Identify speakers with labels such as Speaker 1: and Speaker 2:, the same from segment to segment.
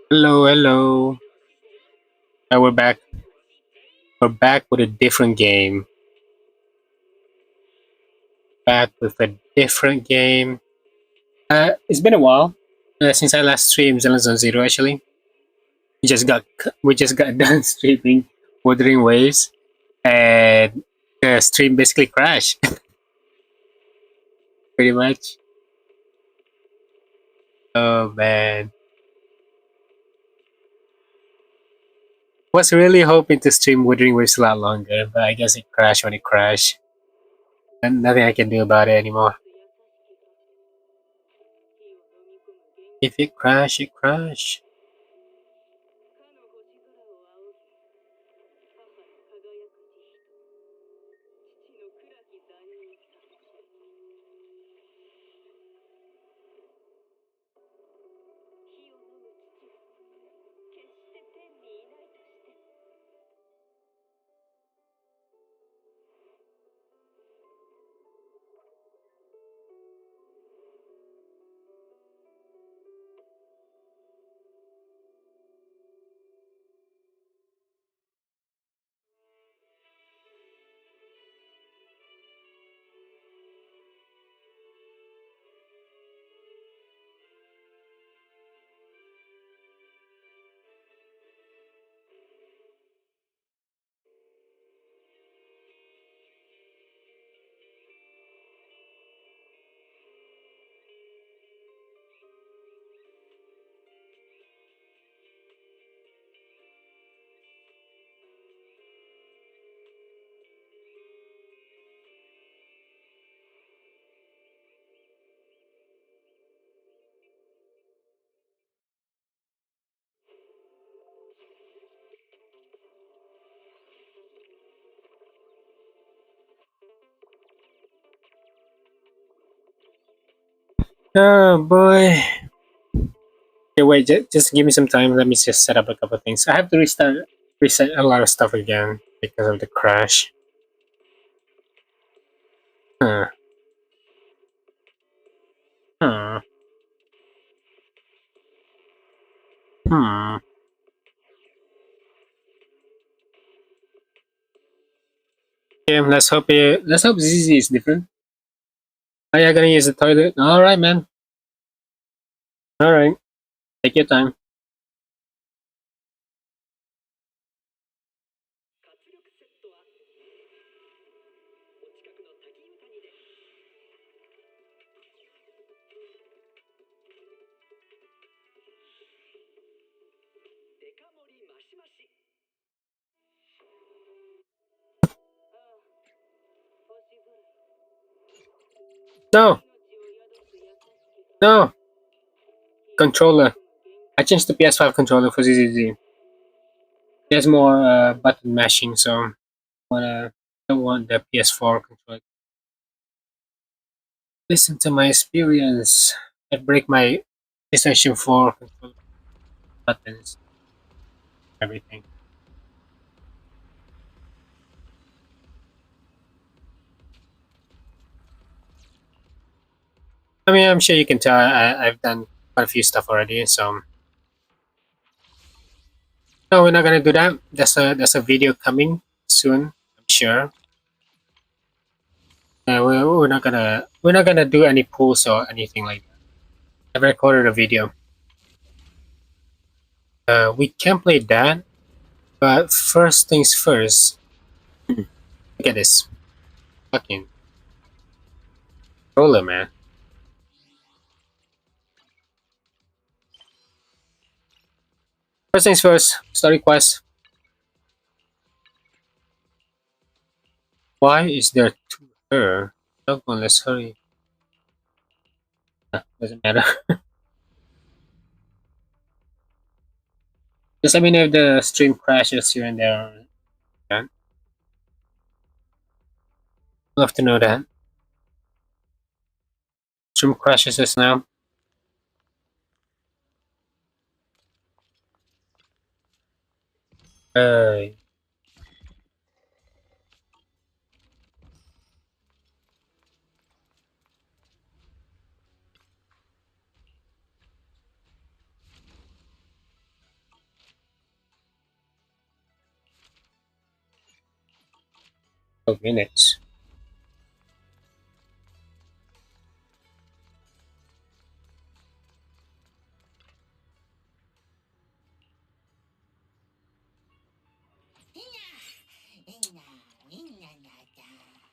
Speaker 1: Hello, hello. We're back. We're back with a different game. Back with a different game. It's been a while since I last streamed Zenless on Zero. Actually, we just got done streaming Wuthering Waves, and the stream basically crashed. Pretty much. Oh man, was really hoping to stream Wuthering Waves a lot longer, but I guess it crashed when it crashed, and nothing I can do about it anymore. If it crash, it crash. Oh boy. Okay, wait, just give me some time. Let me just set up a couple of things. I have to reset a lot of stuff again because of the crash. Huh. Huh. Hmm. Yeah, let's hope ZZ is different. Oh yeah, gonna use the toilet. Alright man. Alright. Take your time. No! No! Controller. I changed the PS5 controller for ZZZ. There's more button mashing, so I don't want the PS4 controller. Listen to my experience. I break my PlayStation 4 controller buttons, everything. I mean, I'm sure you can tell I've done quite a few stuff already. So no, we're not gonna do that. There's a video coming soon. I'm sure. We're not gonna do any pulls or anything like that. I've recorded a video. We can play that, but first things first. Look at this fucking controller, man. First things first. Story quest. Why is there two her? Come on, let's hurry. Doesn't matter. Just let me know if the stream crashes here and there. Yeah, love to know that. Stream crashes us now. Uh, 12 minutes.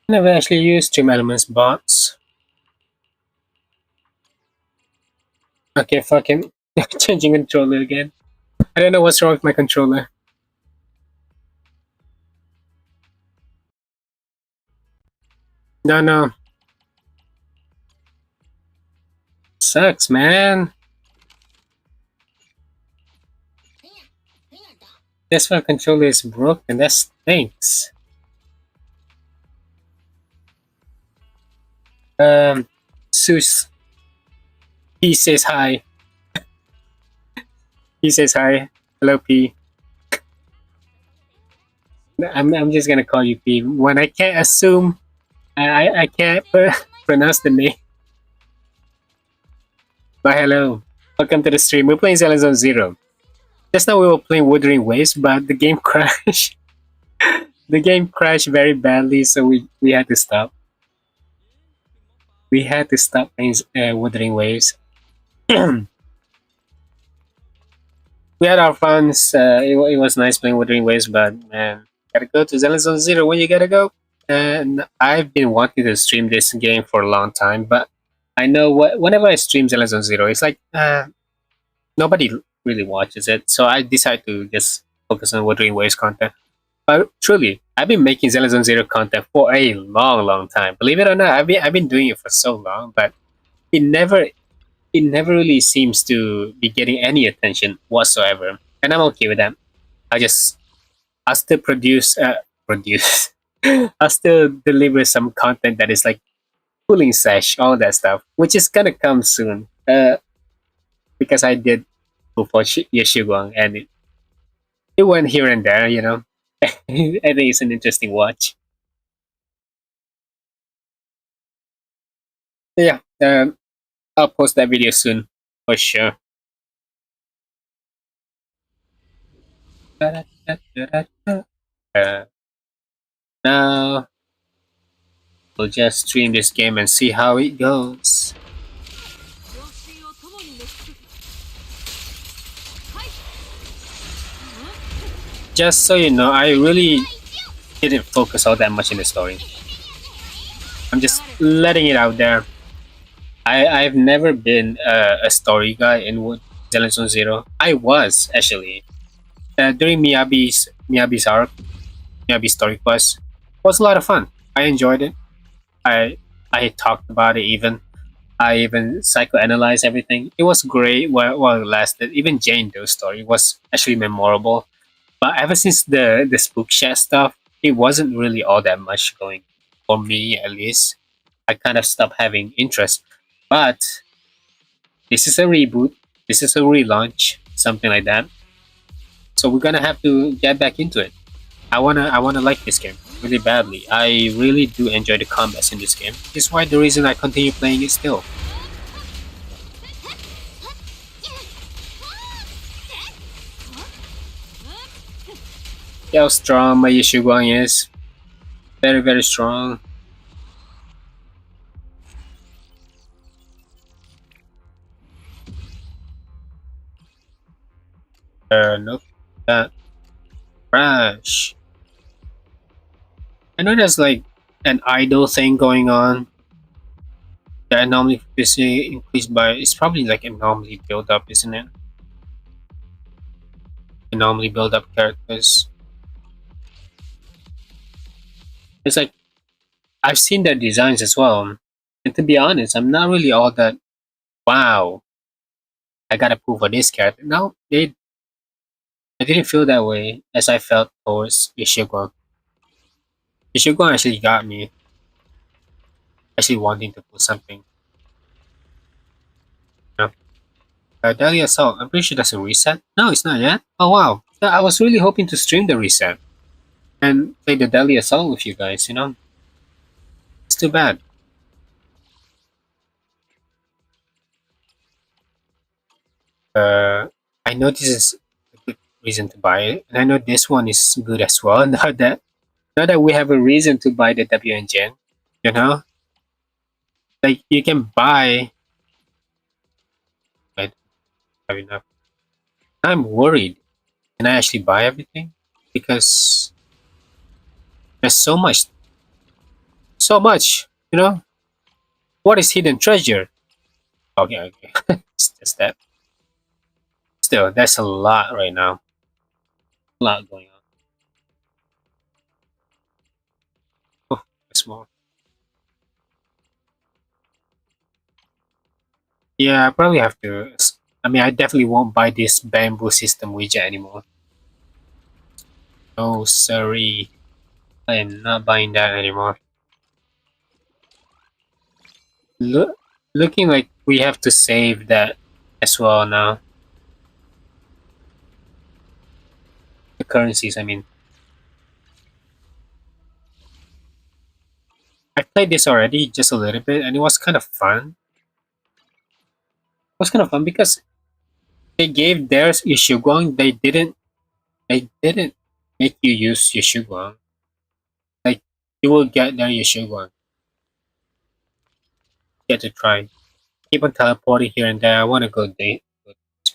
Speaker 1: I never actually used Stream Elements bots. Okay, fucking changing controller again. I don't know what's wrong with my controller. No, no. Sucks, man. This one controller is broken. That stinks. Sus. He says hi. He says hi. Hello, P. I'm just gonna call you P. When I can't assume, I can't pronounce the name. But hello. Welcome to the stream. We're playing Zenless on Zero. Just now we were playing Wuthering Waves, but the game crashed. The game crashed very badly, so we had to stop. We had to stop playing Wuthering Waves. We had our fun. It was nice playing Wuthering Waves, but man, gotta go to Zenless on Zero. When you gotta go? And I've been wanting to stream this game for a long time, but I know whenever I stream Zenless on Zero, it's like nobody really watches it. So I decided to just focus on Wuthering Waves content. But truly, I've been making Zenless on Zero content for a long, long time. Believe it or not, I've been doing it for so long, but it never it never really seems to be getting any attention whatsoever. And I'm okay with that. I just I'll still produce I'll still deliver some content that is like cooling sesh, all that stuff, which is gonna come soon. Because I did before Shunguang, and it went here and there, you know. I think it's an interesting watch. Yeah, I'll post that video soon for sure. Uh, now we'll just stream this game and see how it goes. Just so you know, I really didn't focus all that much in the story. I'm just letting it out there. I've never been a story guy in Zenless Zero. I was actually during Miyabi's arc, Miyabi's story quest. It was a lot of fun. I enjoyed it. I I talked about it even. I even psychoanalyzed everything. It was great while it lasted. Even Jane Doe's story was actually memorable. But ever since the spook chat stuff, it wasn't really all that much going for me at least. I kind of stopped having interest. But this is a reboot. This is a relaunch, something like that. So we're gonna have to get back into it. I wanna like this game really badly. I really do enjoy the combats in this game. This is why the reason I continue playing it still. See how strong my Shunguang is. Very, very strong. Nope. That crash. I know there's like an idle thing going on. The anomaly is increased by. It's probably like anomaly build up, isn't it? Anomaly build up characters. It's like I've seen their designs as well, and to be honest, I'm not really all that. Wow, I gotta prove for this character. No, I didn't feel that way as I felt towards Ishiguang. Ishiguang actually got me actually wanting to put something. You know? Daily Assault, I'm pretty sure that's a reset. No, it's not yet. Oh wow, I was really hoping to stream the reset and play the Daily Assault with you guys, you know? It's too bad. Uh, I know this is a good reason to buy it, and I know this one is good as well. Now that Now that we have a reason to buy the W engine, you know, like you can buy. I don't have enough. I'm worried. Can I actually buy everything? Because there's so much, so much. You know, what is hidden treasure? Okay, okay, it's just that. Still, that's a lot right now. A lot going on. Oh, there's more. Yeah, I probably have to. I mean, I definitely won't buy this bamboo system widget anymore. Oh, sorry. I am not buying that anymore. Look, looking like we have to save that as well now. The currencies, I mean. I played this already just a little bit and it was kind of fun. It was kind of fun because they gave theirs Yushuguang. They didn't make you use Yushuguang. Like you will get their Yushuguang. Get to try. Keep on teleporting here and there. I wanna go to this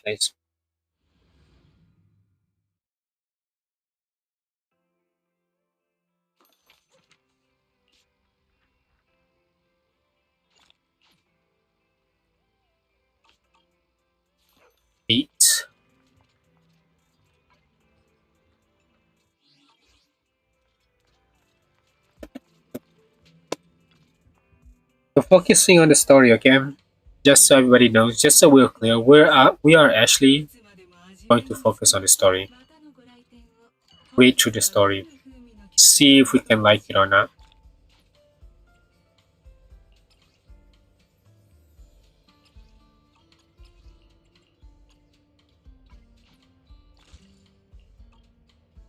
Speaker 1: place. Eat. So focusing on the story, okay? Just so everybody knows, just so we're clear, we are actually going to focus on the story. Read through the story. See if we can like it or not.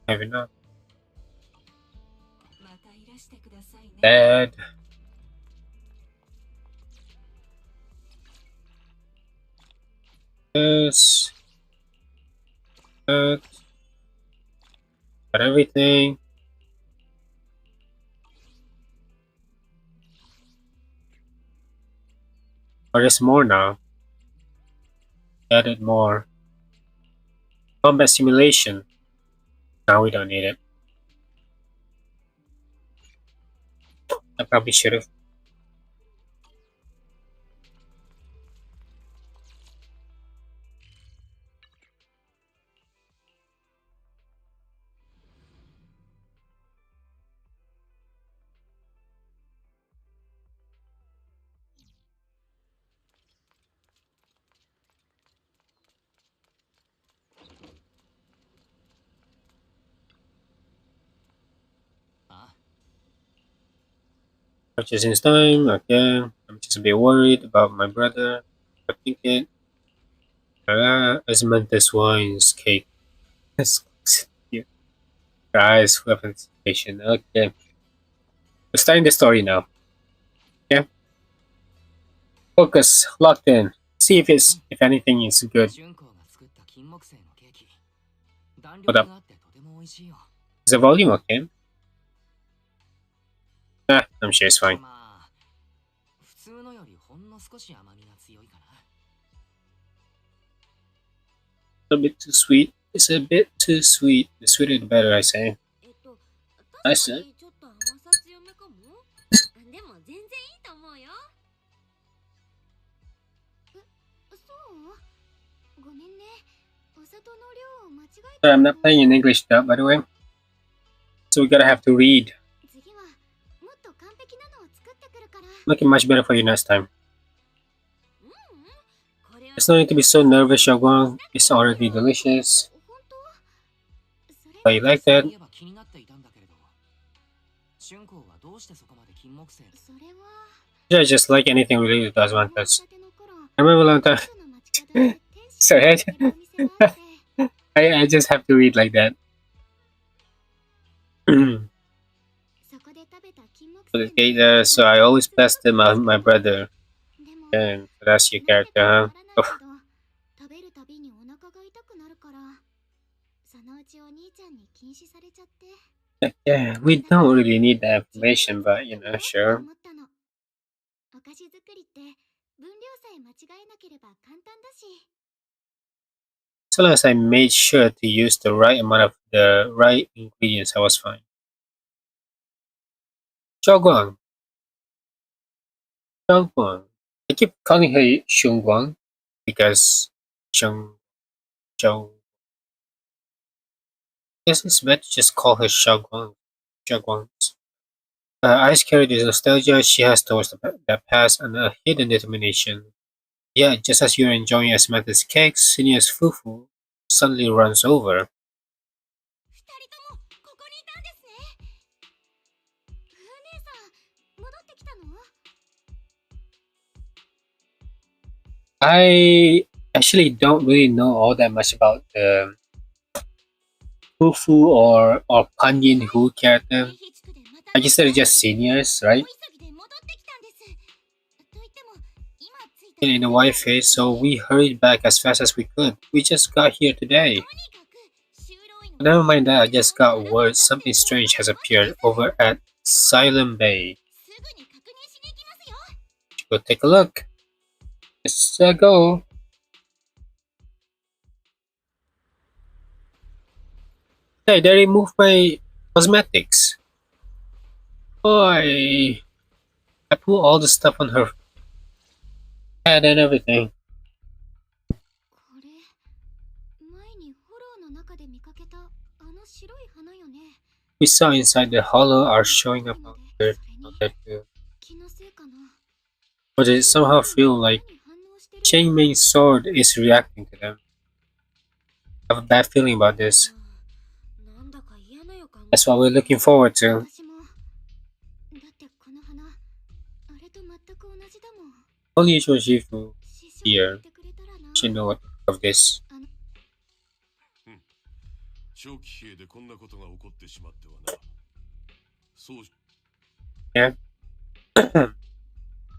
Speaker 1: Have enough. Dad. Yes. That. Got everything. Or there's more now. Added more. Combat simulation. Now we don't need it. I probably should have. Purchasing time. Okay. I'm just a bit worried about my brother. I think it. Asmanthus wines cake. Yeah. Guys, weapons station. Okay. We're starting the story now. Okay. Focus. Locked in. See if anything is good. Hold up. Is the volume okay? Ah, I'm sure it's fine. A bit too sweet. It's a bit too sweet. The sweeter the better, I say. I said.
Speaker 2: ちょっと甘さ強めかも。でも全然いいと思うよ。そう？ごめんね。お砂糖の量を間違え
Speaker 1: Sorry,
Speaker 2: た
Speaker 1: I'm
Speaker 2: か
Speaker 1: not
Speaker 2: も。
Speaker 1: playing in English dub, by the way. So we gotta have to read.
Speaker 2: 次はもっと完璧なのを作ってくるから。
Speaker 1: Make it much better for you next time.
Speaker 2: これは
Speaker 1: There's no need to be so nervous, Shunguang. It's already delicious.
Speaker 2: 本当？それ
Speaker 1: But you like that?
Speaker 2: それは
Speaker 1: Yeah, just like anything related to Asmanthus.
Speaker 2: たての頃
Speaker 1: I remember a long time.
Speaker 2: の街角で天使
Speaker 1: Sorry,
Speaker 2: が売ってるお店があって
Speaker 1: I just have to read like that.
Speaker 2: そこで食べた金木
Speaker 1: So the
Speaker 2: 犀
Speaker 1: gate there, so I always blessed him, my brother.
Speaker 2: でも
Speaker 1: And so that's your
Speaker 2: なんで
Speaker 1: character,
Speaker 2: かわ
Speaker 1: huh?
Speaker 2: からないけど食べるたびにお腹が痛くなるからそのうちお兄ちゃんに禁止されちゃって
Speaker 1: Yeah, we don't really need that
Speaker 2: 自分で
Speaker 1: information,
Speaker 2: 作っ
Speaker 1: but
Speaker 2: てみようって
Speaker 1: sure.
Speaker 2: 思ったの。お菓子作りって分量さえ間違えなければ簡単だし。
Speaker 1: So long as I made sure to use the right amount of the right ingredients, I was fine. Shunguang, Shunguang. I keep calling her Shunguang because Shung, Shung. Guess it's better to just call her Shunguang. Shunguang. Eyes carry the nostalgia she has towards the past and a hidden determination. Yeah, just as you're enjoying Samantha's cake, Senior's fufu suddenly runs over.
Speaker 2: 二人ともここにいたんですね。ふう姉さん、戻ってきたの？I
Speaker 1: actually don't really know all that much about the fufu or panyin who character.
Speaker 2: ひちくでまた
Speaker 1: I
Speaker 2: 何
Speaker 1: just
Speaker 2: か
Speaker 1: said
Speaker 2: あ
Speaker 1: it's
Speaker 2: った
Speaker 1: just
Speaker 2: 時、
Speaker 1: seniors,
Speaker 2: 大
Speaker 1: right?
Speaker 2: 急ぎで戻ってきたんです。と言っても、今着いたば
Speaker 1: In
Speaker 2: か
Speaker 1: a
Speaker 2: り
Speaker 1: white
Speaker 2: なん
Speaker 1: face,
Speaker 2: です。
Speaker 1: so we hurried back as fast as we could. We just got here
Speaker 2: と
Speaker 1: today.
Speaker 2: にかく修道院の
Speaker 1: Never
Speaker 2: 方に
Speaker 1: mind that, I
Speaker 2: 行く
Speaker 1: just
Speaker 2: の
Speaker 1: got
Speaker 2: 腹が
Speaker 1: word
Speaker 2: 立って
Speaker 1: something
Speaker 2: もう
Speaker 1: strange has
Speaker 2: 少し待ってく
Speaker 1: appeared
Speaker 2: ださい。
Speaker 1: over at Silent Bay.
Speaker 2: すぐに確認しに行きますよ。
Speaker 1: Go take a look. Let's go. Hey, they removed my cosmetics. Boy, I put all the stuff on her head and everything.
Speaker 2: これ、前にホローの中で見かけたあの白い花よね。
Speaker 1: We saw inside the hollow are
Speaker 2: 光
Speaker 1: showing
Speaker 2: ってる
Speaker 1: up
Speaker 2: の
Speaker 1: out
Speaker 2: で、
Speaker 1: there,
Speaker 2: それに
Speaker 1: out there too.
Speaker 2: 気のせいかな。
Speaker 1: But it
Speaker 2: そういう
Speaker 1: somehow
Speaker 2: 時に
Speaker 1: feel
Speaker 2: 花
Speaker 1: like
Speaker 2: に反応してるんだ。
Speaker 1: Chainmane's sword is reacting to them. I have a bad feeling about this.
Speaker 2: なんだか嫌な予感が
Speaker 1: That's what we're looking forward to.
Speaker 2: 私も。だってこの花、あれと全く同じだもん。
Speaker 1: Only Shojifu
Speaker 2: 師匠が
Speaker 1: here
Speaker 2: いてくれたらな。
Speaker 1: should know what to think of this.
Speaker 3: 長期兵でこんなことが起こってしまってはな。そう。
Speaker 1: Yeah.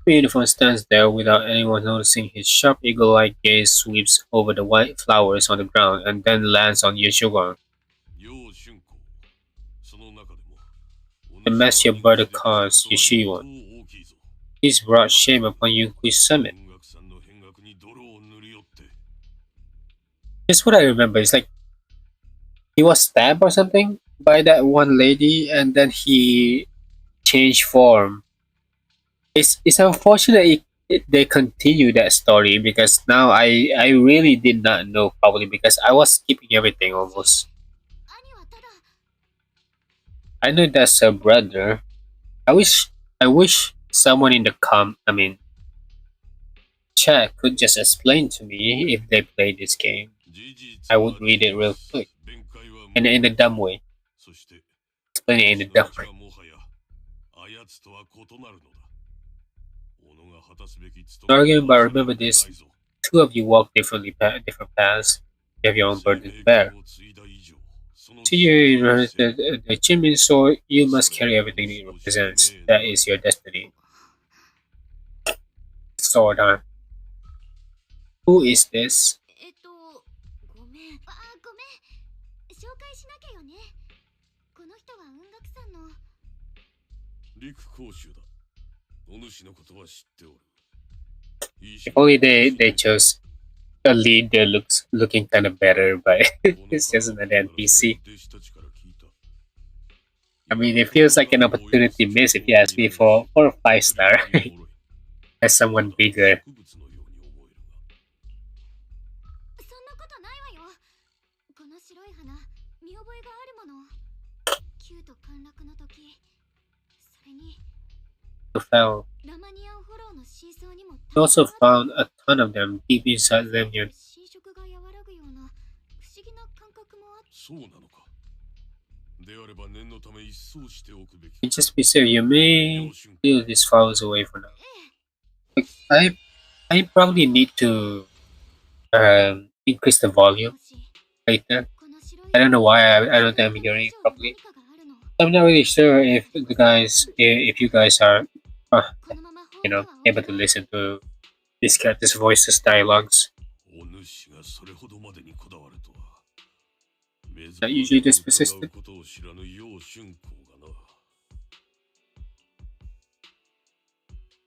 Speaker 1: The uniform stands there without anyone noticing. His sharp eagle-like gaze sweeps over the white flowers on the ground and then lands on Yoshiwan.
Speaker 3: 楊春光。その中でも。
Speaker 1: The mess your brother caused, Yoshiwan. He's brought shame upon Yunkui's summit.
Speaker 3: 音楽さんの変額に泥を塗り寄って。
Speaker 1: Here's what I remember. It's like he was stabbed or something by that one lady, and then he changed form. It's unfortunate they continue that story because now I really did not know probably because I was skipping everything almost.
Speaker 2: 兄はただ、
Speaker 1: I know that's her brother. I wish someone in the chat could just explain to me if they play this game. I would read it real quick. In a dumb way.
Speaker 3: そして、
Speaker 1: Explain it in a dumb
Speaker 3: すなわち
Speaker 1: way.
Speaker 3: はもはや、あやつとは異なるのだ。己が果たすべき務
Speaker 1: No
Speaker 3: め
Speaker 1: argument,
Speaker 3: を
Speaker 1: but
Speaker 3: 忘れ
Speaker 1: remember
Speaker 3: ること
Speaker 1: this.
Speaker 3: ないぞ。
Speaker 1: Two of you walk different paths. You have your own burden to bear.
Speaker 3: 生命を継いだ以上、その
Speaker 1: To you,
Speaker 3: 使命を
Speaker 1: the, the, the Chinmin sword, you must carry everything it represents. That is your destiny. Sword, huh? Who is this?
Speaker 2: ごめん。ごめん。紹介しなきゃよね。この人は音楽さんの。
Speaker 3: 陸講習だ。お主のことは知っておる。
Speaker 1: If only they chose a lead that looking kind of better, but it's just an NPC. I mean, it feels like an opportunity missed if you ask me for a 5-star as someone bigger.
Speaker 2: そんなことないわよ。この白い花、見覚えがあるもの。キューと陥落の時、それに
Speaker 1: You found.
Speaker 2: ラマニアンフォローの真相にも
Speaker 1: You also found a ton of them deep inside them.
Speaker 2: 侵食が和らぐような不思議な感覚もあって。
Speaker 3: そうなのか。であれば念のため一掃しておくべき。
Speaker 1: And just be safe, you may feel these files away for now. Like, I probably need to increase the volume later. I don't know why I don't think I'm hearing it properly. I'm not really sure if you guys are able to listen to this character's voices dialogues.
Speaker 3: お主がそれほどまでにこだわるとは。
Speaker 1: Not usually this persistent.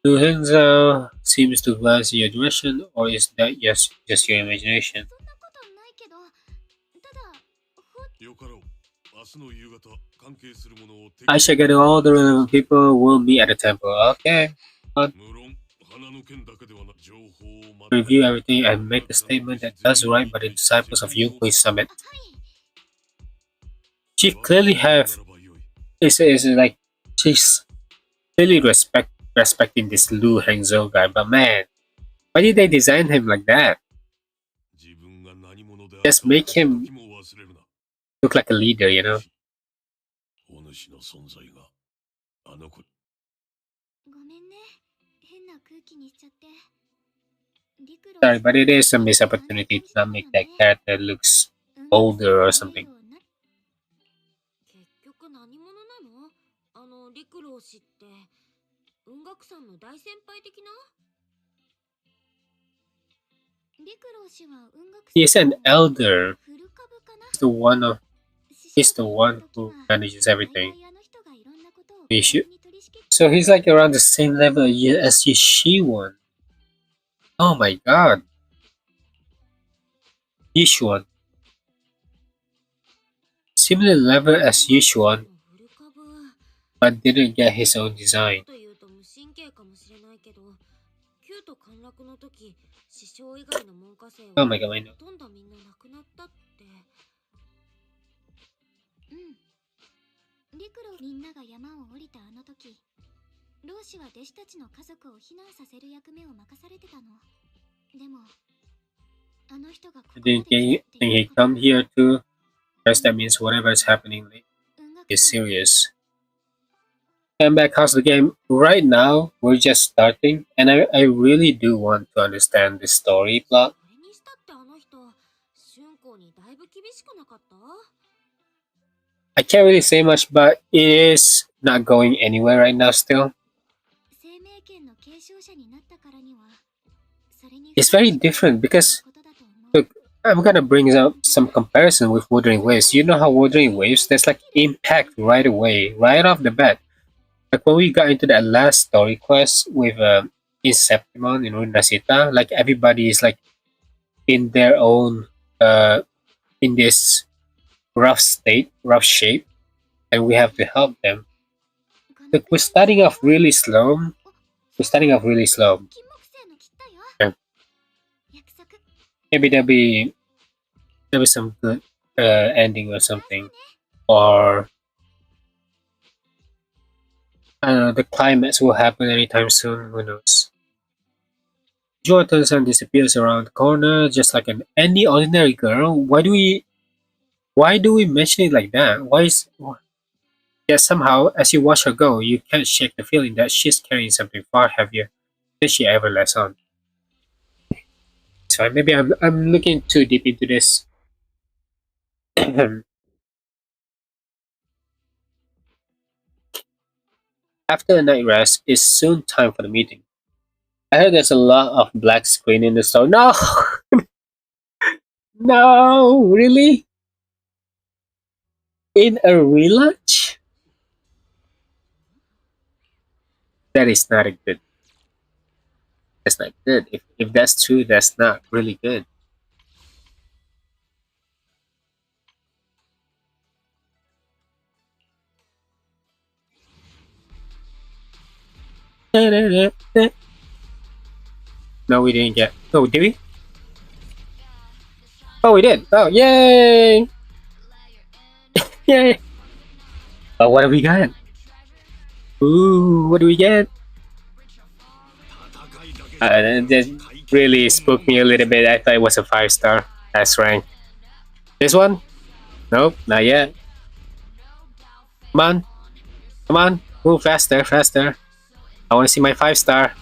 Speaker 1: Lu Hengzhou seems to glance in your direction, or is that just your imagination?
Speaker 2: そんなことないけど、ただ
Speaker 3: よかろう。明日の夕方、関係するものを
Speaker 1: I shall get all the relevant people. We'll meet at the temple. Okay.
Speaker 3: 無論、花の剣だけではなく情報をま
Speaker 1: Review everything and make a statement that does right by the disciples of Yunhui Summit.
Speaker 2: はい。
Speaker 1: She clearly is like she's clearly respecting this Lu Hengzhou guy, but man, why did they design him like that? Just make him look like a leader, you know?
Speaker 3: お主の存在があの子
Speaker 2: ごめんね。変な空気にしちゃって。陸路
Speaker 1: Sorry, but it is a missed opportunity to not make that character looks older or something.
Speaker 2: 結局何者なの？あの陸路氏って雲岳さんの大先輩的な？陸路氏は雲岳
Speaker 1: He is an elder.
Speaker 2: 古株かな？
Speaker 1: He's the one who manages everything. So he's like around the same level as Yishuan. Oh my god. Yishuan. Similar level as Yishuan, but didn't get his own design. Oh my god, I know.
Speaker 2: 陸路みんなが山を降りたあの時、老子は弟子たちの家族を避難させる役目を任されてたの。でも、あの人がここまで
Speaker 1: Didn't he come here too? Guess that means whatever is happening is serious. And back how's the game? Right now, we're just starting, and I really do want to understand the story plot.
Speaker 2: それにしたってあの人、春光にだいぶ厳しくなかった？
Speaker 1: I can't really say much, but it is not going anywhere right now still.
Speaker 2: 生命権の継承者になったからには、それに
Speaker 1: It's very different because, look, I'm gonna bring up some comparison with Wuthering Waves. You know how Wuthering Waves, there's like impact right away, right off the bat. Like when we got into that last story quest with Inceptimon and Runasita, like everybody is like in their own, in this rough shape, and we have to help them. Look, we're starting off really slow. Yeah. Maybe there'll be some good ending or something, or I don't know, the climax will happen anytime soon. Who knows? Jordan-san disappears around the corner just like any ordinary girl. Why do we mention it like that? Yeah, somehow, as you watch her go, you can't shake the feeling that she's carrying something far heavier than she ever lets on. It's fine. Maybe I'm looking too deep into this. After a night rest, it's soon time for the meeting. I heard there's a lot of black screen in the store. No! No! Really? In a relaunch? That is not good. That's not good. If that's true, that's not really good. No, we didn't get. Oh, did we? Oh, we did. Oh, yay! Yay! Oh, what do we got? Ooh, what do we get? That really spooked me a little bit. I thought it was a 5-star. That's rank. This one? Nope, not yet. Come on. Come on. Move faster, faster. I want to see my 5-star.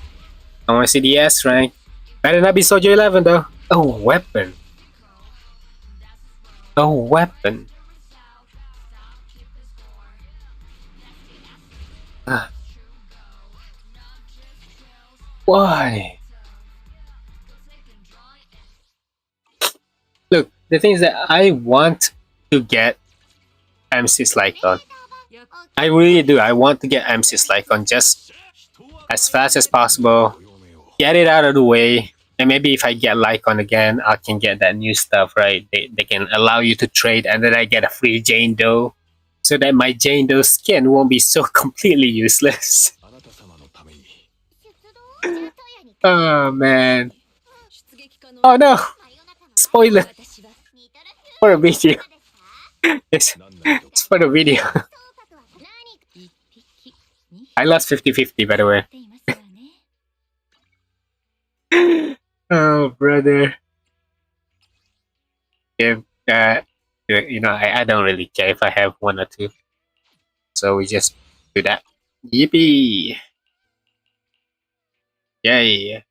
Speaker 1: I want to see the S rank. Better not be Soldier 11 though. Oh, weapon. Oh, weapon. Why? Look, the thing is that I want to get MC's Lycon. I really do. I want to get MC's Lycon just as fast as possible. Get it out of the way. And maybe if I get Lycon again, I can get that new stuff, right? They can allow you to trade and then I get a free Jane Doe. So that my Jane Doe skin won't be so completely useless. Oh man. Oh no! Spoiler for a video. It's for the video. I lost 50-50 by the way. Oh brother. If I don't really care if I have one or two. So we just do that. Yippee! Yay!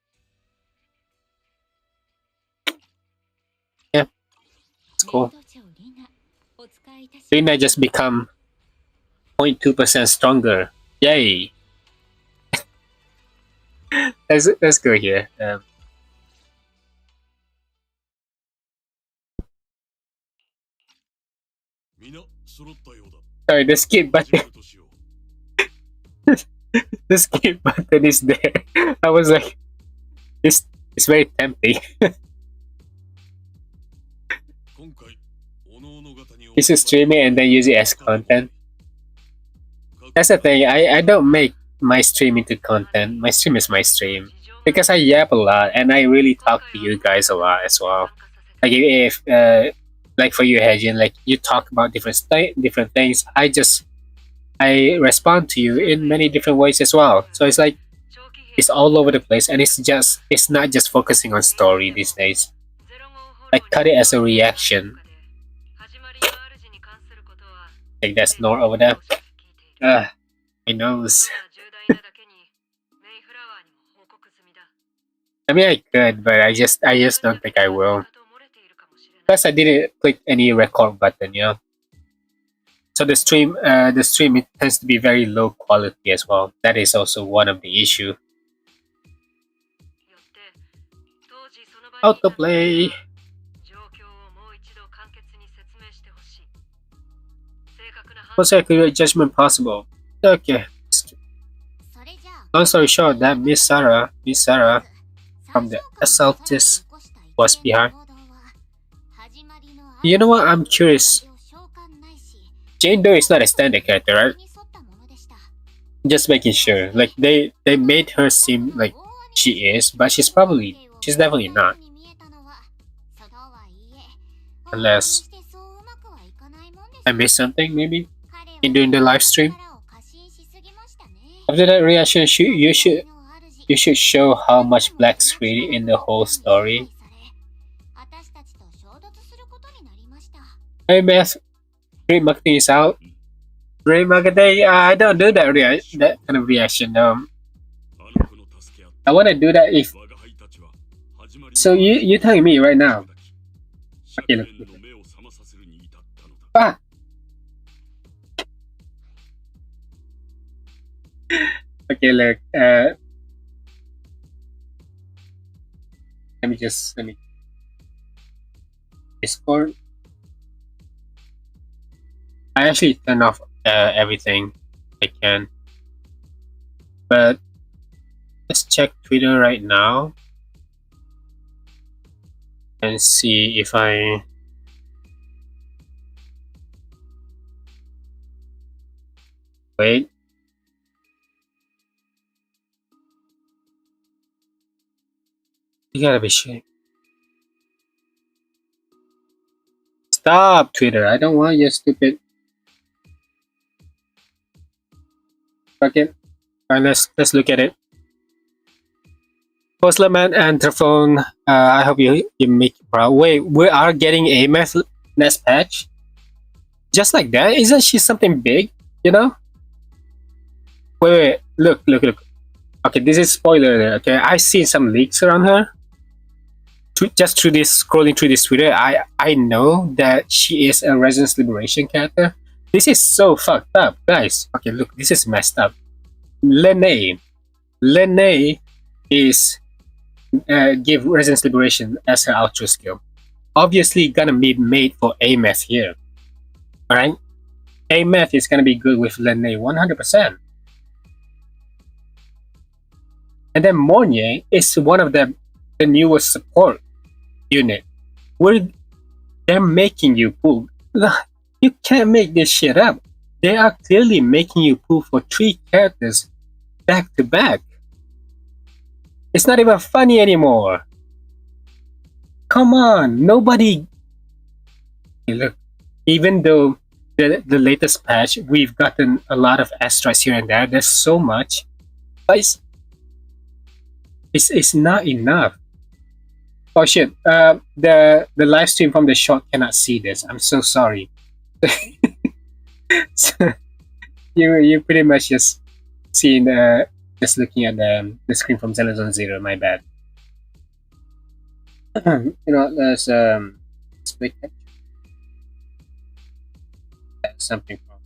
Speaker 1: Yeah, it's cool. Lina just become 0.2% stronger. Yay! Let's go here. Sorry, the skip button. The skip button is there. I was like, it's very tempting. This is streaming and then use it as content. That's the thing. I don't make my stream into content. My stream is my stream because I yap a lot and I really talk to you guys a lot as well. Like if like for you, Hejin, like you talk about different things. I respond to you in many different ways as well. So it's like it's all over the place, and it's not just focusing on story these days. I cut it as a reaction. Like that snore over there. My nose. I mean, I could, but I just don't think I will. Plus, I didn't click any record button, you know. So the stream it tends to be very low quality as well. That is also one of the issue. Autoplay. Most accurate judgment possible. Okay. Long story short, that Miss Sarah from the Assaultist was behind. You know what? I'm curious. Jane Doe is not a standard character, right? Just making sure. Like they made her seem like she is, but she's definitely not. Unless I missed something, maybe in doing the live stream. After that reaction, you should show how much Black's really in the whole story. Hey Beth, great marketing is out. Great marketing. I don't do that kind of reaction. I want to do that if. So you're telling me right now. Okay, look. Ah. Okay, look. Let me Discord. I actually turn off everything I can, but let's check Twitter right now and see if I wait. You gotta be shit. Stop, Twitter. I don't want your stupid. Okay. Alright, let's look at it. Postleman and Terphone, I hope you make it proud. Wait, we are getting a next patch? Just like that? Isn't she something big? You know? Wait, look. Okay, this is spoiler. Okay, I seen some leaks around her. Just through this, scrolling through this Twitter, I know that she is a Resonance Liberation character. This is so fucked up, guys. Okay, look, this is messed up. Lene is give Resonance Liberation as her outro skill. Obviously gonna be made for Ameth here. Alright? A-Math is gonna be good with Lene 100%. And then Monye is one of the newest support unit. Where they're making you pull. You can't make this shit up. They are clearly making you pull for 3 characters back to back. It's not even funny anymore. Come on, nobody. Look, even though the latest patch, we've gotten a lot of asteroids here and there. There's so much, but it's not enough. Oh shit! The live stream from the shot cannot see this. I'm so sorry. So, you pretty much just seeing just looking at the screen from Zenless Zero. My bad. You know, there's split capture. That's something from.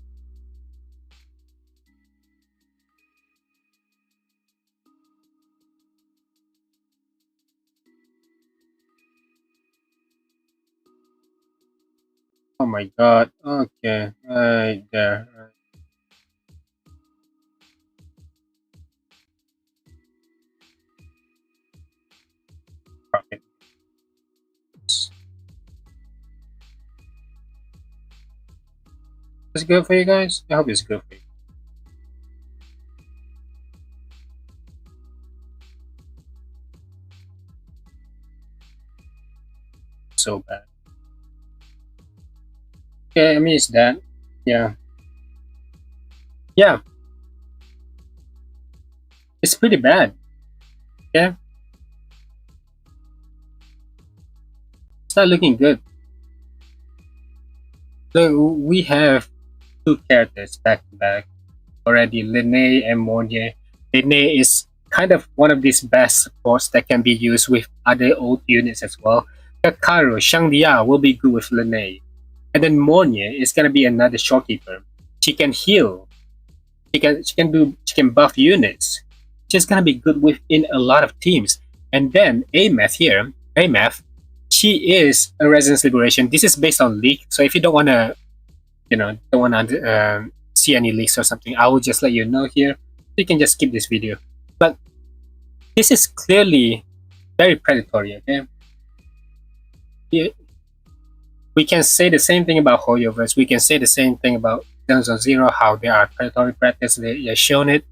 Speaker 1: Oh my god. Okay. Right there. Profit. Is it good for you guys? I hope it's good for you. So bad. Okay, I mean it's that. Yeah. Yeah. It's pretty bad. Yeah. It's not looking good. So we have 2 characters back to back already, Lene and Monye. Lene is kind of one of these best supports that can be used with other old units as well. Kakaru, Shanglia will be good with Lene. And then Monye is gonna be another shopkeeper. She can heal. She can buff units. She's gonna be good within a lot of teams. And then Amath here, Amath, she is a Resonance Liberation. This is based on leak, so if you don't wanna, don't wanna see any leaks or something, I will just let you know here. You can just skip this video. But this is clearly very predatory. Okay, we can say the same thing about Hoyoverse. We can say the same thing about Dungeon Zero, how they are predatory practice. They're shown it.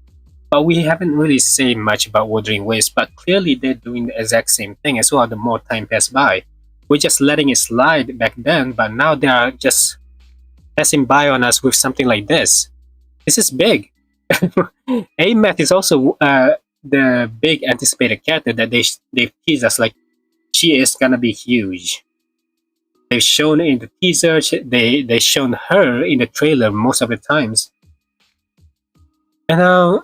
Speaker 1: But we haven't really said much about Wuthering Waves, but clearly they're doing the exact same thing as well the more time passed by. We're just letting it slide back then, but now they are just passing by on us with something like this. This is big. Amath is also the big anticipated character that they tease us like she is gonna be huge. They've shown in the teaser, they shown her in the trailer most of the times. And now,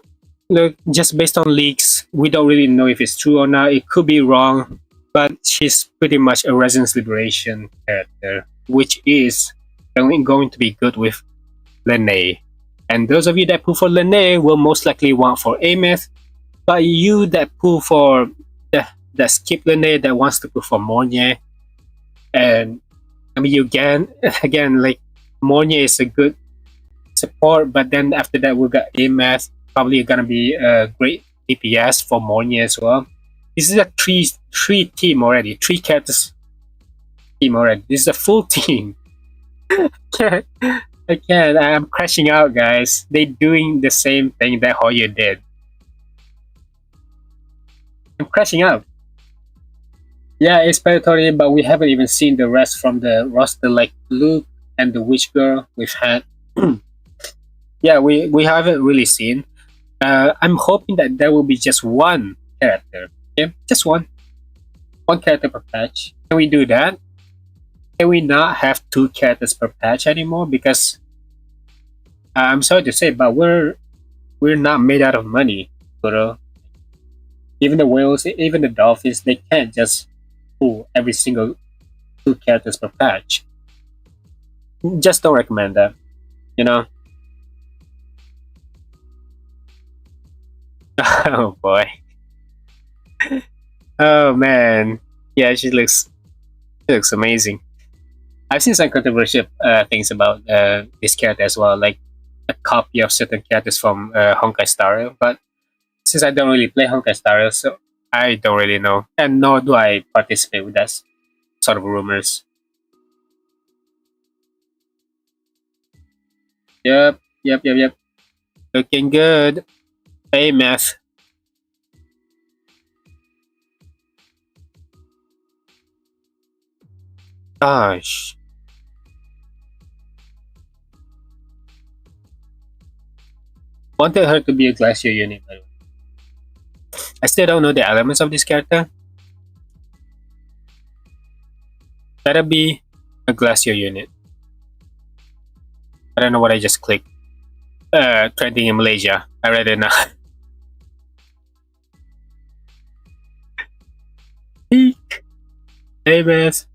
Speaker 1: look, just based on leaks, we don't really know if it's true or not. It could be wrong, but she's pretty much a Resonance Liberation character, which is going to be good with Lene. And those of you that pull for Lene will most likely want for Amath, but you that pull for the skip Lene that wants to pull for Monye, and I mean you again like Monye is a good support, but then after that we got Amath, probably gonna be a great DPS for Monye as well. This is a three team already, 3 characters team already. This is a full team. I can't. I'm crashing out, guys. They doing the same thing that Hoya did. I'm crashing out. Yeah, it's predatory, but we haven't even seen the rest from the roster, like Luke and the Witch Girl we've had. Yeah, we haven't really seen. I'm hoping that there will be just one character. Okay, just one character per patch. Can we do that? Can we not have 2 characters per patch anymore? Because I'm sorry to say, but we're not made out of money, bro. Even the whales, even the dolphins, they can't just pull every single 2 characters per patch. Just don't recommend that, you know. Oh boy. Oh man. Yeah, she looks amazing. I've seen some controversial things about this character as well, like a copy of certain characters from Honkai Star Rail. But since I don't really play Honkai Star Rail, so I don't really know, and nor do I participate with that sort of rumors. Yep. Looking good. Hey, math. Gosh. Wanted her to be a glacier unit, by the way. I still don't know the elements of this character. Gotta be a glacier unit. I don't know what I just clicked. Trending in Malaysia. I read it now. Hey, math.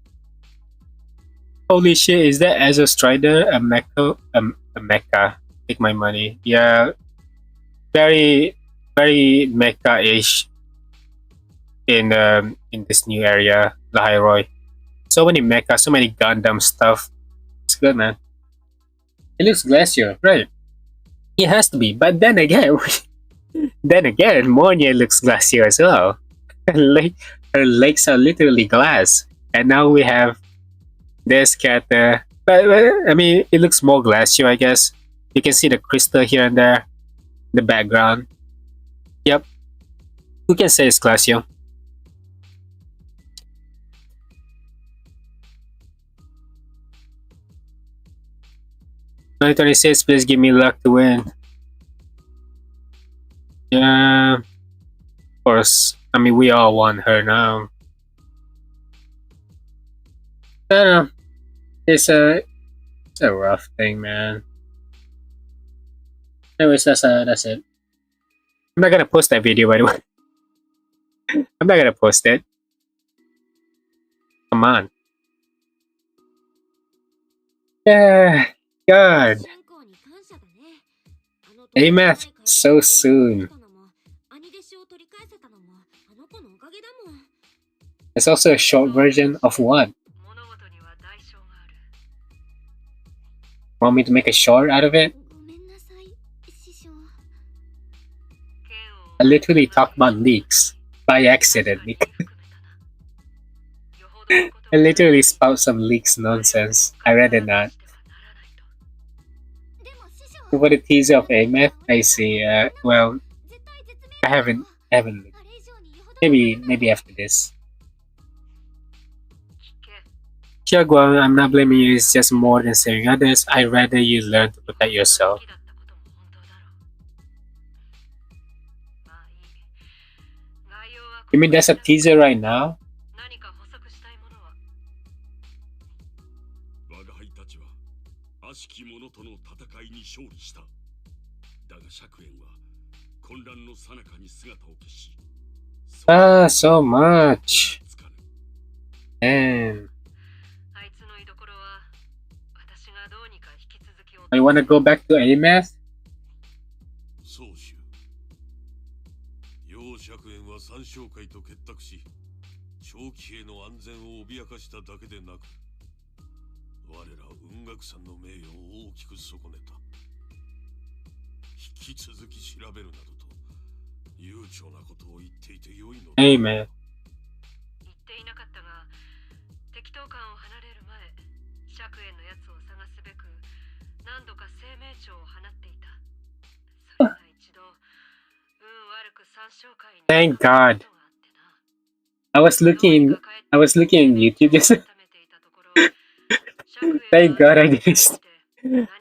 Speaker 1: Holy shit, is that Azure Strider a mecha? A mecha. Take my money. Yeah, very, very mecha-ish in this new area, Lahairoi. So many mecha, so many Gundam stuff. It's good, man. It looks glacier, right? It has to be, but then again, Monya looks glacier as well. Her legs are literally glass, and now we have this character. But I mean, it looks more glacier, I guess. You can see the crystal here and there, in the background. Yep, we can say it's glacier. 2026, please give me luck to win. Yeah, of course. I mean, we all want her now. I don't know. It's a rough thing, man. Anyways, that's it. I'm not gonna post that video, by the way. I'm not gonna post it. Come on. Yeah, God. Hey, math, so soon. It's also a short version of what? Want me to make a short out of it? I literally talked about leaks by accident. I literally spout some leaks nonsense. I read it not. For the teaser of AMF, I see. Well, I haven't looked. Maybe after this. Shunguang, I'm not blaming you. It's just more than saving others. I'd rather you learn to protect yourself. You mean there's a teaser right now?
Speaker 3: 我が輩たちは悪しき者との戦いに勝利した。だが釈炎は混乱の最中に姿を消し。
Speaker 1: Ah, so much. Damn. I wanna go back to AMF?
Speaker 3: 宗主。楊釈炎は三将会と結託し、長期兵の安全を脅かしただけでなく、我ら雲岳山の名誉を大きく損ねた。引き続き調べるなどと悠長なことを言っていてよいのだ。
Speaker 1: Hey, man.
Speaker 4: 言っていなかったが、適当感を離れる前、釈炎のやつを探すべく何度か生命帳を放っていた。それが一度、運悪く三将会に。
Speaker 1: Thank God. I was looking in YouTube just. Thank God I did this.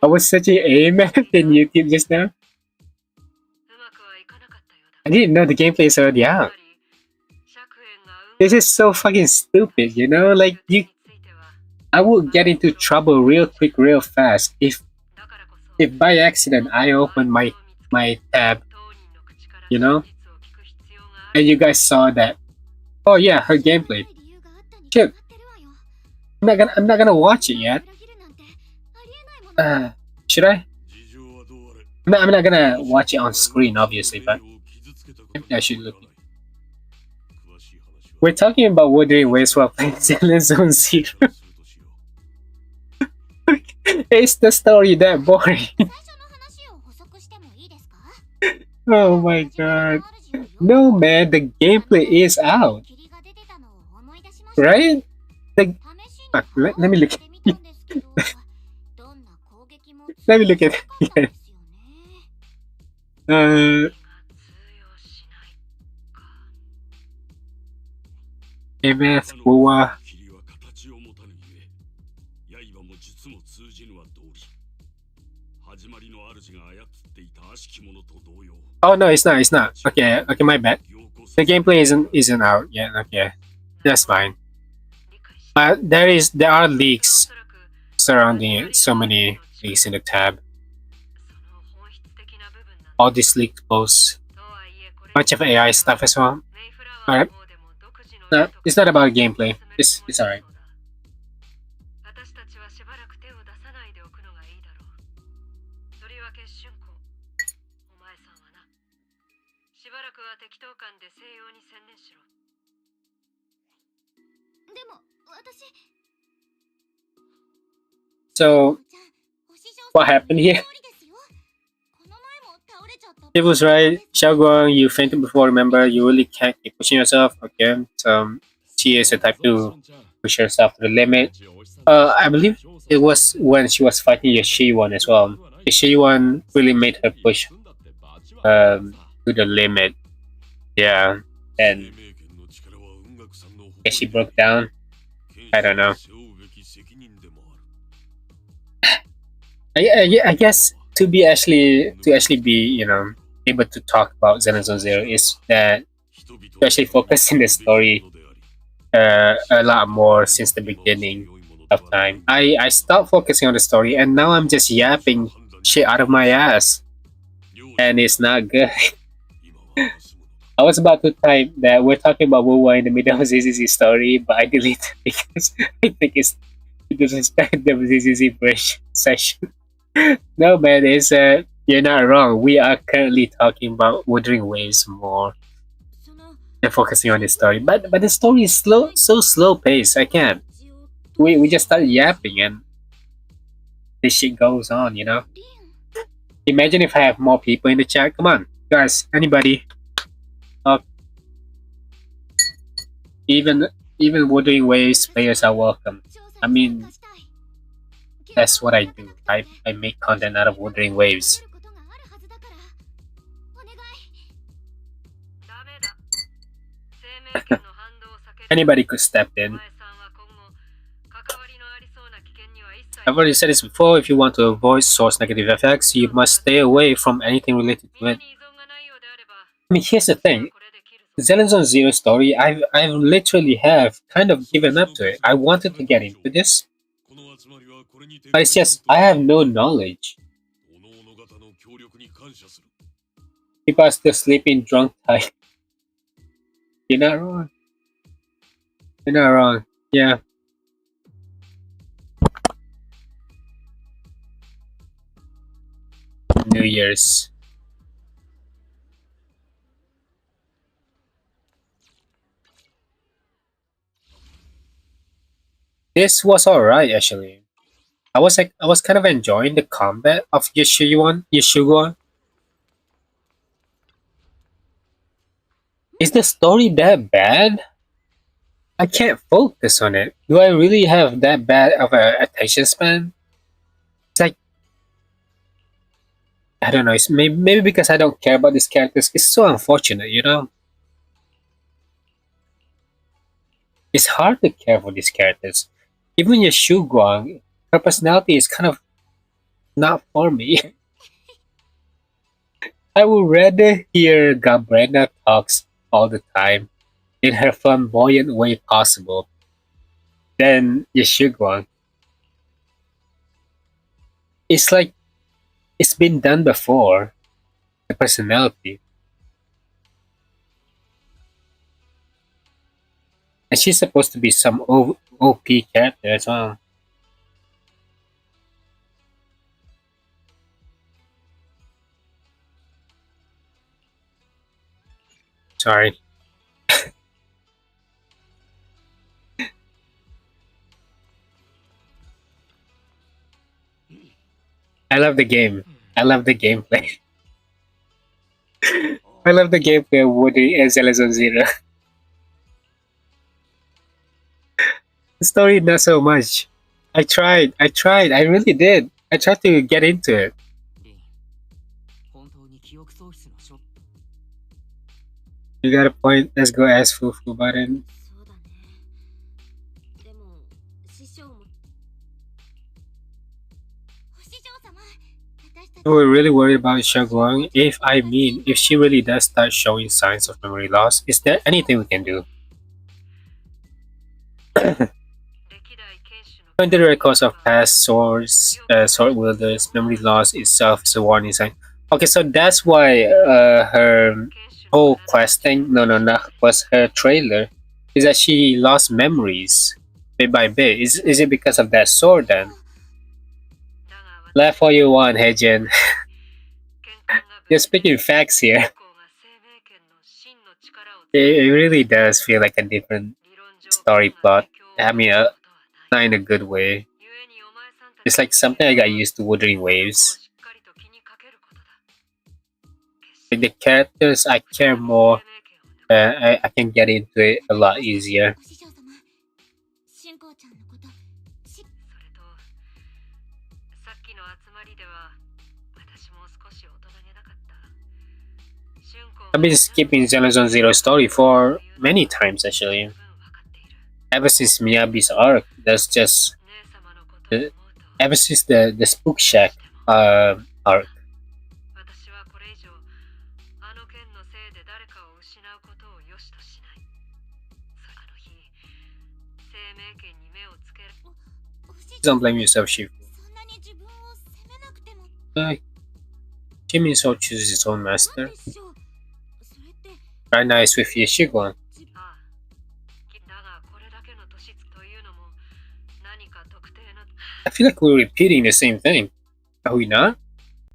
Speaker 1: I was searching AMF in YouTube just now. I didn't know the gameplay is already out. This is so fucking stupid, you know? Like, I would get into trouble real quick, real fast if by accident I open my tab, you know, and you guys saw that. Oh yeah, her gameplay. Shit, I'm not gonna watch it yet. Should I? I'm not gonna watch it on screen, obviously, but maybe I should look. We're talking about Wuthering Waves while playing Zenless Zone Zero. Is the story that boring?
Speaker 2: 最初の話を補足してもいいですか？
Speaker 1: Oh my god. No man, the gameplay is out,
Speaker 2: 霧が出てたのを思い出しました。
Speaker 1: right? The
Speaker 2: 試しに
Speaker 1: let me look
Speaker 2: やってみたんですけど、どんな攻撃も
Speaker 1: let me look at it
Speaker 2: なかったん
Speaker 1: again.
Speaker 2: ですよね。
Speaker 1: Uh
Speaker 4: 通用しないか。
Speaker 1: MS 4
Speaker 3: 霧は形を持たぬゆえ、刃も術も通じぬは道理。始まりの主が操っていた悪しき者と同様。
Speaker 1: Oh no, it's not, it's not. Okay, okay, my bad. The gameplay isn't out yet. Okay. That's fine.
Speaker 4: 理解し
Speaker 1: But there are
Speaker 4: お
Speaker 1: leaks
Speaker 4: そらく
Speaker 1: surrounding it. So many leaks in the tab.
Speaker 4: その本質的な部分なんだ。
Speaker 1: All these leaked posts.
Speaker 4: とはいえこれ
Speaker 1: Bunch of AI stuff as well.
Speaker 4: メイフラワー
Speaker 1: Alright.
Speaker 4: の方でも独自の
Speaker 1: No, it's not about gameplay. It's alright.
Speaker 4: 私たちはしばらく手を出さないでおくのがいいだろう。とりわけ春子、お前さんはな、しばらくは適当感で西洋に専念しろ。
Speaker 2: でも私
Speaker 1: So
Speaker 2: ちゃん、お師匠
Speaker 1: what happened here?
Speaker 2: 通りですよ。この前も倒れちゃった。
Speaker 1: It was right. Shunguang, you fainted before. Remember, you really can't keep pushing yourself. Okay. So she is the type to push herself to the limit. I believe it was when she was fighting Yoshiwan as well. Yoshiwan really made her push to the limit. Yeah. And
Speaker 3: 生命権の力は雲岳さんの
Speaker 1: as she broke down, I don't know.
Speaker 3: 背負うべき責任でもある。
Speaker 1: I guess to actually be able to talk about Zenless Zero is that to actually focus in the story a lot more since the beginning of time. I stopped focusing on the story and now I'm just yapping shit out of my ass and it's not good. I was about to type that we're talking about Wuwa in the middle of ZZZ story, but I deleted it because I think it's to disrespect the ZZZ version session. No man, it's you're not wrong. We are currently talking about Wuthering Waves more
Speaker 2: その
Speaker 1: than focusing on the story. But the story is so slow paced. I can't. We just start yapping and this shit goes on.
Speaker 2: リン
Speaker 1: Imagine if I have more people in the chat. Come on, guys, anybody. Even Wuthering Waves players are welcome. I mean, that's what I do. I make content out of Wuthering Waves.
Speaker 4: ダメだ。生命権の反動を避ける。
Speaker 1: Anybody could step
Speaker 4: お
Speaker 1: in.
Speaker 4: 前さんは今後、関わりのありそうな危険には一切
Speaker 1: I've already said this before. If you want to avoid source negative effects, you must stay away from anything related to
Speaker 4: 身
Speaker 1: it.
Speaker 4: に依存がないようであれば、
Speaker 1: I mean, here's the thing.
Speaker 4: これで切るぞ。
Speaker 1: Zenless Zero story, I've literally have kind of given up to it. I wanted to get into this,
Speaker 3: この集まりはこれにて
Speaker 1: but it's just I have no knowledge.
Speaker 3: おのおの方の協力に感謝する。
Speaker 1: People are still sleeping drunk tight. You're not wrong. You're not wrong. Yeah. New Year's. This was alright actually. I was kind of enjoying the combat of Yoshuguan. Is the story that bad? I can't focus on it. Do I really have that bad of a attention span? It's like I don't know. It's maybe because I don't care about these characters. It's so unfortunate. It's hard to care for these characters. Even Yashu Guang, her personality is kind of not for me. I would rather hear Gabrena talks all the time in her flamboyant way possible than Yashu Guang. It's like it's been done before. The personality. And she's supposed to be some OP character as well. Sorry. I love the game. I love the gameplay. I love the gameplay of Woody and Zenless on Zero. The story, not so much. I really did. I tried to get into it.
Speaker 5: リン、本当に記憶喪失のショット。
Speaker 1: You got a point. Let's go ask Fufu about it.
Speaker 2: そうだね。でも師匠も師匠様、私たち
Speaker 1: We're really worried about Shunguang. If she really does start showing signs of memory loss, is there anything we can do?
Speaker 4: 歴代剣士の
Speaker 1: Going to the records of past sword wielders, memory loss itself is a warning sign. Okay, so that's why her
Speaker 4: 剣士の
Speaker 1: whole quest thing, no, not was her trailer, is that she lost memories bit by bit. Is it because of that sword then?
Speaker 4: だが
Speaker 1: Laugh all you want, Heijin.
Speaker 4: 剣艦が
Speaker 1: You're speaking facts here.
Speaker 4: 将校が生命剣の真の力を
Speaker 1: It really does feel like a different
Speaker 4: 理論上
Speaker 1: story plot. I mean,
Speaker 4: ことはない
Speaker 1: not in a good way.
Speaker 4: 故にお前さんた
Speaker 1: It's
Speaker 4: ち
Speaker 1: like something I got used to Wuthering
Speaker 4: を
Speaker 1: Waves.
Speaker 4: しっかりと気にかけることだ。決
Speaker 1: Like the characters I care more,
Speaker 4: 生命剣を
Speaker 1: I can get into it a lot easier.
Speaker 2: 師匠様、春光ちゃんのこと
Speaker 4: それとさっきの集まりでは私も少し大人げなかった春光
Speaker 1: I've been skipping Xenophon Zero story for many times actually.
Speaker 4: 分分かっている
Speaker 1: Ever since Miyabi's arc, that's just
Speaker 4: 姉様のことを思うと
Speaker 1: ever since the Spook Shack arc.
Speaker 4: 私はこれ以上あの件のせいで誰かを失うことを良しとしないあの日生命剣に目をつける
Speaker 2: お師
Speaker 1: Don't blame yourself, Shifu.
Speaker 2: そんなに自分を責めなくても
Speaker 1: Shimiso chooses his own
Speaker 2: なん
Speaker 1: master.
Speaker 2: でしょう。それって
Speaker 1: Right now it's with Yashiguan.
Speaker 4: ああだがこれだけの年というのも何か特定の
Speaker 1: I feel like we're repeating the same thing. Are we not?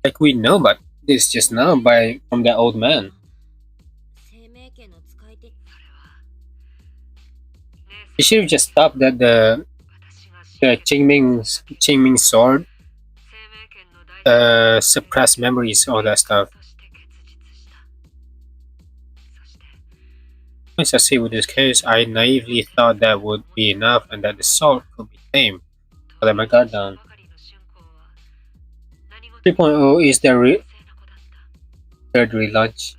Speaker 1: Like we know about this just now from that old man.
Speaker 2: 生命剣の使い手
Speaker 4: それは
Speaker 1: You should have just stopped at the
Speaker 4: 私が
Speaker 1: the Qingming sword,
Speaker 4: 生命剣の大
Speaker 1: suppress memories, all that stuff.
Speaker 4: として結実したそして
Speaker 1: Once I see with this case, I naively thought that would be enough and that the sword could be tamed. I let my guard down. 3.0 is the third relaunch.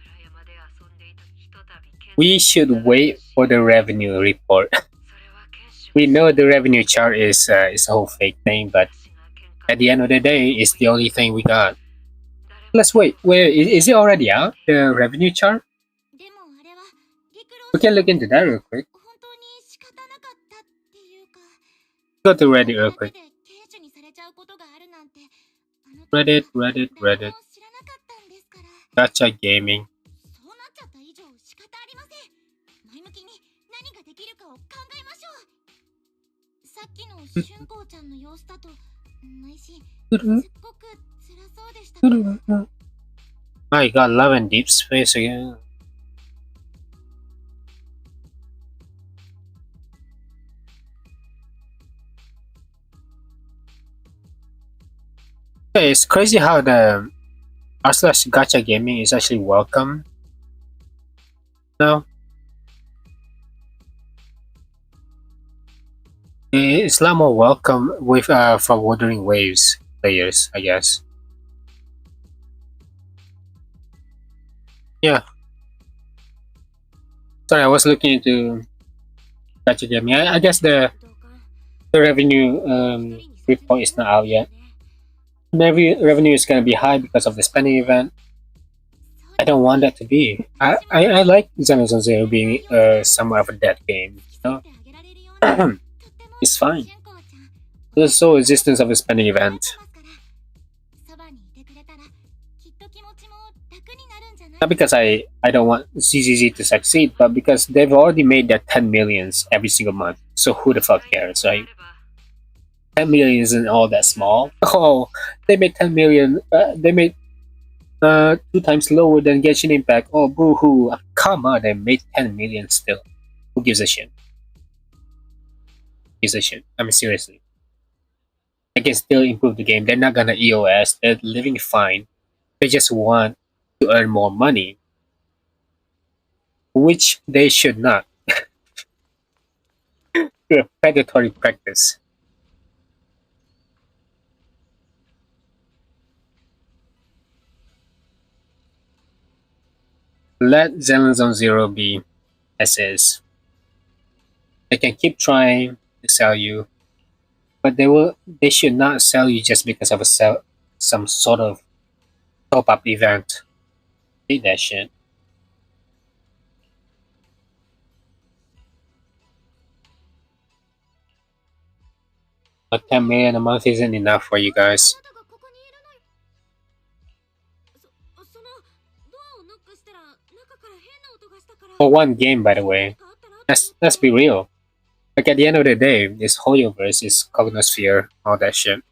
Speaker 1: We should wait for the revenue report. We know the revenue chart is a whole fake thing, but at the end of the day, it's the only thing we got. Let's wait. Where is it already out? The revenue chart?
Speaker 2: でもあれは陸路
Speaker 1: We can look into that real quick.
Speaker 2: 本当に仕方なかったっていうか
Speaker 1: Go to Reddit real
Speaker 2: それ
Speaker 1: quick.
Speaker 2: だけで刑事にされちゃうことがあるなんてあの時
Speaker 1: Reddit,
Speaker 2: 誰
Speaker 1: Reddit,
Speaker 2: も
Speaker 1: Reddit.
Speaker 2: 知らなかったんですから
Speaker 1: Gacha gaming.
Speaker 2: そうなっちゃった以上仕方ありません前向きに何ができるかを考えましょうさっきの春光ちゃんの様子だと内心すっごく辛そうでしたから
Speaker 1: My god, love and deep space again. Yeah, it's crazy how the r/slash gacha gaming is actually welcome now. It's a lot more welcome with from Wuthering Waves players, I guess. Yeah. Sorry, I was looking into gacha gaming. I guess the revenue report is not out yet. Revenue is gonna be high because of the spending event. I don't want that to be. I like Zenless Zero being somewhat of a dead game. You know? It's fine. There's the sole existence of a spending event. Not because I don't want ZZZ to succeed, but because they've already made their 10 millions every single month. So who the fuck cares, right? 10 million isn't all that small. Oh, they made 10 million. They made 2 times lower than Genshin Impact. Oh, boo hoo. Come on, they made 10 million still. Who gives a shit? Gives a shit. I mean, seriously. They can still improve the game. They're not gonna EOS. They're living fine. They just want to earn more money, which they should not. A predatory practice. Let Zenless on Zero be as is. They can keep trying to sell you, but they should not sell you just because of some sort of top up event. Hate that shit. But 10 million a month isn't enough for you guys.
Speaker 2: あなたがここにいるのよ。そのドアをノックしたら中から変な音がしたから。
Speaker 1: For one game, by the way. Let's be real. Like at the end of the day, this Hoyoverse is Cognosphere, all that shit.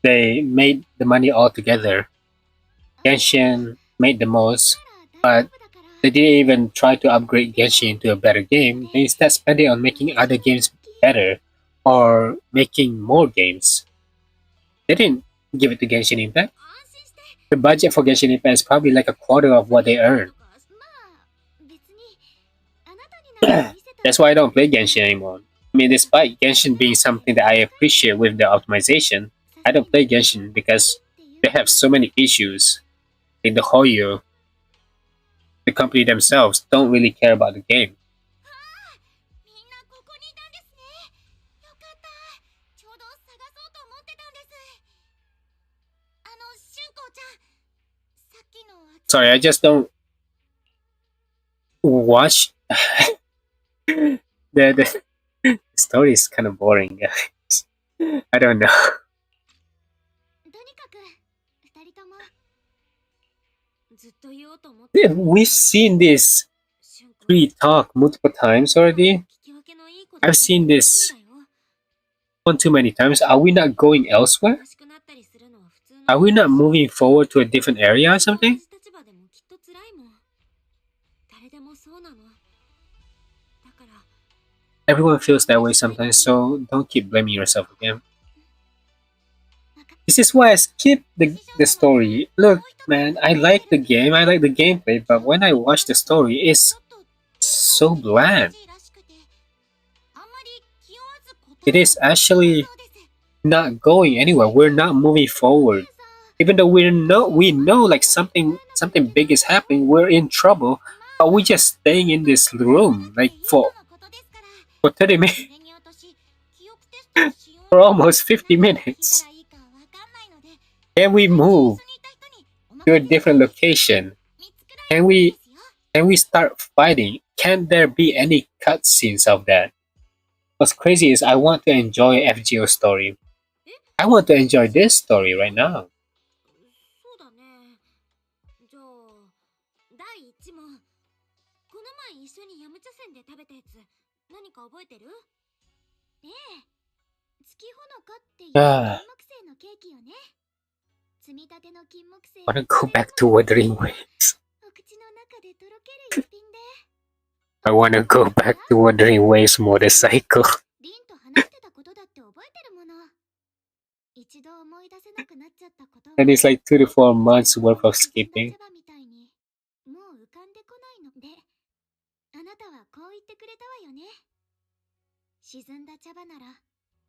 Speaker 1: They made the money all together. Genshin made the most, but they didn't even try to upgrade Genshin into a better game. They instead spent it on making other games better or making more games. They didn't give it to Genshin Impact. The budget for Genshin Impact is probably like a quarter of what they earn. That's why I don't play Genshin anymore. I mean, despite Genshin being something that I appreciate with the optimization, I don't play Genshin because they have so many issues. In the Hoyo, the company themselves don't really care about the game.
Speaker 2: みんなここにいたんですね。よかった。ちょうど探そうと思ってたんです。春光ちゃん、さっきの。
Speaker 1: Sorry, I just don't watch. the story is kind of boring, guys. I don't know.
Speaker 2: とにかく二人ともずっと言おうと思って。
Speaker 1: We've seen this pre-talk multiple times already. I've seen this one too many times. Are we not going elsewhere? Are we not moving forward to a different area or something? Everyone feels that way sometimes, so don't keep blaming yourself again. This is why I skip the story. Look, man, I like the game, I like the gameplay, but when I watch the story, it's so bland. It is actually not going anywhere. We're not moving forward. Even though we know like something big is happening, we're in trouble, but we're just staying in this room like for 30 minutes. For almost 50 minutes. Can we move to a different location? Can we start fighting? Can there be any cutscenes of that? What's crazy is I want to enjoy FGO's story. I want to enjoy this story right now.
Speaker 2: そうだね。じゃあ、第一問。この前一緒にヤムチャ船で食べたやつ、何か覚えてる？ええ。月ほのかっていう金木犀のケーキよね。積み立ての金木犀。
Speaker 1: I wanna go back to Wuthering Waves.
Speaker 2: お口の中でとろける一品で。
Speaker 1: I wanna go back to Wuthering Waves motorcycle.
Speaker 2: リンと話してたことだって覚えてるもの。一度思い出せなくなっちゃったこと。
Speaker 1: And it's like 2 to 4 months worth of skipping.
Speaker 2: もう浮かんでこないので、あなたはこう言ってくれたわよね。沈んだ茶葉なら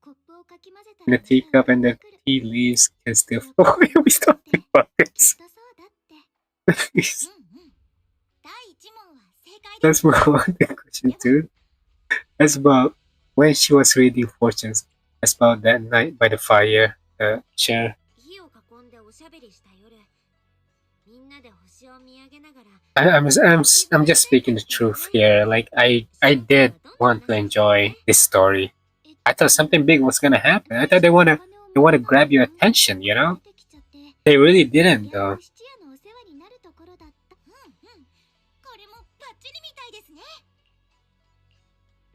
Speaker 2: コップをかき混ぜた
Speaker 1: And
Speaker 2: ら
Speaker 1: the teacup and the tea leaves can still flow. Why are we talking about this?
Speaker 2: きっとそうだって。
Speaker 1: Please,
Speaker 2: 第一問は正解
Speaker 1: let's move on to question 2. That's about when she was reading fortunes. That's about that night by the fire, chair.
Speaker 2: 火を囲んでおしゃべりした夜、みんなで星を見上げながら。
Speaker 1: I'm just speaking the truth here. Like I did want to enjoy this story. I thought something big was gonna happen. I thought they wanna grab your attention, you know? They really didn't though.
Speaker 2: これもバッチリみたいですね。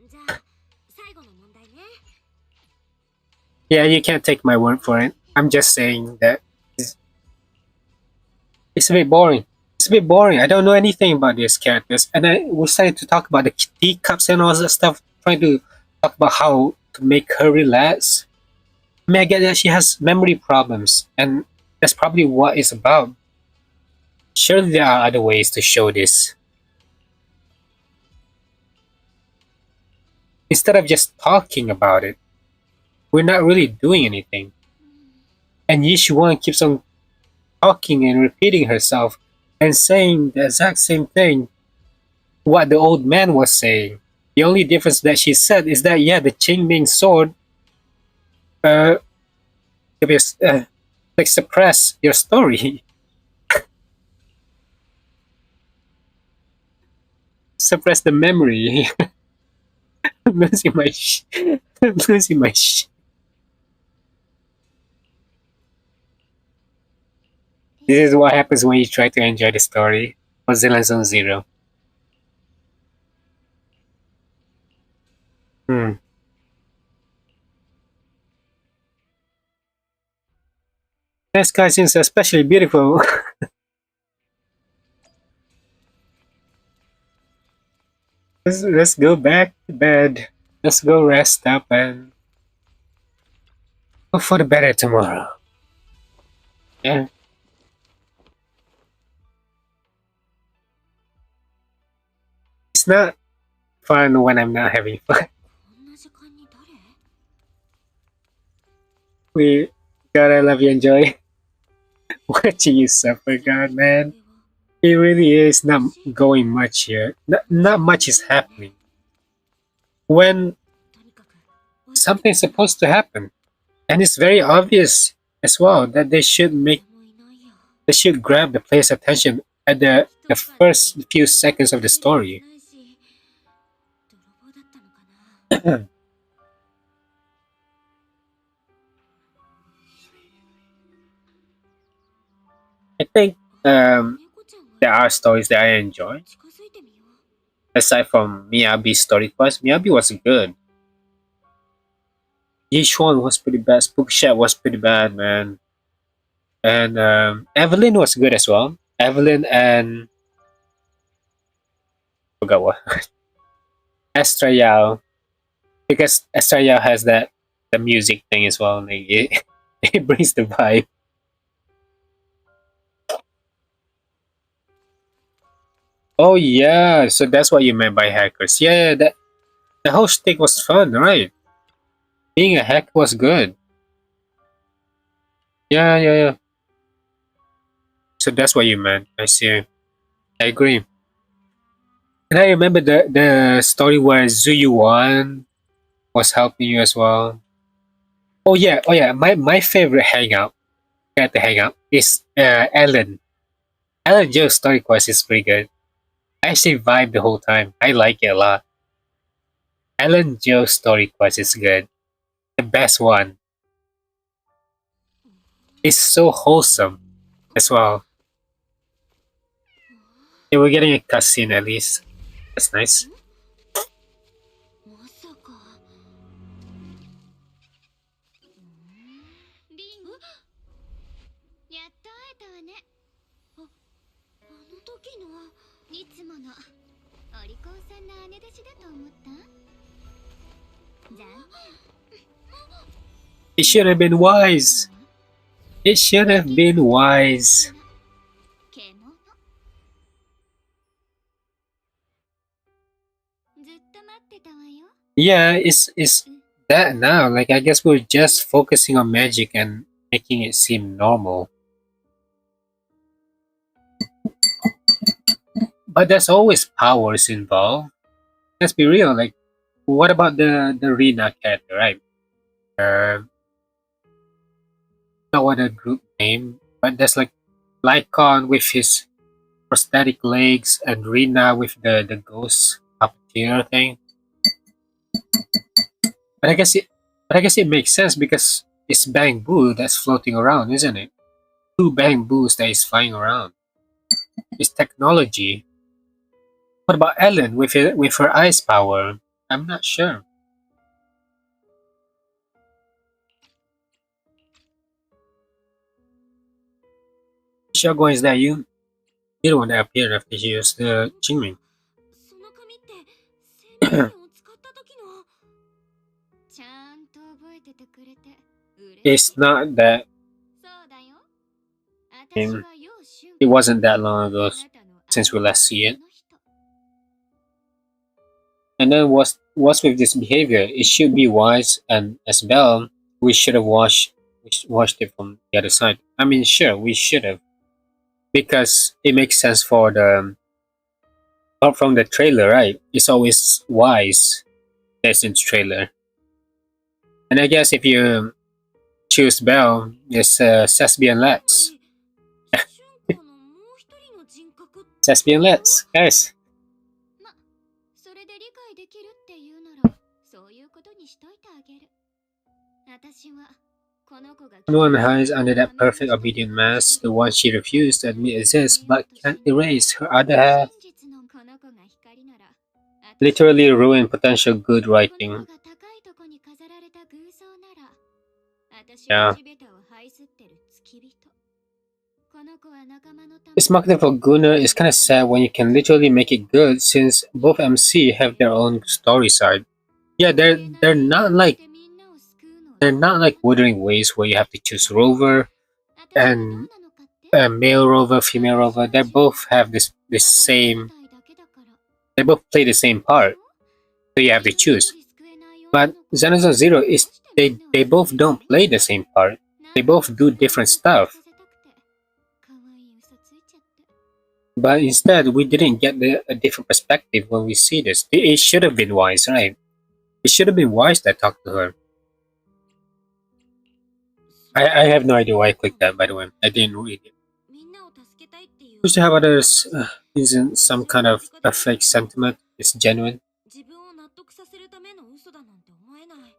Speaker 2: じゃあ最後の問題ね。
Speaker 1: Yeah, you can't take my word for it. I'm just saying that it's a bit boring. It's a bit boring. I don't know anything about these characters, and we started to talk about the teacups and all that stuff, trying to talk about how to make her relax. I mean, I get that she has memory problems, and that's probably what it's about. Surely there are other ways to show this. Instead of just talking about it, we're not really doing anything. And Yishuan keeps on talking and repeating herself and saying the exact same thing what the old man was saying. The only difference that she said is that yeah, the Qingming sword uh, uh like suppress your story, suppress the memory. I'm losing my I'm losing my This is what happens when you try to enjoy the story for Zenless Zone Zero. Hmm. This guy seems especially beautiful. Let's go back to bed. Let's go rest up and hope for the better tomorrow. Yeah. It's not fun when I'm not having fun.
Speaker 2: こんな時間に誰？
Speaker 1: We gotta love you, enjoy watching you suffer, God, man. It really is not going much here. Not much is happening. When
Speaker 2: とにかく
Speaker 1: something's supposed to happen, and it's very obvious as well that they should grab the player's attention at the first few seconds of the story.
Speaker 2: ないし泥棒だったのかな
Speaker 1: I think
Speaker 2: 猫ちゃん
Speaker 1: there
Speaker 2: が
Speaker 1: are stories that I enjoy.
Speaker 2: 近づいてみよう
Speaker 1: Aside from Miyabi's story quest, Miyabi was good. Yishuan was pretty bad. Spook Shack was pretty bad, man. And Evelyn was good as well. Evelyn and forgot what Esther Yao, because Esther Yao has the music thing as well. Like it brings the vibe. Oh yeah, so that's what you meant by hackers. Yeah, that the whole shtick was fun, right? Being a hacker was good. Yeah. So that's what you meant. I see. I agree. And I remember the story where Zuyuan was helping you as well. Oh yeah. My favorite hangout, at the hangout, is Ellen. Ellen Joe's story quest is pretty good. I actually vibe the whole time. I like it a lot. Ellen Joe's story quest is good. The best one. It's so wholesome as well. Yeah, we're getting a cutscene at least. That's nice.
Speaker 2: まさかリンやっと会えたわねあの時のいつものお利口さんな姉弟子だと思った残
Speaker 1: It should have been wise. It should have been wise.
Speaker 2: 獣ずっと待ってたわよ
Speaker 1: Yeah, it's that now. Like I guess we're just focusing on magic and making it seem normal. But there's always powers involved. Let's be real. Like, what about the Rina character, right? Not what a group name, but there's like Lycon with his prosthetic legs and Rina with the ghost puppeteer thing. But I guess it makes sense because it's Bamboo that's floating around, isn't it? Two Bamboos that is flying around. It's technology. What about Ellen with her ice power? I'm not sure. Shunguang, is that you? You're the one that appeared after she used the Qingming.
Speaker 2: その紙って生命線を使った時のちゃんと覚えててくれて
Speaker 1: It's not that.
Speaker 2: そうだよ。
Speaker 1: I mean, it wasn't that long ago since we last see it. And then what's with this behavior? It should be wise, and as well, we should have watched it from the other side. I mean, sure, we should have because it makes sense for the from the trailer, right? It's always wise that's in the trailer. And I guess if you choose Bell, it's Thespian Let's. Thespian Let's, guys.
Speaker 2: ま、それで理解できるっていうなら、そういうことにしといてあげる。私はこの子が
Speaker 1: One hides under that perfect obedient mask, the one she refused to admit exists but can't erase her other half.
Speaker 2: 真実のこの子が光なら、
Speaker 1: Literally ruin potential good
Speaker 2: この子
Speaker 1: writing.
Speaker 2: が高いとこに飾られた偶像なら、私
Speaker 1: Yeah.
Speaker 2: は地べたを這いずってる付き人。この子は仲間のため
Speaker 1: This marketing for Gunnar is kinda sad when you can literally make it good since both MC have their own story side. Yeah, they're not like Wuthering Waves where you have to choose Rover and male Rover, female Rover. They both have this same. They both play the same part, so you have to choose. But Zenless Zero is they both don't play the same part. They both do different stuff. But instead, we didn't get a different perspective when we see this. It should have been wise, right? It should have been wise that talked to her. I have no idea why I clicked that, by the way. I didn't read it. We should have others isn't some kind of a fake sentiment. It's genuine.
Speaker 2: 自分を納得させるための嘘だなんて思えない。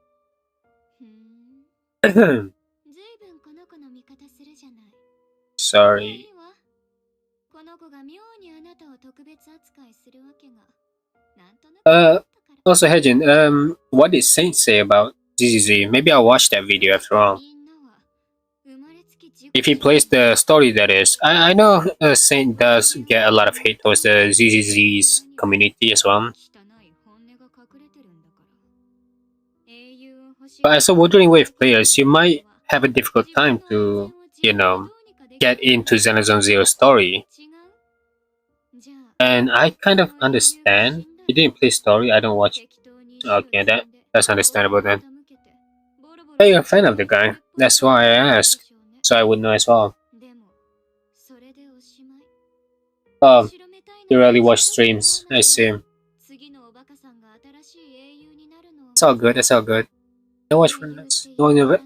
Speaker 2: ふん。ずいぶんこの子の味方するじゃない。
Speaker 1: Sorry.
Speaker 2: この子が妙にあなたを特別扱いするわけが。なんとなく思ったから。
Speaker 1: Also, Hejin, what did Saint say about ZZZ? Maybe I'll watch that video after all.
Speaker 2: みんなは生まれつき自己
Speaker 1: If he plays the story, that is. I know Saint does get a lot of hate towards the ZZZ's community as well.
Speaker 2: 汚い本音が隠れてるんだから。英雄を欲しい
Speaker 1: But as a Wuthering Wave players, you might have a difficult time to, get into Zenless Zero's story.
Speaker 2: 違う。じゃあ
Speaker 1: And I kind of understand. You didn't play story, I don't watch. Okay, that's understandable then. Hey, you're a fan of the guy. That's why I asked, so I would know as well.
Speaker 2: でもそれでおしまい。
Speaker 1: Oh, you rarely watch streams. I see.
Speaker 2: 次のおバカさんが新しい英雄になるのを
Speaker 1: It's all good, it's all good. No watch for this.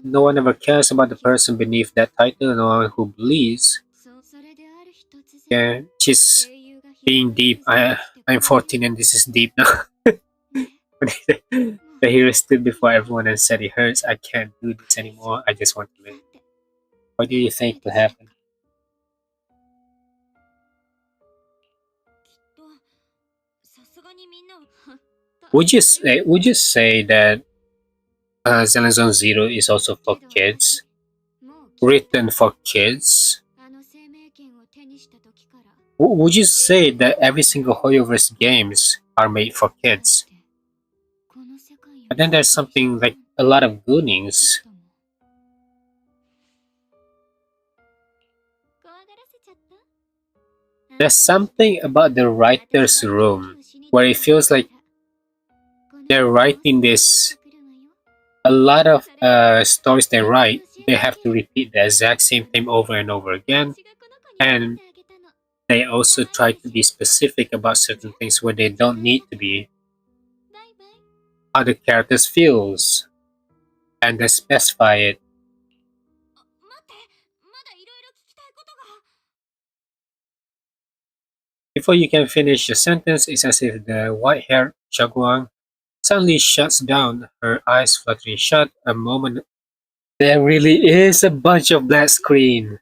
Speaker 1: No one ever cares about the person beneath that title, no one who bleeds.
Speaker 2: それである日突然
Speaker 1: Yeah, she's being deep. I'm 14 and this is deep now. The hero stood before everyone and said it hurts. I can't do this anymore. I just want to live. What do you think will happen?
Speaker 2: きっとさすがにみんなを
Speaker 1: Would you say that Zenless Zero is also for kids?
Speaker 2: もうきっと
Speaker 1: Written for kids?
Speaker 2: あの生命権を手にした時から
Speaker 1: Would you say that every single Hoyoverse games are made for kids?
Speaker 2: この世界を
Speaker 1: But then there's something like a lot of goonings.
Speaker 2: 怖がらせちゃった
Speaker 1: There's something about the writer's room where it feels like they're writing this. A lot of stories they write, they have to repeat the exact same thing over and over again. And they also try to be specific about certain things where they don't need to be. How the characters feels. And they specify it.
Speaker 2: 待ってまだいろいろ聞きたいことが
Speaker 1: Before you can finish your sentence, it's as if the white-haired Shunguang suddenly shuts down, her eyes fluttering shut. A moment. There really is a bunch of black screen.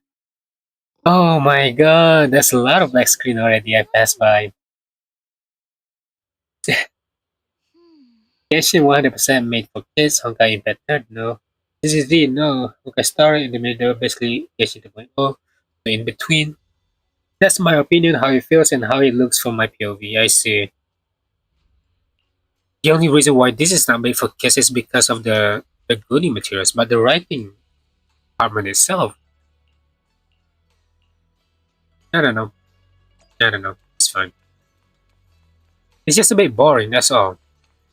Speaker 1: Oh my god, there's a lot of black screen already. I passed by. Genshin 100% made for kids. Honkai Impact Third, no. This is the no. Honkai Star in the middle, basically Genshin 2.0. So in between. That's my opinion, how it feels and how it looks from my POV. I see. The only reason why this is not made for kids is because of the Goonie materials, but the writing apartment itself. I don't know. I don't know. It's fine. It's just a bit boring, that's all.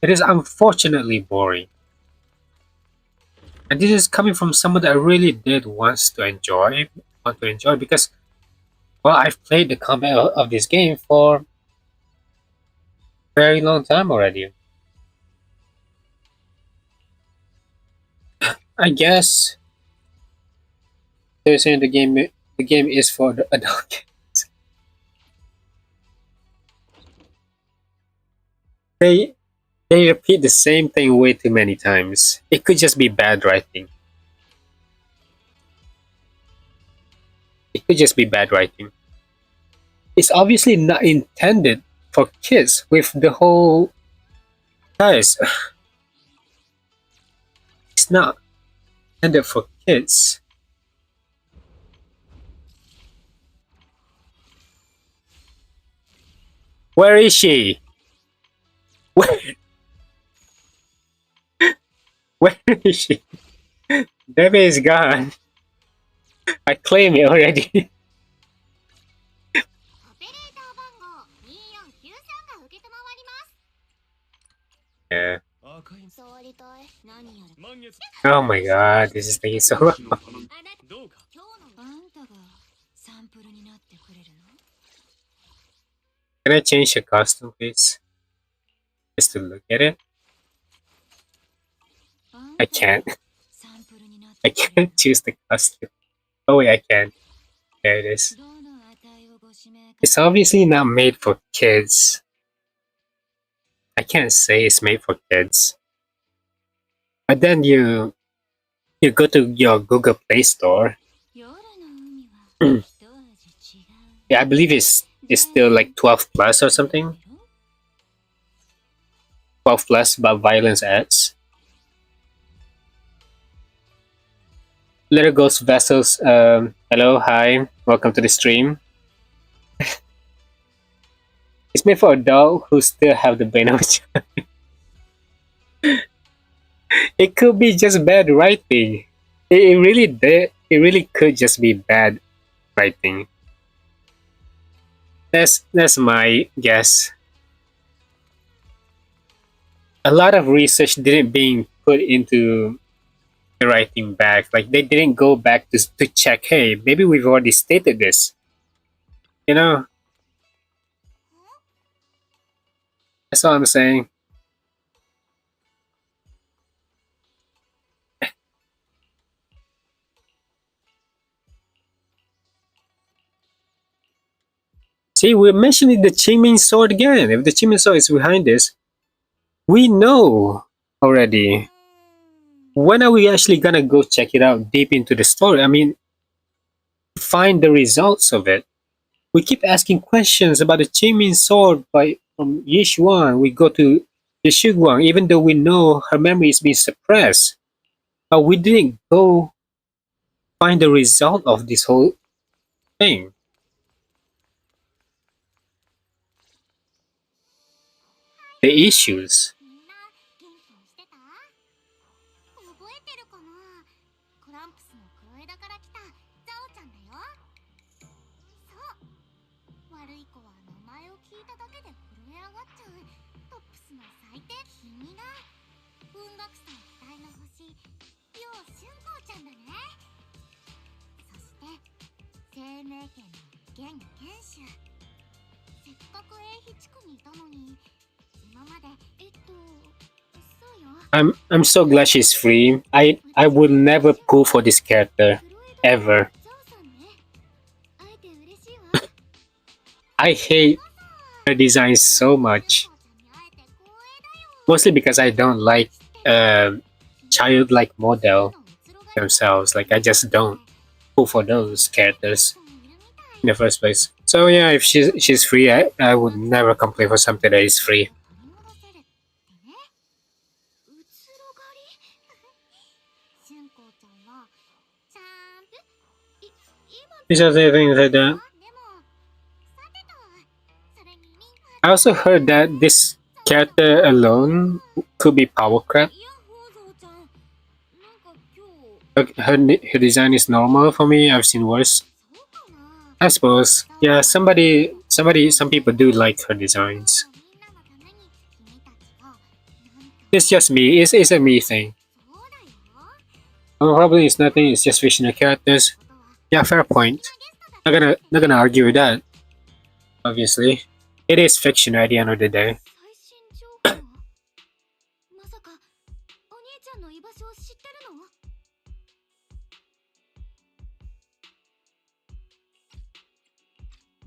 Speaker 1: It is unfortunately boring. And this is coming from someone that really did want to enjoy because, well, I've played the combat of this game for a very long time already. I guess they're saying the game is for the adult kids. They they repeat the same thing way too many times. It could just be bad writing. It could just be bad writing. It's obviously not intended for kids with the whole guys. It's not intended for kids. Where is she? Where where is she? Debbie is gone. I claim it already.
Speaker 2: オペレーター番号2493が受けたまわります。
Speaker 1: Yeah.
Speaker 5: 赤い
Speaker 2: 触りたい。何やる。
Speaker 5: 満月
Speaker 1: Oh my god, this is taking so long.
Speaker 5: どうか
Speaker 2: 今日のあんたがサンプルになってくれるの？
Speaker 1: Can I change the costume, please? Just to look at it? I can't.
Speaker 2: サンプルになっ
Speaker 1: I
Speaker 2: てくれる
Speaker 1: can't choose the costume. Oh wait, I can. There it is.
Speaker 2: どの値をご指名か
Speaker 1: It's obviously not made for kids. I can't say it's made for kids. But then you go to your Google Play Store.
Speaker 2: 夜の海は一味違う。
Speaker 1: Yeah, I believe it's still like 12 plus or something. 12 plus about violence ads. Little Ghost Vessels, hello, hi, welcome to the stream. It's made for adults who still have the brain of a child. It could be just bad writing. It really did. It really could just be bad writing. That's my guess. A lot of research didn't being put into the writing back. Like they didn't go back to check. Hey, maybe we've already stated this. You know. That's all I'm saying. See, we're mentioning the Qingming sword again. If the Qingming sword is behind this, we know already. When are we actually gonna go check it out deep into the story? I mean, find the results of it. We keep asking questions about the Qingming sword from Yishuan. We go to the Shunguang, even though we know her memory is being suppressed. But we didn't go find the result of this whole thing. The issues.
Speaker 2: みんな元気にしてた？覚えてるかな？コランプスの黒枝から来たザオちゃんだよ。そう。悪い子は名前を聞いただけで震え上がっちゃうトップスの最低。君が文学祭期待の星陽春光ちゃんだね。そして生命圏の現剣手。せっかく英飛地区にいたのに。
Speaker 1: I'm so glad she's free. I would never pull for this character ever. I hate her design so much. Mostly because I don't like childlike model themselves. Like I just don't pull for those characters in the first place. So yeah, if she's free, I would never complain for something that is free. These are the things like that. I also heard that this character alone could be power crap. Her design is normal for me. I've seen worse. I suppose. Yeah, some people do like her designs. It's just me. It's a me thing. Probably it's nothing. It's just fictional characters. Yeah, fair point. Not gonna argue with that. Obviously, it is fiction at the end of the day.
Speaker 2: 最新情報まさかお兄ちゃんの居場所を知ってるの？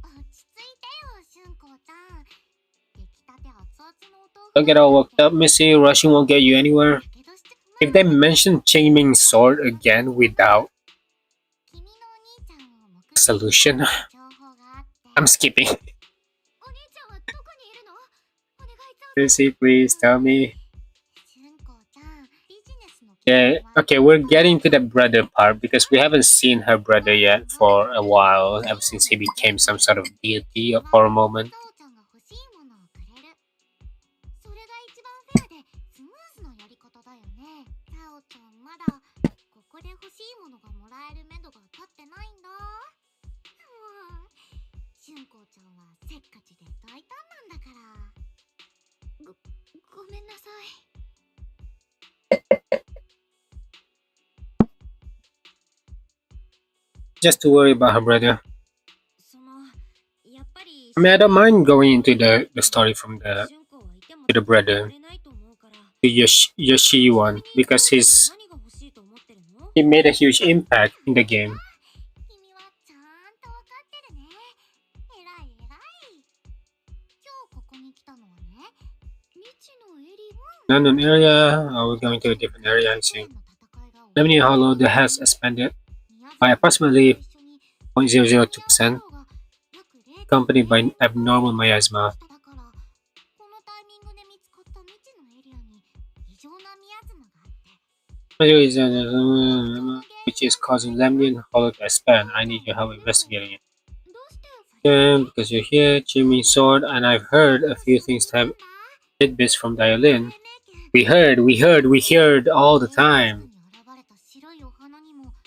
Speaker 2: 落ち着いてよ、俊子ちゃん。出来たて熱々のお豆腐
Speaker 1: Don't get all worked up, Missy. Rushing won't get you anywhere.
Speaker 2: やけどして
Speaker 1: If they mention Changming's sword again without
Speaker 2: 君のお兄ちゃんを目撃
Speaker 1: solution,
Speaker 2: 情報があって
Speaker 1: I'm skipping.
Speaker 2: お兄ちゃんはどこにいるの？お願いちゃう
Speaker 1: Missy, please tell me.
Speaker 2: 俊子ちゃん、ビジネスの
Speaker 1: Yeah, okay, we're getting to the brother part because we haven't seen her brother yet for a while, ever since he became some sort of deity for a moment.
Speaker 2: タオちゃんが欲しいものをくれる。それが一番フェアでスムーズなやり方だよね。タオちゃんまだここで欲しいものがもらえるめどが立ってないんだ。俊子ちゃんはせっかちで大胆なんだから。ごめんなさい。
Speaker 1: Just to worry about her brother.
Speaker 2: そのやっぱり
Speaker 1: I mean, I don't mind going into the story from the
Speaker 2: 俊子はいても
Speaker 1: to the brother,
Speaker 2: くれないと思うから。
Speaker 1: the Yoshi one, because
Speaker 2: 何が欲しいと思ってるの？
Speaker 1: he made a huge impact in the game.
Speaker 2: 君はちゃんとわかってるね。えらいえらい。今日ここに来たのはね、未知のエリア
Speaker 1: London area, we're going to a different area, I see. Lemony Hollow that has expanded by approximately 0.002%, accompanied by abnormal miasma.
Speaker 2: だからこのタイミングで見つかった未知のエリアに異常なミアズマがあって、
Speaker 1: which is causing Lemnian Hollow to expand. I need your help investigating it.
Speaker 2: どうして
Speaker 1: Yeah, because you're here, Jimmy Sword, and I've heard a few things that have tidbits from Diolin. We heard all the time.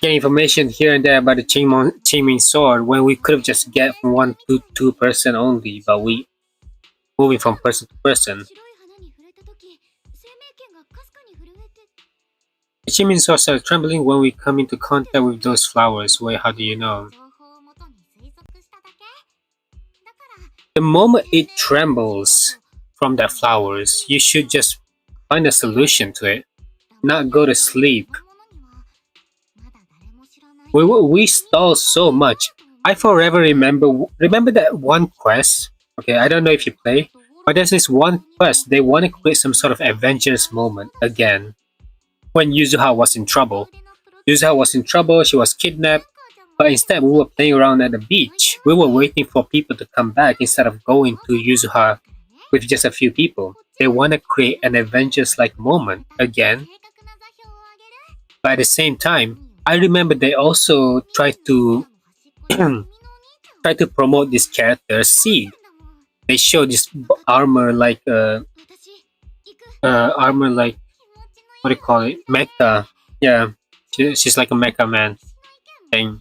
Speaker 1: Get information here and there about the Qingming sword when we could have just get from 1 to 2% only, but we moving from person to person.
Speaker 2: 白い花に触れた時、生命圏がかすかに震えて
Speaker 1: The Qingming sword started trembling when we come into contact with those flowers. Wait, how do you know?
Speaker 2: 情報をもとに推測しただけ。だから
Speaker 1: The moment it trembles from the flowers, you should just find a solution to it, not go to sleep. We stall so much. I forever remember that one quest. Okay, I don't know if you play, but there's this one quest. They want to create some sort of Avengers moment again. When Yuzuha was in trouble. Yuzuha was in trouble, she was kidnapped, but instead we were playing around at the beach. We were waiting for people to come back instead of going to Yuzuha with just a few people. They want to create an Avengers-like moment again. But at the same time, I remember they also tried to promote this character Seed. They show this armor like what do you call it? Mecha. Yeah, she's like a mecha man thing.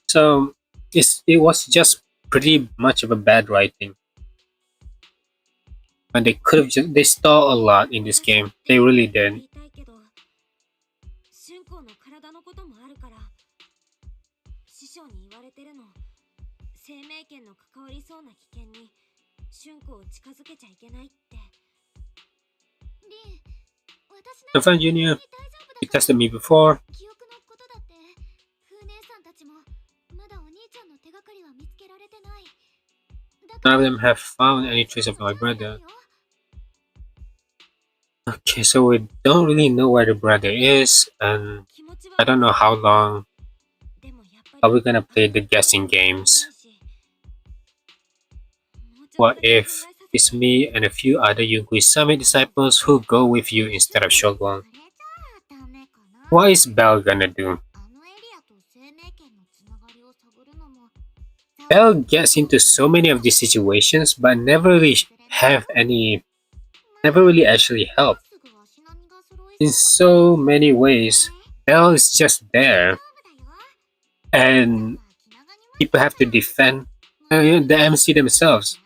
Speaker 1: So it was just pretty much of a bad writing. And they could have they stole a lot in this game. They really did.
Speaker 2: 俊子の体のこともあるから師匠に言われてるの。生命圏の関わりそうな危険に俊子を近づけちゃいけないって。リン、私
Speaker 1: So friend Junior, you tested me before.
Speaker 2: 記憶のことだって、風姉さんたちもまだお兄ちゃんの手がかりは見つけられてない。
Speaker 1: None of them have found any trace of my brother. Okay, so we don't really know where the brother is, and I don't know how long are we gonna play the guessing games. What if it's me and a few other Yunguisame disciples who go with you instead of Shunguang? What is Belle gonna do? Belle gets into so many of these situations, but never really actually help. In so many ways, Belle is just there, and people have to defend the MC themselves.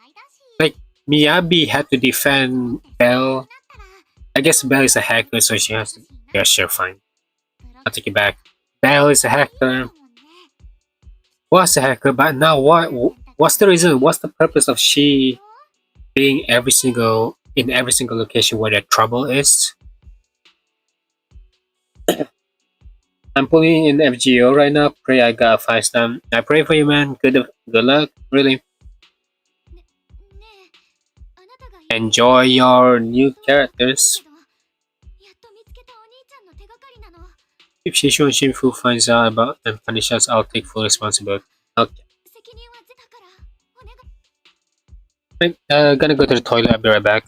Speaker 1: Like Miyabi had to defend Belle. I guess Belle is a hacker, so she has to. Yeah, sure, fine. I'll take it back. Belle is a hacker. Was a hacker, but now what? What's the reason? What's the purpose of she being in every single location where the trouble is? I'm pulling in FGO right now. Pray I got 5 star. I pray for you, man. Good luck. Really enjoy your new characters. If Shishu and Shinfu finds out about and punish us, I'll take full responsibility. Okay. Gonna go to the toilet. I'll be right back.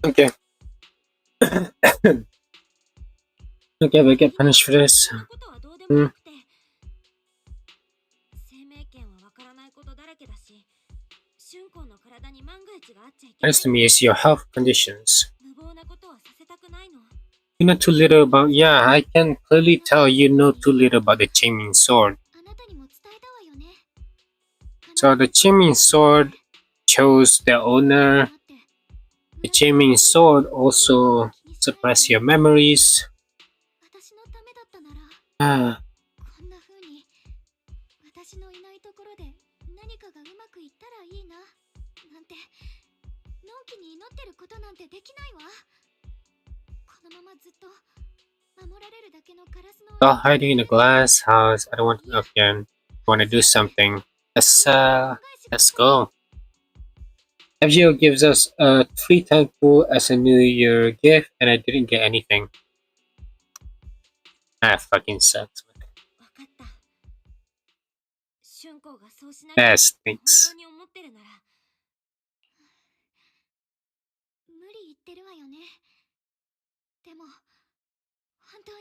Speaker 1: Okay. Okay, we get punished for this. Nice to me is your health conditions. You know too little about. Yeah, I can clearly tell you know too little about the Changing Sword. So the Changing Sword chose the owner. The Changing Sword also suppress your memories. Ah. Oh, hiding in a glass house. I don't want to. Okay, want to do something. Let's go. FGO gives us a 3-time pool as a New Year gift, and I didn't get anything. Ah, fucking sucks. That stinks.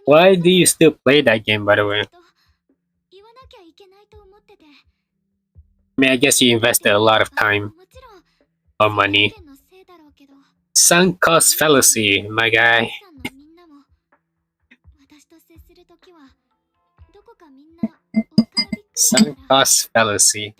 Speaker 1: Why do you still play that game, by the way? I mean, I guess you invested a lot of time or money. Sunk cost fallacy, my guy. Sunk cost fallacy.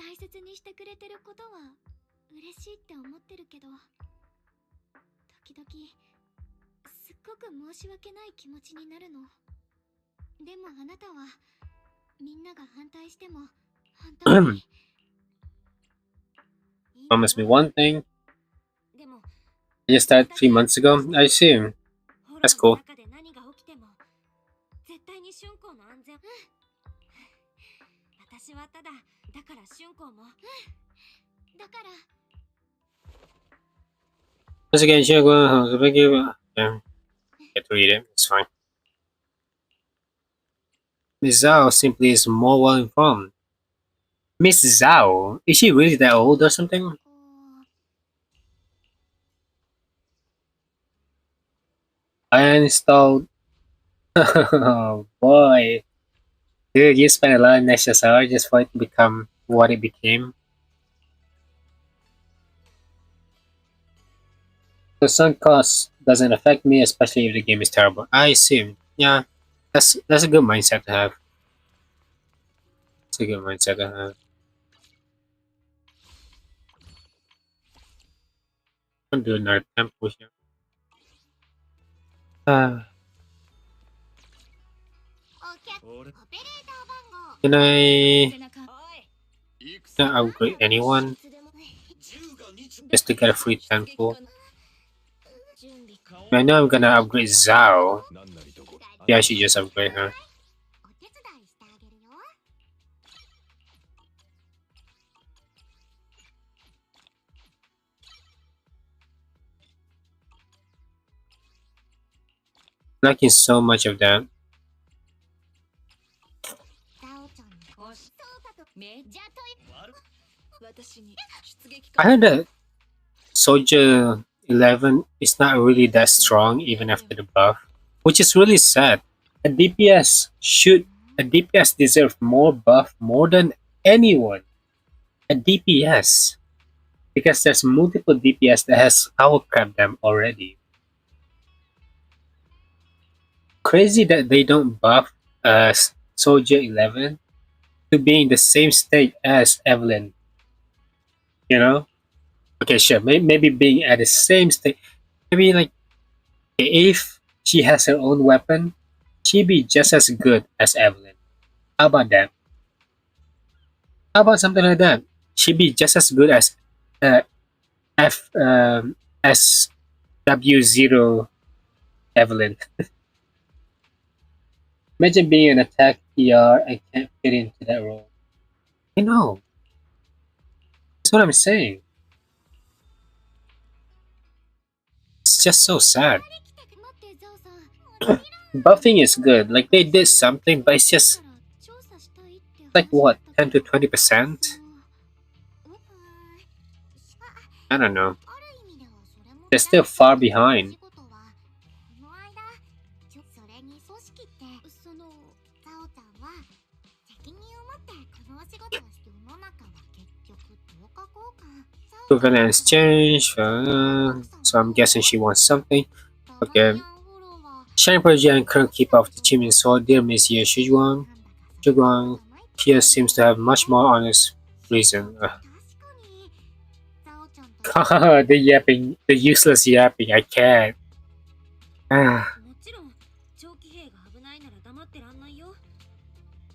Speaker 1: Promise me one thing. I just started 3 months ago. I see. That's cool.
Speaker 2: ホロの中で何が起きても絶対に春光の安全。私はただだから春光も。だから
Speaker 1: Once again, Shunguang, thank you. Yeah, get to read it. It's fine. Miss Zhao simply is more well informed. Miss Zhao? Is she really that old or something?
Speaker 2: こう
Speaker 1: I installed. Oh boy. Dude, you spent a lot of SSR just for it to become what it became. The sunk cost doesn't affect me, especially if the game is terrible. I assume. Yeah, that's a good mindset to have. It's a good mindset to have. I'm doing another temple here. Uh,
Speaker 2: お客オペレーター番号
Speaker 1: can I
Speaker 2: 背中
Speaker 1: can I upgrade anyone
Speaker 2: いつでも
Speaker 1: just to get a free temple?
Speaker 2: 準備
Speaker 1: I know I'm gonna upgrade Zhao. Yeah, I should just upgrade her.
Speaker 2: お手伝いしてあげるよ
Speaker 1: Lacking so much of that.
Speaker 2: ダオちゃんにそうかとめじゃとい私に出撃
Speaker 1: I heard that Soldier 11 is not really that strong even after the buff, which is really sad. A DPS deserve more buff more than anyone. A DPS, because there's multiple DPS that has power crap them already. Crazy that they don't buff Soldier 11 to be in the same state as Evelyn. You know? Okay, sure. Maybe being at the same state. Maybe like if she has her own weapon, she'd be just as good as Evelyn. How about that? How about something like that? She'd be just as good as uh, F SW0 Evelyn. Imagine being an attack PR and can't fit into that role. I know. That's what I'm saying. It's just so sad.
Speaker 2: 待ってザオさん
Speaker 1: Buffing is good. Like they did something, but it's just
Speaker 2: 調査したいって
Speaker 1: like what, 10 to 20%? I don't know.
Speaker 2: ある意味ではそれも
Speaker 1: They're still far behind.
Speaker 2: 仕事はこの間それに組織ってそのザオちゃんは責任を持ってこのお仕事をして世の中は結局等価交換
Speaker 1: Equivalent exchange. So I'm guessing she wants something. Okay. Shining Project and current keeper of the Chimin Sword, dear Monsieur Shunguang. Shunguang here seems to have much more honest reason. The yapping, the useless yapping, I can't. Ah,
Speaker 2: もちろん長期兵が危ないなら黙ってらんないよ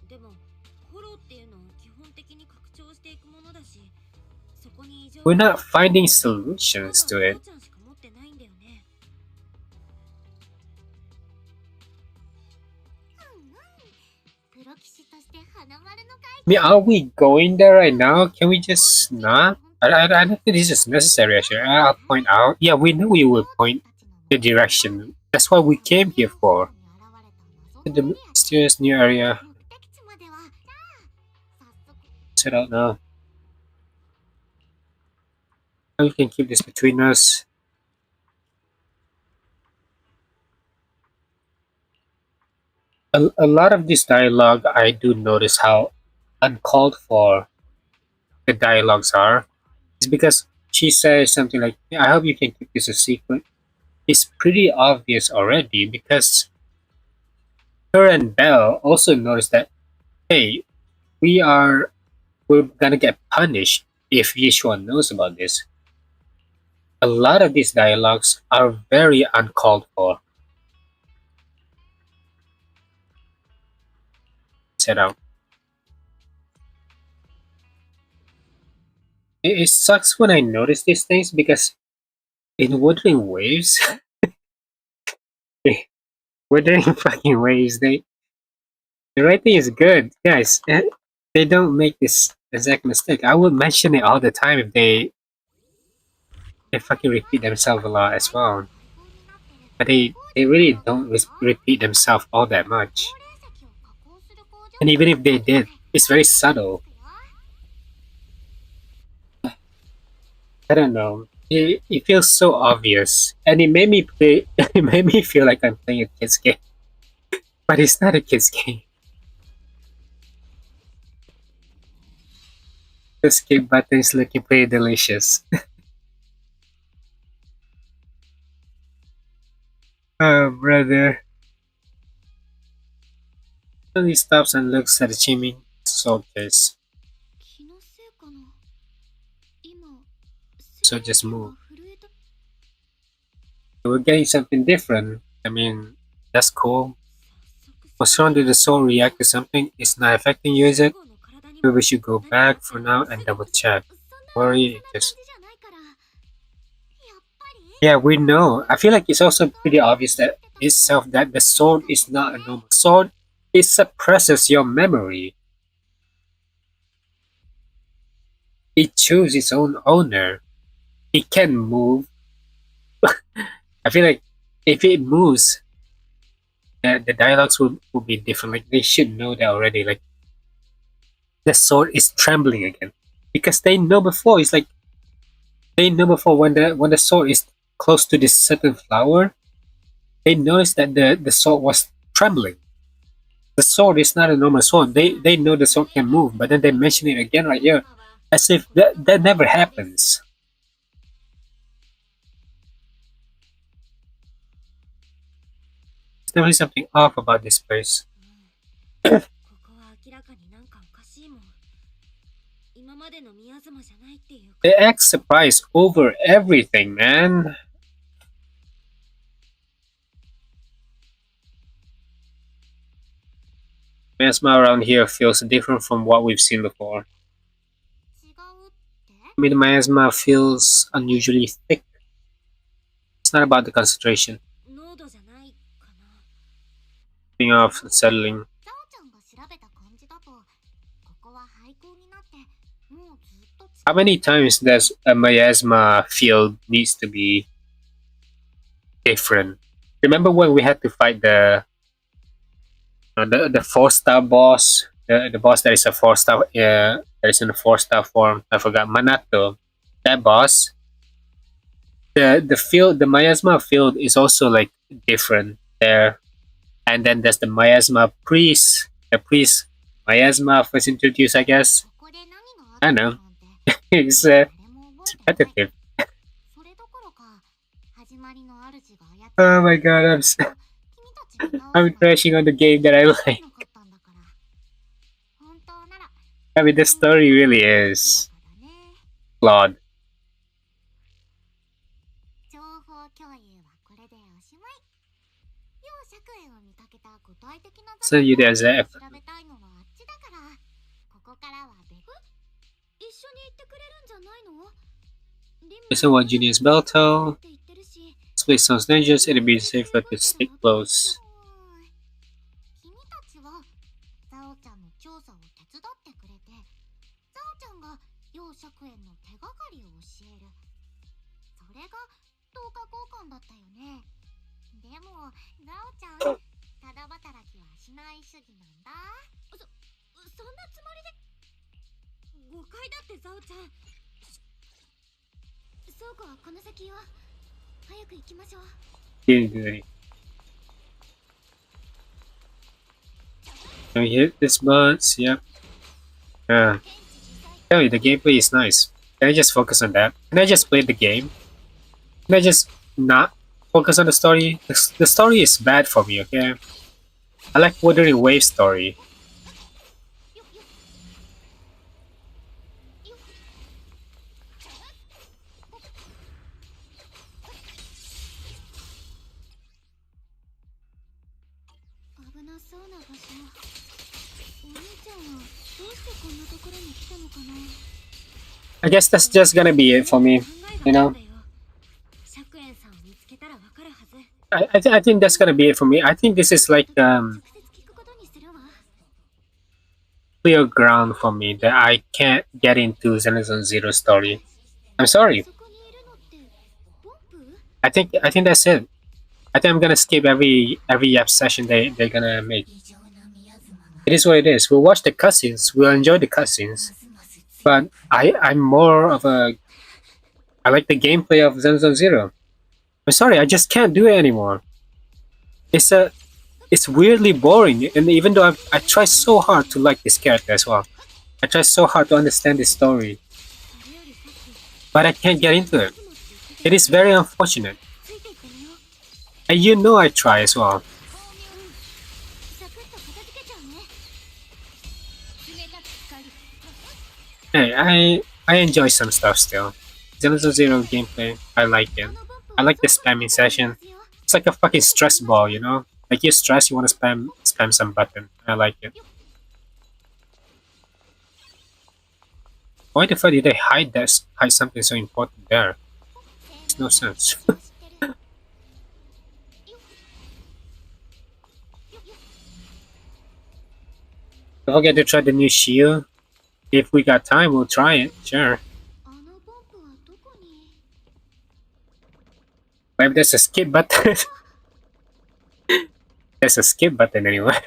Speaker 2: でもフォローっていうのは基本的に拡張していくものだしそこに異常
Speaker 1: we're not finding solutions to it.
Speaker 2: ザオちゃんしか持ってないんだよね
Speaker 1: I mean, are we going there right now? Can we just not? I don't think this is necessary actually. I'll point out. Yeah, we knew we would point the direction. That's what we came here for. The mysterious new area. Set out now. We can keep this between us. A lot of this dialogue, I do notice how uncalled for the dialogues are. It's because she says something like, "Yeah, I hope you can keep this a secret." It's pretty obvious already because her and Belle also notice that, hey, we're gonna get punished if Yishuan knows about this. A lot of these dialogues are very uncalled for. Set out. It sucks when I notice these things because In Wuthering Waves? Wuthering fucking Waves, the writing is good, guys. They don't make this exact mistake. I would mention it all the time if they fucking repeat themselves a lot as well. But they really don't repeat themselves all that much. And even if they did, it's very subtle. I don't know. It feels so obvious, and it made me play. It made me feel like I'm playing a kids game, but it's not a kids game. The skip button is looking pretty delicious. Oh, brother. Then he stops and looks at the chimney showcase.
Speaker 2: 気のせいかな。今、
Speaker 1: So just move.
Speaker 2: 震えた。
Speaker 1: We're getting something different. I mean, that's cool. What's wrong? Did the soul react to something? It's not affecting you, is it? Maybe we should go back for now and double check. Worry, just... Yeah, we know. I feel like it's also pretty obvious that itself that the sword is not a normal sword. It suppresses your memory. It chooses its own owner. It can move. I feel like if it moves, the dialogues will be different. Like they should know that already. Like the sword is trembling again because they know before. It's like they know before when the sword is close to this certain flower, they notice that the sword was trembling. The sword is not a normal sword. They know the sword can move, but then they mention it again right here, as if that never happens. There's definitely something off about this place.
Speaker 2: ここは明らかになんかおかしいもん。今までの宮妻じゃないっていうか。
Speaker 1: They act surprised over everything, man. Miasma around here feels different from what we've seen before.
Speaker 2: 違うって？
Speaker 1: I mean, the miasma feels unusually thick. It's not about the concentration.
Speaker 2: 濃度じゃないかな。
Speaker 1: Being off and settling.
Speaker 2: ザオちゃんが調べた感じだと、ここは廃校になってもうずっと。
Speaker 1: How many times does a miasma field needs to be different? Remember when we had to fight the 4-star boss, the boss that is a 4-star, that is in a 4-star form. I forgot Manato. That boss. The miasma field is also like different there, and then there's the miasma priest. The priest miasma was introduced, I guess.
Speaker 2: ここで何が
Speaker 1: I
Speaker 2: あっ
Speaker 1: don't
Speaker 2: た
Speaker 1: know.
Speaker 2: なんて
Speaker 1: It's
Speaker 2: 誰も覚えてない
Speaker 1: repetitive.
Speaker 2: それどころか始まりの主が操って
Speaker 1: Oh my god, I'm crashing on the game that I like. I mean, the story really is flawed.
Speaker 2: 情報共有はこれでおしまい。要釈炎を見かけた具体的な
Speaker 1: So you there's a
Speaker 2: 調べたいのはあっちだから、ここからは別。一緒に行ってくれるんじゃないの？
Speaker 1: Listen what Junior's bell toll. This place sounds dangerous. It'd be safer to stick close.
Speaker 2: 君たちはザオちゃんの調査を手伝ってくれて、ザオちゃんが要釈炎の手がかりを教える。それが10日交換だったよね。でもザオちゃん、ただ働きはしない主義なんだ。そんなつもりで。誤解だってザオちゃん。倉庫はこの先よ。早く行きましょう。
Speaker 1: Didn't do anything. Can we hit this boss? Yep. Yeah. Tell you, the gameplay is nice. Can I just focus on that? Can I just play the game? Can I just not focus on the story? The story is bad for me, okay? I like Wuthering Waves story. I guess that's just gonna be it for me, you know? I think that's gonna be it for me. I think this is like
Speaker 2: 直接聞くことにするわ。
Speaker 1: clear ground for me that I can't get into Zenless Zero story. I'm sorry.
Speaker 2: そこにいるのってポンプ？
Speaker 1: I think that's it. I think I'm gonna skip every Yap session they're gonna make. It is what it is. We'll watch the cutscenes. We'll enjoy the cutscenes. But I'm more of a I like the gameplay of Zenless Zero. I'm sorry, I just can't do it anymore. It's weirdly boring, and even though I try so hard to like this character as well, I try so hard to understand this story,
Speaker 2: それよりさっき
Speaker 1: but I can't get into it.
Speaker 2: いつもって言ってた
Speaker 1: It is very unfortunate,
Speaker 2: ついていってみよう。
Speaker 1: and you know I try as well.
Speaker 2: サクッと片付けちゃうね。冷たく光る。
Speaker 1: Hey, I enjoy some stuff still. Zenless Zero gameplay, I like it. I like the spamming session. It's like a fucking stress ball, you know? Like you're stressed, you want to spam some button. I like it. Why the fuck did they hide something so important there? Makes no sense. Don't forget to try the new shield. If we got time, we'll try it. Sure.
Speaker 2: あのポンプはどこに？
Speaker 1: Maybe there's a skip button. There's a skip button anyway.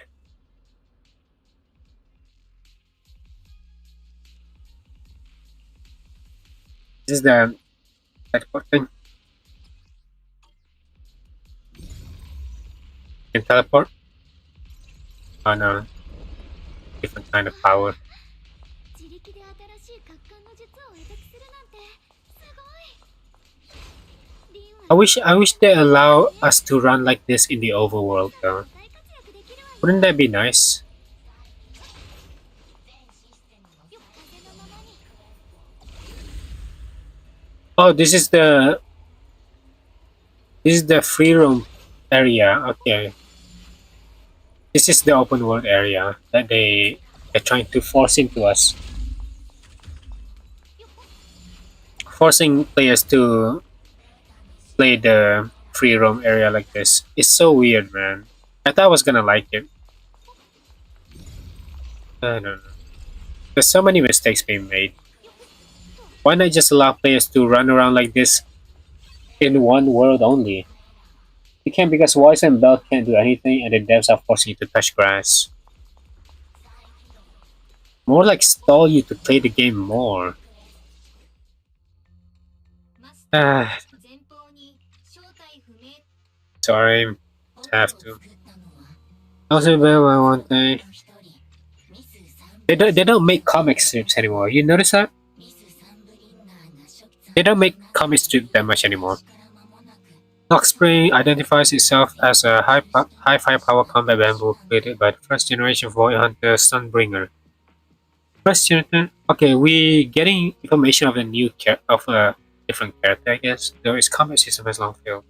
Speaker 1: This is the teleport thing. Can teleport? Oh no. Different kind of power.
Speaker 2: 自力で新しい格感の術を得得するなんてすごい。リンは
Speaker 1: I wish they allow us to run like this in the overworld though.
Speaker 2: 大活躍できるわよ。
Speaker 1: Wouldn't that be nice?
Speaker 2: 風のままに。
Speaker 1: Oh, this is the free roam area. Okay. This is the open world area that they're trying to force into us. Forcing players to play the free roam area like this. It's so weird, man. I thought I was gonna like it. I don't know. There's so many mistakes being made. Why not just allow players to run around like this in one world only? You can't because Voice and Bell can't do anything and the devs are forcing you to touch grass. More like stall you to play the game more.
Speaker 2: マスター
Speaker 1: Ah,
Speaker 2: 前方に正体不明。
Speaker 1: sorry. Have to. Also, remember one thing. They don't make comic strips anymore. You notice that? They don't make comic strip that much anymore. Spring identifies itself as a high firepower combat bamboo created by the first generation Void Hunter Sunbringer. First generation. Okay, we getting information of a different character, I guess. Though its combat system has long failed.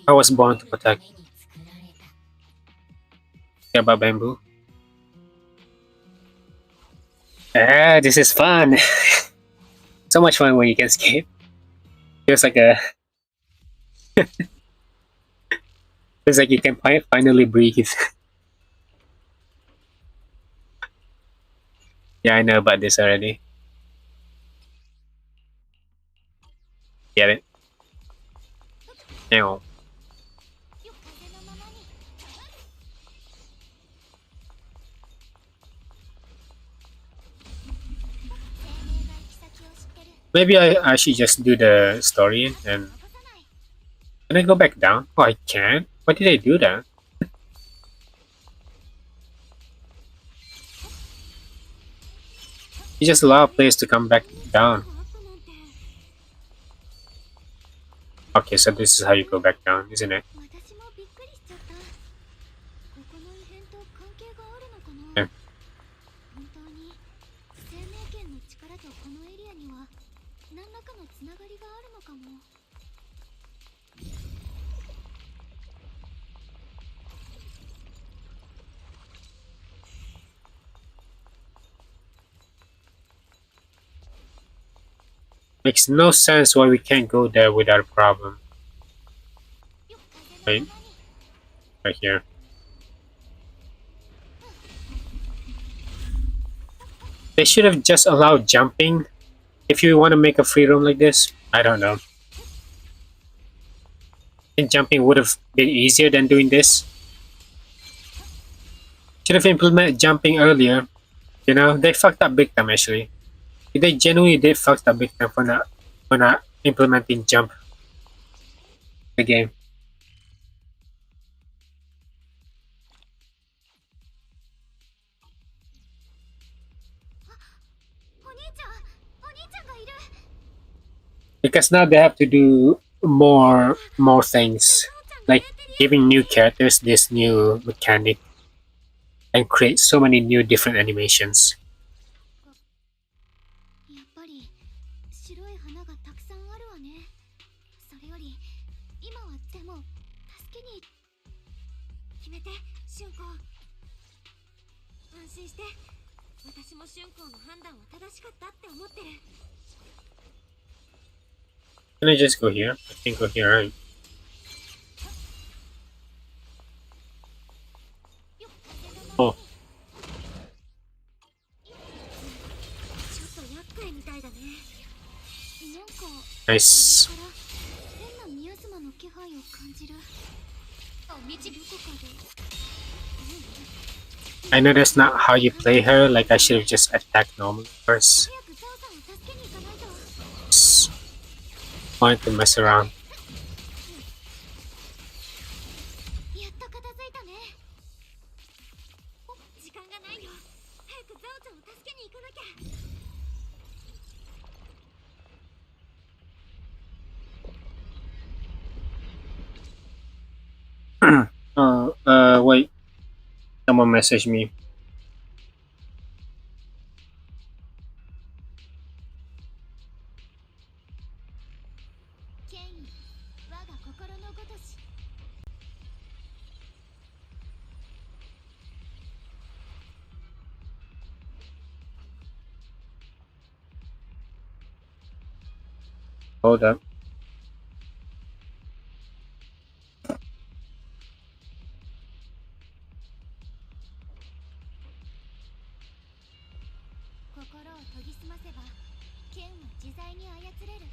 Speaker 1: I was born to protect. Care about bamboo? Ah, this is fun. So much fun when you can skip. Feels like a. Feels like you can finally breathe. Yeah, I know about this already. Get it? Ew.
Speaker 2: 風のままに。
Speaker 1: Maybe I should just do the story and. Can I go back down? Oh, I can't. Why did I do that? You just allow players to come back down. Okay, so this is how you go back down, isn't it?
Speaker 2: 私もびっくりしちゃった。ここの異変と関係があるのかな。
Speaker 1: え
Speaker 2: 本当に生命圏の力とこのエリアには何らかのつながりがあるのかも。
Speaker 1: Makes no sense why we can't go there without a problem. Right, right here. They should have just allowed jumping. If you want to make a free roam like this, I don't know. I think jumping would have been easier than doing this. Should have implemented jumping earlier. You know, they fucked up big time actually. They genuinely did fucked up big time for not implementing jump in the game. Because now they have to do more things, like giving new characters this new mechanic and create so many new different animations.
Speaker 2: やっぱり白い花がたくさんあるわね。それより今はでも助けに決めて春光。安心して。私も春光の判断は正しかったって思ってる。
Speaker 1: Can I just go here? I can go here, right? Oh.
Speaker 2: ちょっと厄介みたいだね。なんか
Speaker 1: Nice.
Speaker 2: 変なミヤズマの気配を感じる。道どこかで。
Speaker 1: I know that's not how you play her, like I should have just attacked normally first.
Speaker 2: 早くザオさんを助けに行かないと。
Speaker 1: Just wanted to mess around.
Speaker 2: やっと片付いたね。お、時間がないよ。早くザオちゃんを助けに行かなきゃ。
Speaker 1: Wait. Someone messaged me.
Speaker 2: 権威、我が心のごとし。
Speaker 1: Hold up.
Speaker 2: 心を研ぎ澄ませば剣は自在に操れる。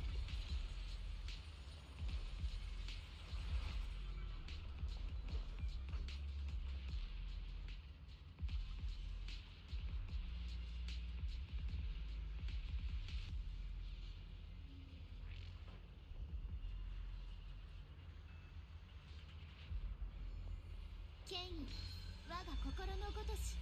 Speaker 2: 権威、我が心のごとし。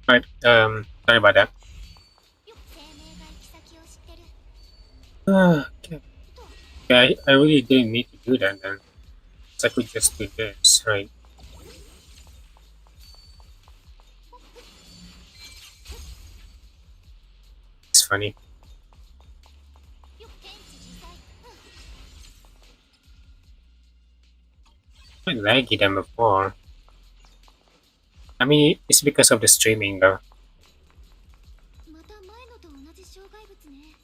Speaker 1: Right, sorry about that.
Speaker 2: 生命が行き先を知ってる。
Speaker 1: Okay. Yeah, I really didn't need to do that then. So I could just do this, right? It's funny.
Speaker 2: 天地自在。
Speaker 1: Quite laggy than before. I mean, it's because of the streaming though.
Speaker 2: また前のと同じ障害物ね。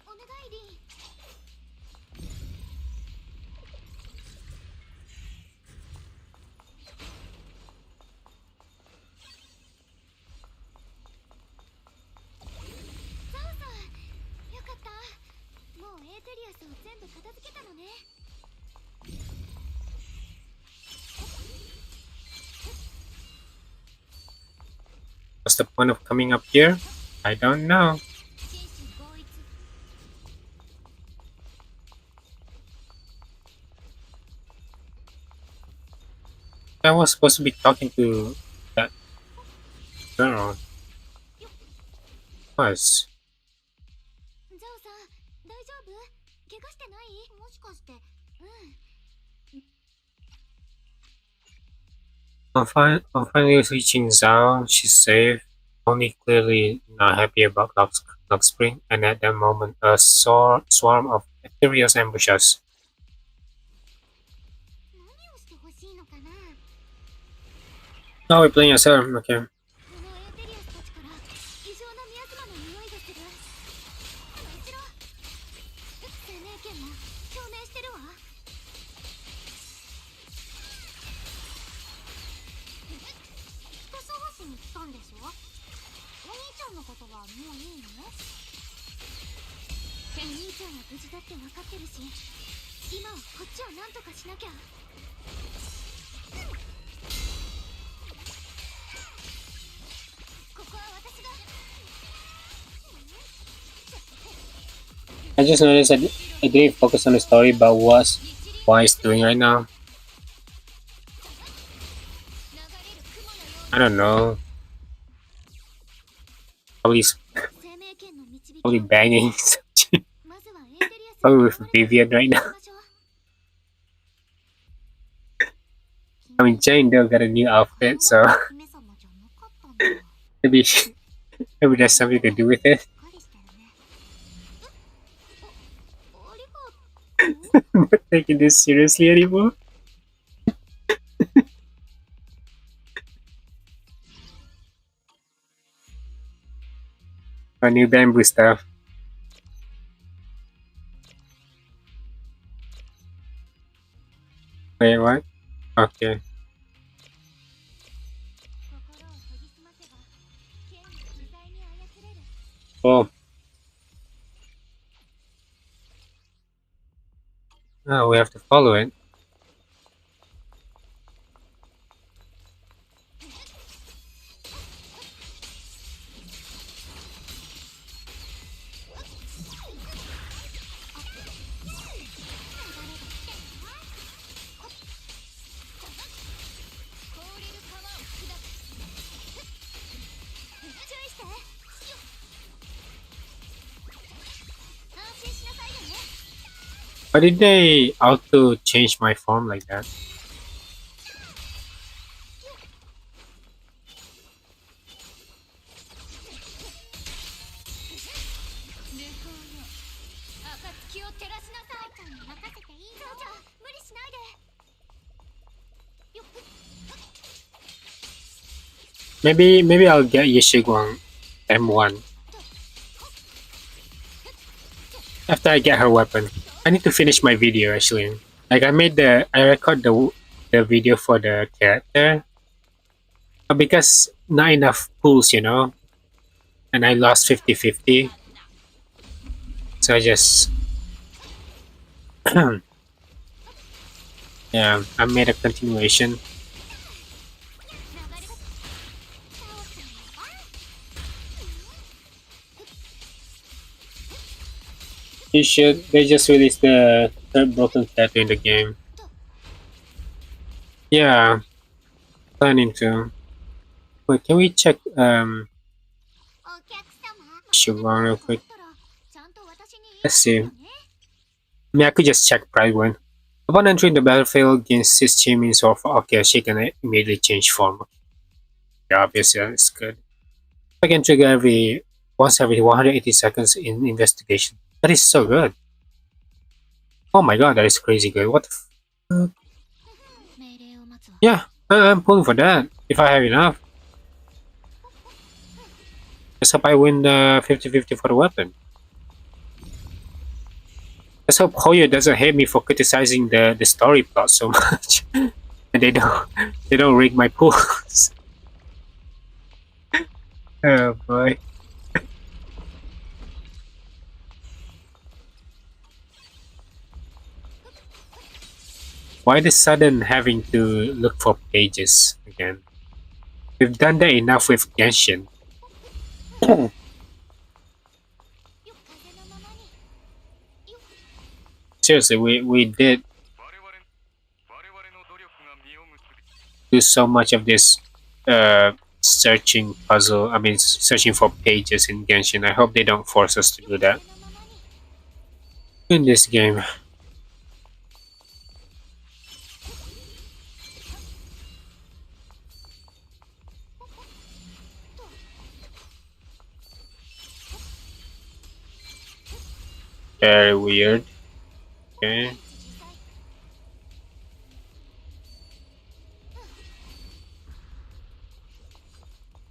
Speaker 2: お願いリン。 ザオさん、よかった。もうエーテリアスを全部片付けたのね。
Speaker 1: What's the point of coming up here? I don't know.
Speaker 2: 心神合一。
Speaker 1: I was supposed to be talking to that girl. Was.
Speaker 2: ザオさん、大丈夫？怪我してない？もしかして。うん。
Speaker 1: I'm finally reaching Zhao. She's safe. Only clearly not happy about Locke's Knock Spring, and at that moment, a swarm of furious ambushes.
Speaker 2: 何をしてほしいのかな。
Speaker 1: Oh, we're playing as her. Okay.
Speaker 2: このエーテリアスたちから異常なミャズマの匂いがする。後ろ生命圏も共鳴してるわ。人探しに来たんでしょ。お兄ちゃんのことはもういいの。お兄ちゃんは無事だって分かってるし、今はこっちを何とかしなきゃ。ここは私が。
Speaker 1: I just noticed that I didn't focus on the story, but what he's doing right now. I don't know. Probably,
Speaker 2: 生命圏の導き
Speaker 1: probably banging
Speaker 2: まずはエーテリアス
Speaker 1: probably with Vivian right now. I mean, Jane though got a new outfit, so
Speaker 2: 姫様じゃなかったんだ。
Speaker 1: maybe maybe there's something to do with it.
Speaker 2: しっかりしてるね。ありがとう。
Speaker 1: I'm not taking this seriously anymore. My new bamboo stuff. Wait, what? Okay.
Speaker 2: 心を研ぎ澄ませば剣を自在に操れる。
Speaker 1: Oh. Oh, we have to follow it. Why did they auto change my form like that? Maybe I'll get Yeshiguang M1 after I get her weapon. I need to finish my video actually. Like I record the video for the character, but because not enough pulls, you know, and I lost 50-50, so I just yeah, I made a continuation. They just released the third broken tattoo in the game. Yeah, planning to. Wait, can we check Shunguang real quick? Let's see. I mean, I could just check Pride when. Upon entering the battlefield against his teammates or okay, she can immediately change form. Yeah, obviously that's good. I can trigger once every 180 seconds in investigation. That is so good. Oh my god, that is crazy good. What the f- Yeah, I'm pulling for that. If I have enough. Let's hope I win the 50-50 for the weapon. Let's hope Hoyo doesn't hate me for criticizing the story plot so much. And they don't rig my pulls. Oh boy. Why the sudden having to look for pages again? We've done that enough with Genshin. Seriously, we did do so much of this searching puzzle. I mean, searching for pages in Genshin. I hope they don't force us to do that in this game. Very weird. Okay.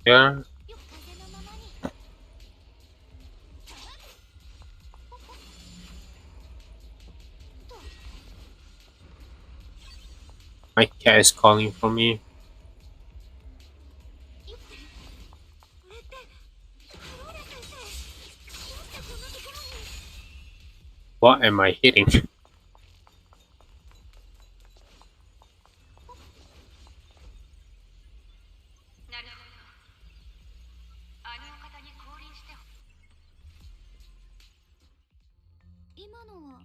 Speaker 1: Yeah. My cat is calling for me. What am I hitting?
Speaker 4: なるほど。あのお方に降臨して
Speaker 2: 今のは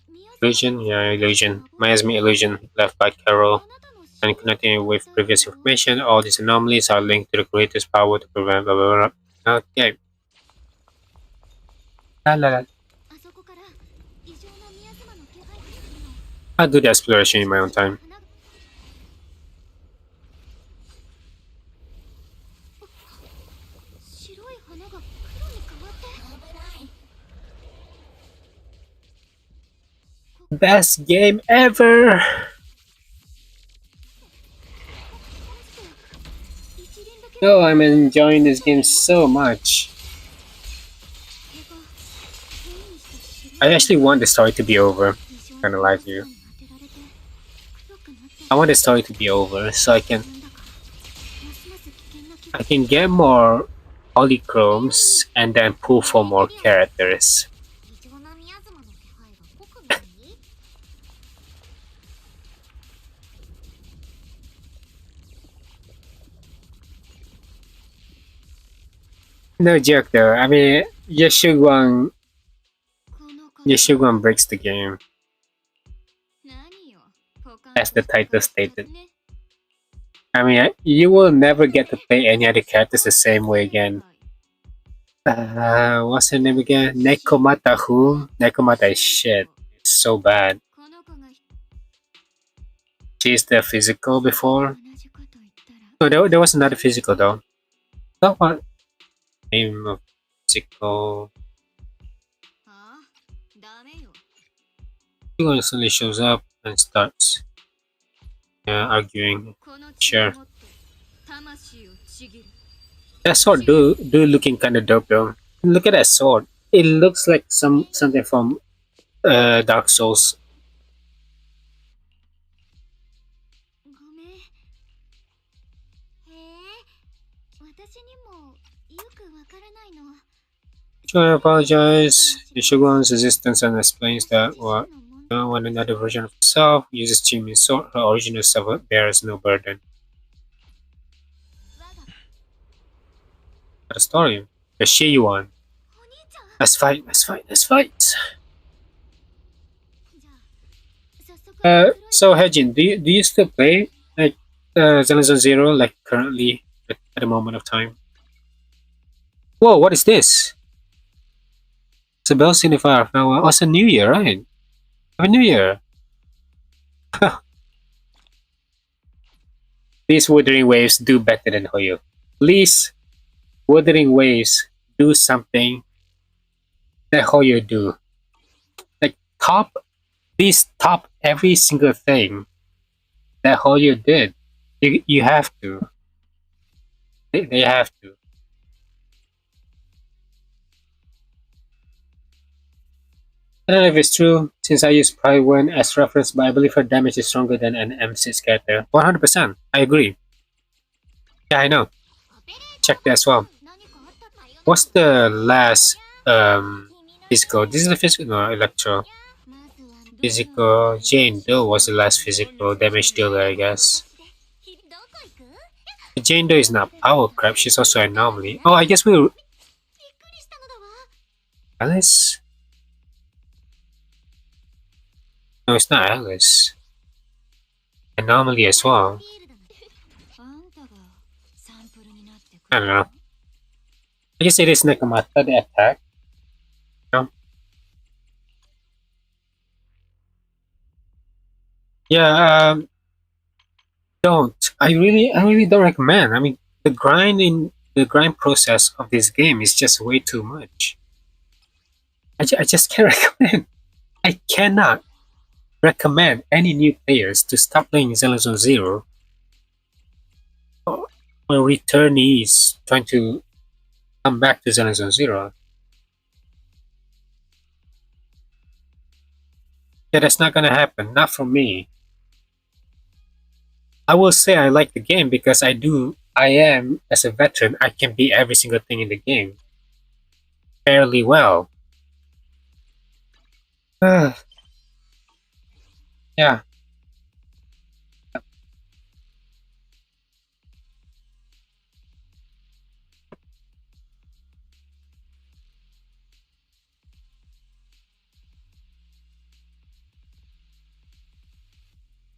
Speaker 2: 宮崎
Speaker 1: Illusion? Yeah, illusion. Miasma illusion left by Carol
Speaker 2: あなたの知
Speaker 1: and
Speaker 2: り合い
Speaker 1: connecting with previous information. All these anomalies are linked to the creator's power to prevent blah blah blah. Okay. La la la.
Speaker 2: あそこから異常な宮妻の気配がするの
Speaker 1: I'll do the exploration in my own time.
Speaker 2: 白い花が黒に変わって
Speaker 1: Best game ever!
Speaker 2: 一輪だけ
Speaker 1: Oh, I'm enjoying this game so much.
Speaker 2: 毛が変異した白い
Speaker 1: I actually want the story to be over.
Speaker 2: 異常
Speaker 1: Kinda
Speaker 2: な
Speaker 1: like
Speaker 2: 宮
Speaker 1: you.
Speaker 2: 妻に当てられて黒くなって
Speaker 1: I want the story to be over so
Speaker 2: なんだかますます危険な気が
Speaker 1: I can get more polychromes and then pull for more characters.
Speaker 2: 異常な宮妻の気配が濃くない
Speaker 1: No joke though. I mean, Shunguang
Speaker 2: この方
Speaker 1: Shunguang breaks the game.
Speaker 2: 何よ
Speaker 1: As the title stated. I mean, you will never get to play any other characters the same way again. What's her name again? Nekomata who? Nekomata is shit. It's so bad.
Speaker 2: この子が
Speaker 1: She's the physical
Speaker 2: 同
Speaker 1: before.
Speaker 2: じこと言ったら
Speaker 1: No, there was another physical though. Not what name of physical.
Speaker 2: ああダメよ
Speaker 1: She suddenly shows up and starts arguing.
Speaker 2: この
Speaker 1: Sure.
Speaker 2: 血を持って魂をちぎる
Speaker 1: That sword do looking kind of dope though. Look at that sword. It looks like something from Dark Souls.
Speaker 2: ごめんへえ私にもよくわからないの
Speaker 1: Sure, I apologize. Shogun's resistance and explains that when another version of herself uses Chimi's sword, her original self bears no burden. What a story. The Shi one.
Speaker 2: お兄ちゃん
Speaker 1: Let's fight, let's fight, let's fight.
Speaker 2: じゃあ早速
Speaker 1: So Hejin, do you still play like Zenless Zero like currently at the moment of time? Whoa, what is this? It's a bell signifier. Oh, it's a new year, right? Happy New Year. These Wuthering Waves do better than Hoyo. Please, Wuthering Waves do something that Hoyo do. Like please top every single thing that Hoyo did. You have to. They have to. I don't know if it's true, since I use Pride 1 as reference, but I believe her damage is stronger than an M6 character. 100%. I agree. Yeah, I know. Check that as well.
Speaker 2: 何かあったかよ
Speaker 1: What's the last physical? This is the physical, no, electro.
Speaker 2: まずは
Speaker 1: Physical. Jane Doe was the last physical damage dealer, I guess.
Speaker 2: どこ行く
Speaker 1: Jane Doe is not power crap, she's also an anomaly. Oh, I guess we were
Speaker 2: びっくりしたのだわ
Speaker 1: Alice? No, it's not Alice. Anomaly as well.
Speaker 2: あんたがサンプルになってく
Speaker 1: I don't know. I guess it is Nekomata, the attack. No? Yeah, don't. I really don't recommend. I mean, the grind process of this game is just way too much. I I just can't recommend. I cannot recommend any new players to start playing Zenless Zero or returnees trying to come back to Zenless Zero. Yeah, that's not gonna happen. Not for me. I will say I like the game because I do. I am, as a veteran, I can beat every single thing in the game fairly well. Yeah,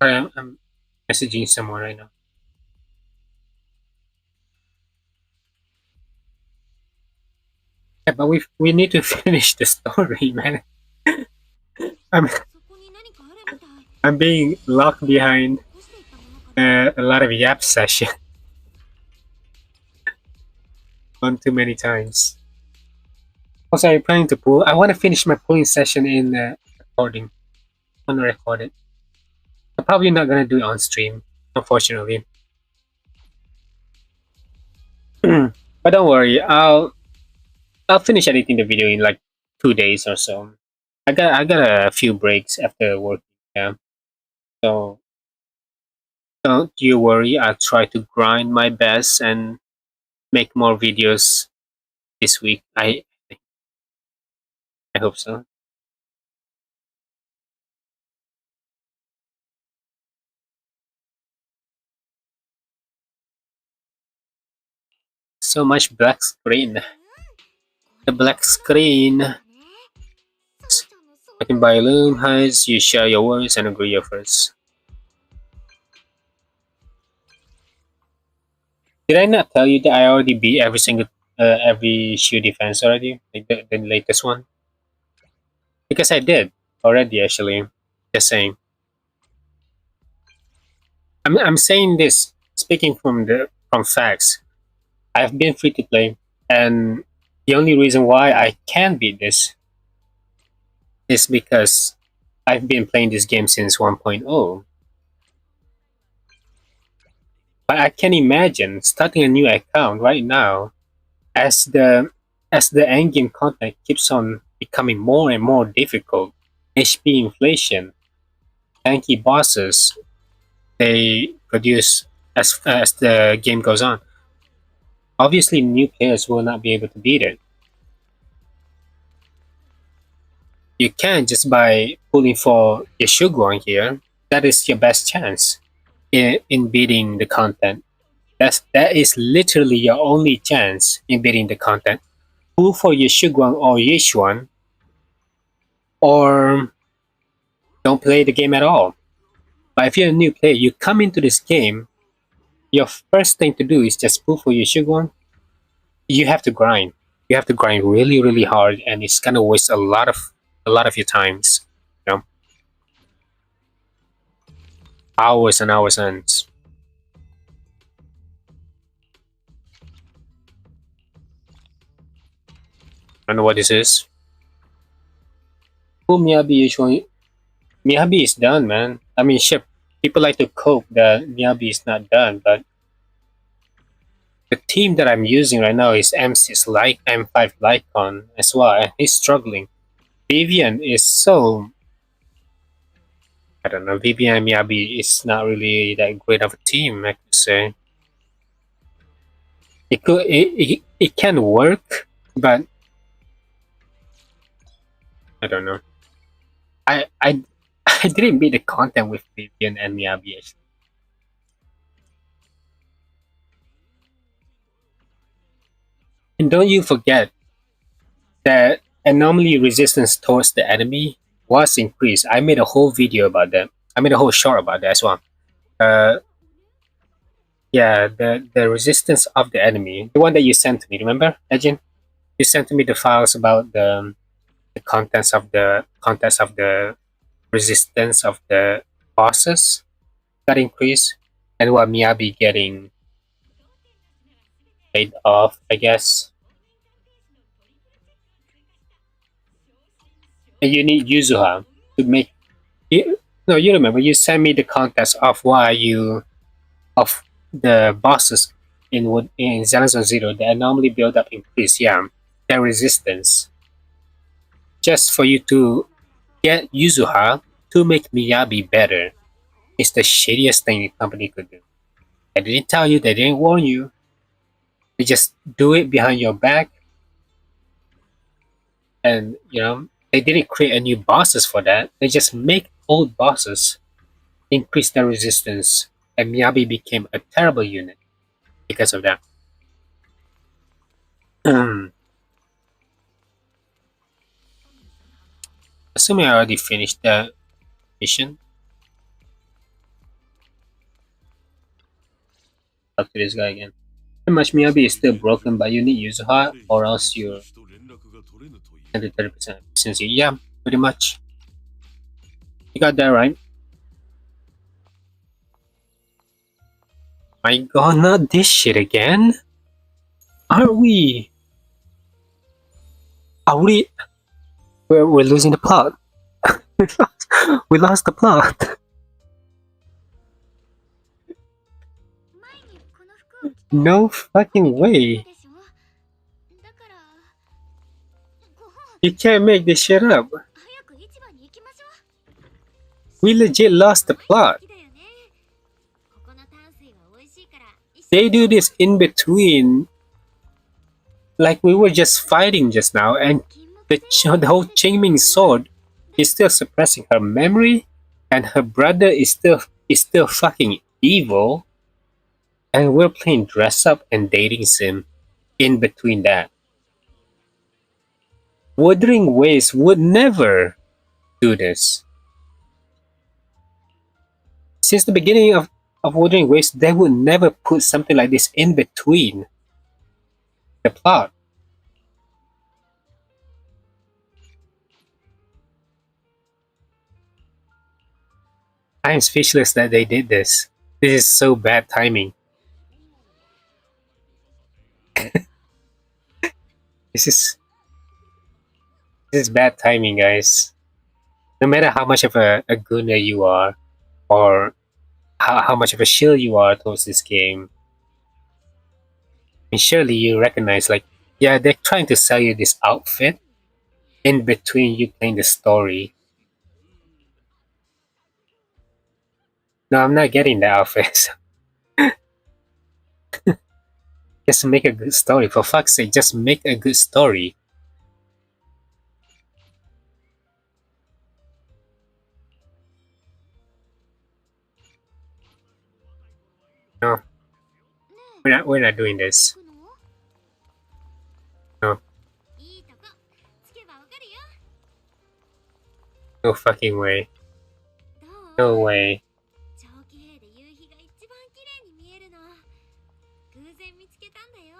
Speaker 1: I'm messaging someone right now. Yeah, but we need to finish the story, man. I'm
Speaker 2: そこに何かあるみたい。
Speaker 1: I'm being locked behind
Speaker 2: 干していったものかな。
Speaker 1: a lot of yap session one too many times. Also, I'm planning to pull. I want to finish my pulling session in recording. I want to record it. I'm probably not gonna do it on stream, unfortunately. But don't worry, I'll finish editing the video in like 2 days or so. I got a few breaks after work. Yeah, so don't you worry. I'll try to grind my best and make more videos this week. I hope so. So much black screen. The black screen. I can buy loom hides. You share your words and agree your first. Did I not tell you that I already beat every single every shield defense already? Like the latest one? Because I did already actually. Just saying. I'm saying this speaking from facts. I've been free to play, and the only reason why I can beat this is because I've been playing this game since 1.0. But I can imagine starting a new account right now as the endgame content keeps on becoming more and more difficult. HP inflation, tanky bosses they produce as the game goes on. Obviously, new players will not be able to beat it. You can just by pulling for your Shunguang here. That is your best chance in beating the content. That is literally your only chance in beating the content. Pull for your Shunguang or Yishuan, or don't play the game at all. But if you're a new player, you come into this game, your first thing to do is just pull for your Shunguang. You have to grind. You have to grind really, really hard, and it's gonna waste a lot of your times. You know, hours and hours and. I don't know what this is. Who Miyabi usually? Miyabi is done, man. I mean, shit. People like to cope that Miyabi is not done, but the team that I'm using right now is M6 like M5 Lycon as well, and he's struggling. Vivian is so. I don't know. Vivian and Miyabi is not really that great of a team, I could say. It can work, but I don't know. I I didn't beat the content with Vivian and Miyabi actually. And don't you forget that anomaly resistance towards the enemy was increased. I made a whole video about that. I made a whole short about that as well. Uh, yeah, the resistance of the enemy, the one that you sent to me. Remember, Legend? You sent to me the files about the contents of the resistance of the bosses got increased, and what Miyabi getting laid off, I guess. and you need Yuzuha to make you. No, you remember you sent me the contest of why you of the bosses in Zenless Zero. The anomaly build up increase. Yeah, their resistance. Just for you to get Yuzuha to make Miyabi better is the shittiest thing the company could do. They didn't tell you. They didn't warn you. They just do it behind your back, and they didn't create a new bosses for that. They just make old bosses increase their resistance, and Miyabi became a terrible unit because of that. Assuming I already finished the mission, talk to this guy again. Pretty much Miyabi is still broken, but you need Yuzuha or else you're 130% efficiency. Yeah, pretty much. You got that right. My god, not this shit again? Aren't we? Are we? We're losing the plot. We lost the plot.
Speaker 2: 前にこの服を着て
Speaker 1: No fucking
Speaker 2: た
Speaker 1: way.
Speaker 2: でしょ。だからご飯
Speaker 1: You can't make this shit up.
Speaker 2: 早く市場に行きましょう。
Speaker 1: We legit lost the plot.
Speaker 2: 好きだよね。ここの淡水は美味しいから一緒
Speaker 1: They
Speaker 2: に
Speaker 1: do this in between. Like we were just fighting just now, and
Speaker 2: 金木
Speaker 1: the whole Qingming sword is still suppressing her memory, and her brother is still fucking evil, and we're playing dress up and dating sim in between that. Wuthering Waves would never do this. Since the beginning of Wuthering Waves, they would never put something like this in between the plot. I am speechless that they did this. This is so bad timing. This is bad timing, guys. No matter how much of a gooner you are, or how much of a shill you are towards this game, and surely you recognize, like, yeah, they're trying to sell you this outfit in between you playing the story. No, I'm not getting the outfit. Just make a good story. For fuck's sake, just make a good story. No, we're not doing this.
Speaker 2: 行くの
Speaker 1: No,
Speaker 2: いいとこつけばわかるよ。
Speaker 1: no fucking way.
Speaker 2: どう
Speaker 1: No way.
Speaker 2: 長期兵で夕日が一番綺麗に見えるの。偶然見つけたんだよ。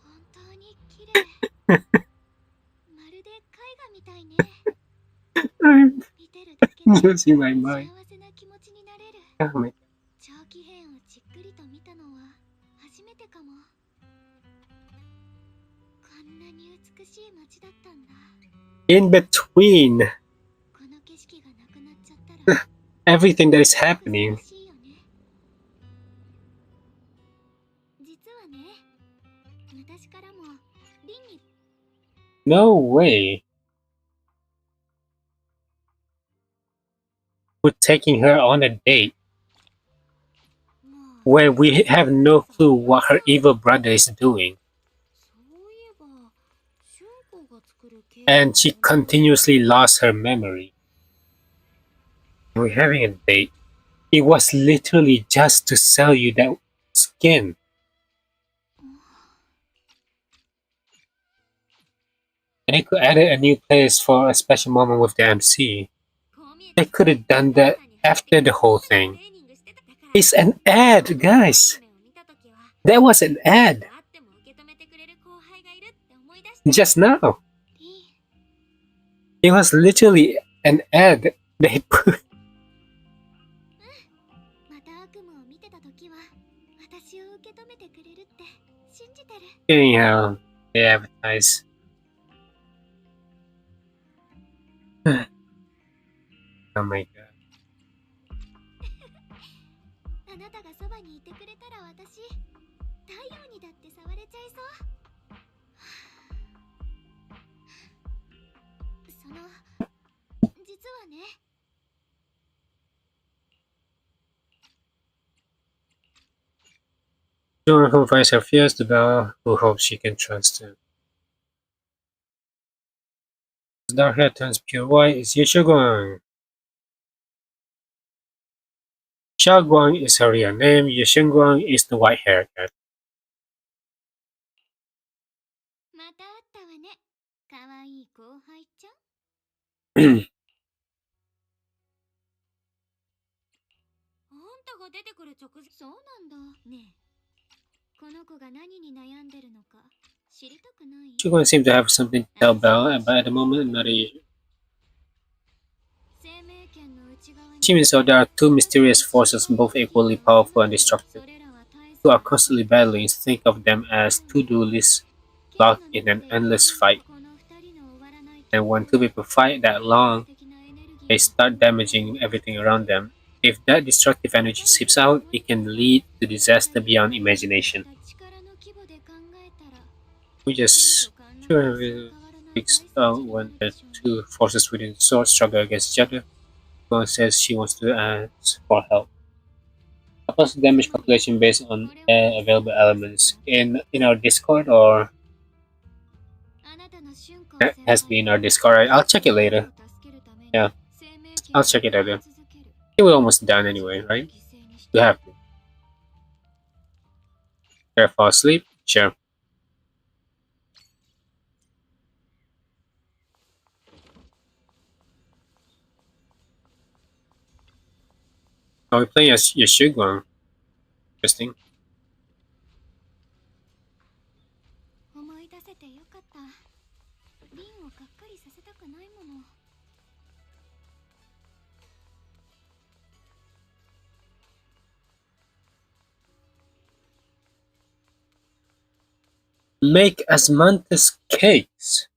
Speaker 2: 本当に綺麗。まるで絵画みたいね。
Speaker 1: I'm
Speaker 2: 見てるだけで
Speaker 1: losing my
Speaker 2: 幸
Speaker 1: mind.
Speaker 2: せな気持ちになれる。
Speaker 1: Oh my-
Speaker 2: 長期編をじっくりと見たのは初めてかも。こんなに美しい街だったんだ。
Speaker 1: In between
Speaker 2: この景色がなくなっちゃったら
Speaker 1: everything that is happening,
Speaker 2: 寂しいよね。実はね、私からもリンに
Speaker 1: no way. We're taking her on a date
Speaker 2: もう
Speaker 1: where we have no clue what her evil brother is doing,
Speaker 2: そういえば春光が作るケーキ
Speaker 1: and she continuously lost her memory. We're having a date. It was literally just to sell you that skin. And they could add a new place for a special moment with the MC.
Speaker 2: こう見え
Speaker 1: They
Speaker 2: て
Speaker 1: could have done that after the whole thing. It's an ad, guys. That was an ad. Just now. It was literally an ad they put.
Speaker 2: また悪夢を見てた時は私を受け止めてくれるって信じてる。
Speaker 1: Anyhow, they advertise. Oh my god.
Speaker 2: あなたがそばにいてくれたら私太陽にだって触れちゃいそう。その実はね。
Speaker 1: Someone who finds her fears, the girl who hopes she can trust him. His dark hair turns pure white is Shunguang. Shunguang is her real name. Shunguang is the white haircut.
Speaker 2: また会ったわね。かわいい後輩ちゃん。あんたが出てくる直前。そうなんだ。ねえ、この子が何に悩んでるのか知りたくない？
Speaker 1: Shunguang seems to have something to tell Belle, but at the moment, not a.
Speaker 2: 生命圏の内側に
Speaker 1: Seems so there are two mysterious forces, both equally powerful and destructive, who are constantly battling. Think of them as two duelists locked in an endless fight. And when two people fight that long, they start damaging everything around them. If that destructive energy seeps out, it can lead to disaster beyond imagination. We just fixed out when the two forces within the sword struggle against each other. One says she wants to ask for help. Apples damage calculation based on available elements in our Discord, or it has to be in our Discord. Right? I'll check it later. Yeah, I'll check it later. It was almost done anyway, right? You have to. Should I fall asleep? Sure. Oh, we're playing as Shunguang. Interesting.
Speaker 2: 思い出せてよかった。リンをがっかりさせたくないもの。
Speaker 1: Make Asmanthus cakes.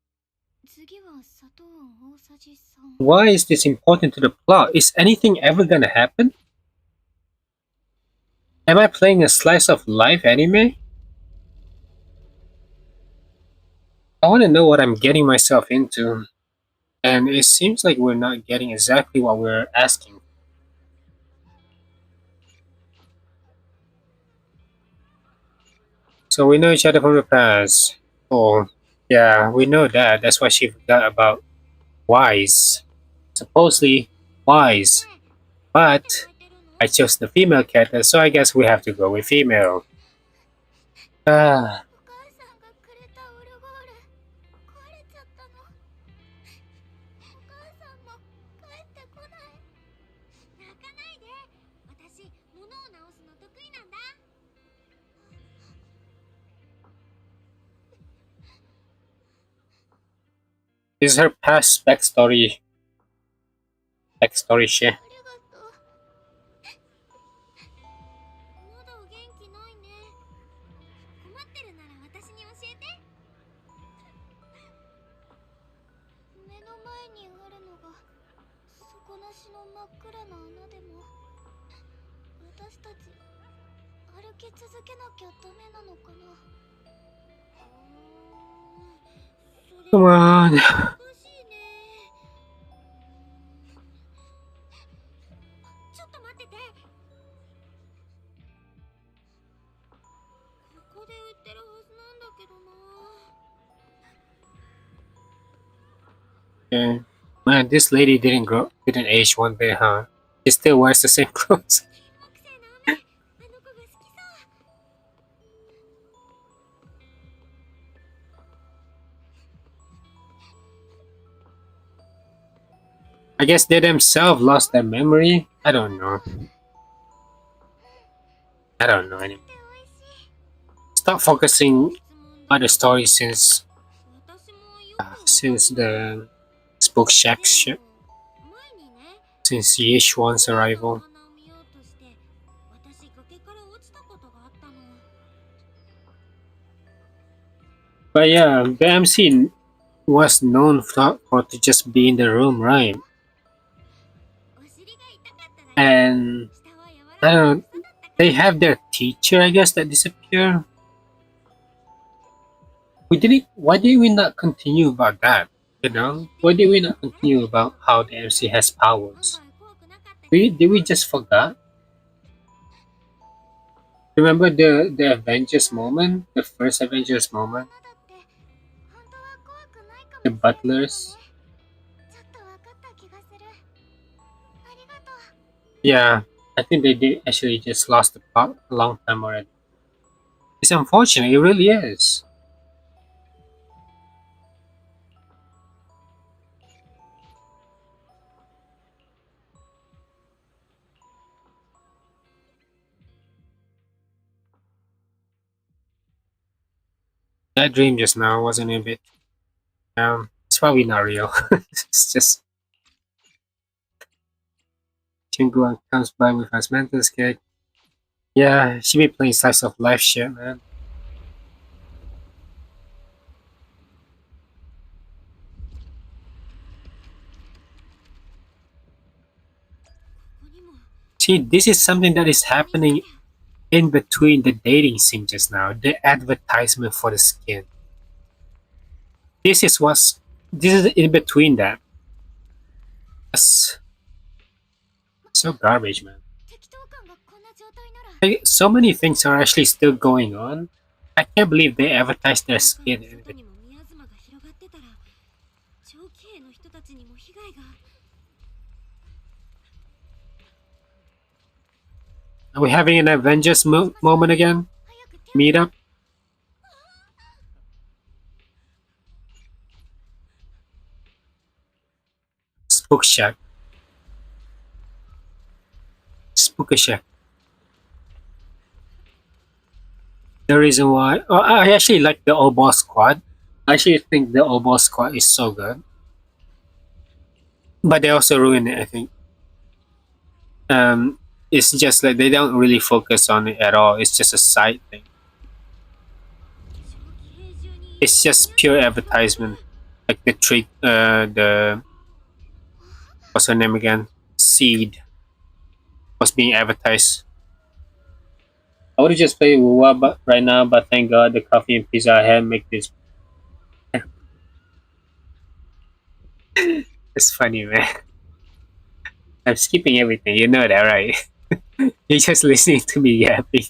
Speaker 2: 次は砂糖大さじ3。
Speaker 1: Why is this important to the plot? Is anything ever gonna happen? Am I playing a slice of life anime? I want to know what I'm getting myself into. And it seems like we're not getting exactly what we're asking. So we know each other from the past. Oh, yeah, we know that. That's why she forgot about Wise. Supposedly Wise. But I chose the female character, so I guess we have to go with female. Ah,
Speaker 2: お母さんがくれたオルゴール壊れちゃったの。お母さんも帰ってこない。泣かないで。私物を直すの得意なんだ。
Speaker 1: this is her past backstory. Backstory shit.
Speaker 2: ありがとう。まだお元気ないね。困ってるなら私に教えて。目の前にあるのが底なしの真っ暗な穴でも私たち歩き続けなきゃダメなのかな。それ
Speaker 1: Come on.
Speaker 2: 難しいね。ちょっと待ってて。ここで売ってるはずなんだけどな。
Speaker 1: Okay. Man, this lady didn't age one bit, huh? She still wears the same clothes.
Speaker 2: 金木犀の飴、あの子が好きそう。
Speaker 1: I guess they themselves lost their memory. I don't know. I don't know anymore.
Speaker 2: 美味しい。
Speaker 1: Stop focusing on the story since
Speaker 2: 私もよく
Speaker 1: since the Spook Shack shit.
Speaker 2: 前にね、
Speaker 1: Since Yishuan's
Speaker 2: お
Speaker 1: arrival.
Speaker 2: 花を見ようとして私崖から落ちたことがあったの。
Speaker 1: But yeah, the MC was known for to just be in the room, right?
Speaker 2: お尻が痛かっただけ。
Speaker 1: And
Speaker 2: 下は柔ら
Speaker 1: I
Speaker 2: かい
Speaker 1: don't know,
Speaker 2: 草だったから。
Speaker 1: they have their teacher, I guess, that disappeared. Why did we not continue about that? You know? Why did we not continue about how the MC has
Speaker 2: 案
Speaker 1: powers?
Speaker 2: 外怖くなかったけど。
Speaker 1: Did we just forgot? Remember the Avengers moment? The first Avengers
Speaker 2: 女
Speaker 1: moment?
Speaker 2: だって本当は怖くないか
Speaker 1: The
Speaker 2: もしれないよね。
Speaker 1: butlers?
Speaker 2: ちょっと分かった気がする。ありがとう。
Speaker 1: Yeah, I think they did actually just lost the plot a long time already. It's unfortunate, it really is. That dream just now wasn't a bit. It's probably not real. It's just Shunguang comes by with his mental skate. Yeah, she be playing slice of life shit, man.
Speaker 2: ここにも
Speaker 1: See, this is something that is happening in between the dating scene just now. The advertisement for the skin. This is what's. This is in between that. That's so garbage, man.
Speaker 2: 適当感がこんな状態なら
Speaker 1: Like, so many things are actually still going on. I can't believe they advertise their
Speaker 2: 中
Speaker 1: skin.
Speaker 2: の外にもミアズマが広がってたら長期兵の人たちにも被害が
Speaker 1: Are we having an Avengers moment again?
Speaker 2: 早く手を
Speaker 1: Meet up? Spook Shack. Spooky Shack. The reason why. Oh, I actually like the Obo Squad. I actually think the Obo Squad is so good. But they also ruin it, I think. It's just like they don't really focus on it at all. It's just a side thing.
Speaker 2: 長期兵中に
Speaker 1: It's just pure advertisement. Like the trick, what's her name again? Seed was being advertised. I would have just played Wuwa but right now, but thank God the coffee and pizza I had make this. It's funny, man. I'm skipping everything. You know that, right? You're just listening to me yapping.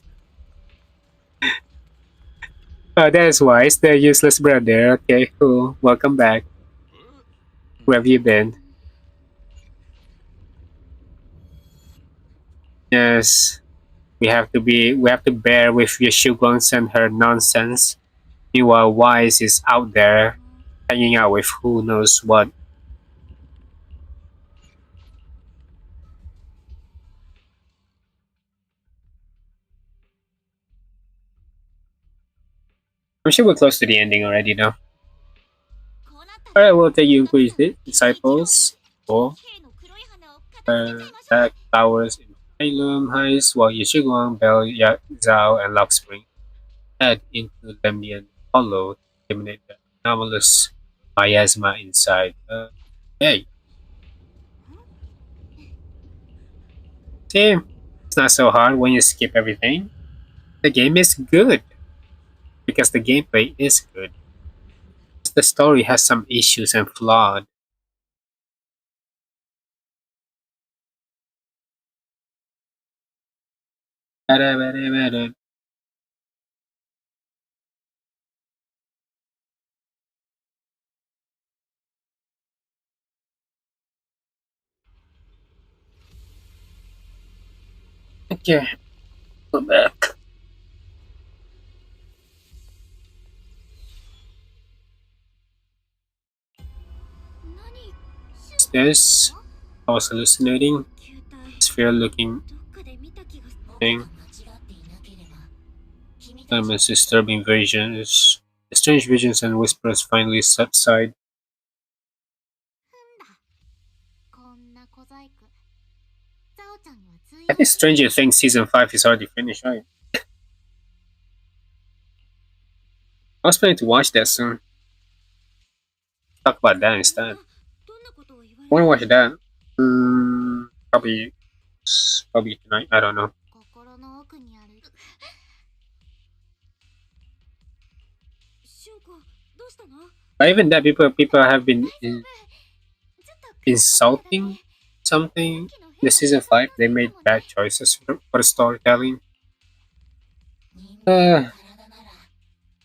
Speaker 1: Oh, that's why. It's the useless brother. Okay, cool. Welcome back. Where have you been? Yes. We have to bear with Yeshugong's and her nonsense. Meanwhile, Wise is out there hanging out with who knows what. I'm sure we're close to the ending already now.
Speaker 2: こうなったら
Speaker 1: Alright, we'll take you increase it. Disciples. Or
Speaker 2: 兵の黒い花を片付けちゃいましょう
Speaker 1: attack towers in Heilum Heist while Yeshiguang, Bell, Zhao, and Luxspring head into Lemnian Hollow to eliminate the anomalous miasma inside. Hey. See, it's not so hard when you skip everything. The game is good. Because the gameplay is good. The story has some issues and flawed. Okay, go back. What's this? I was hallucinating.
Speaker 2: 球体
Speaker 1: Sphere looking
Speaker 2: どっかで見た気がする
Speaker 1: thing.
Speaker 2: 間違っていなければ君たち
Speaker 1: Elements disturbing visions. The strange visions and whispers finally subside.
Speaker 2: こんな小細工ザオちゃんには通
Speaker 1: I think Stranger Things season 5 is already finished, right? I was planning to watch that soon. talk about that instead.
Speaker 2: どんなことを言わ
Speaker 1: I
Speaker 2: れ
Speaker 1: want
Speaker 2: る
Speaker 1: to watch that. Probably tonight. I don't know.
Speaker 2: 心の奥にあるシュンコどうしたの
Speaker 1: But even that, people have been
Speaker 2: ずっと暗かったんだね
Speaker 1: insulting something. The season 5, they made bad choices for the storytelling.
Speaker 6: 人間の
Speaker 1: Uh,
Speaker 6: 体なら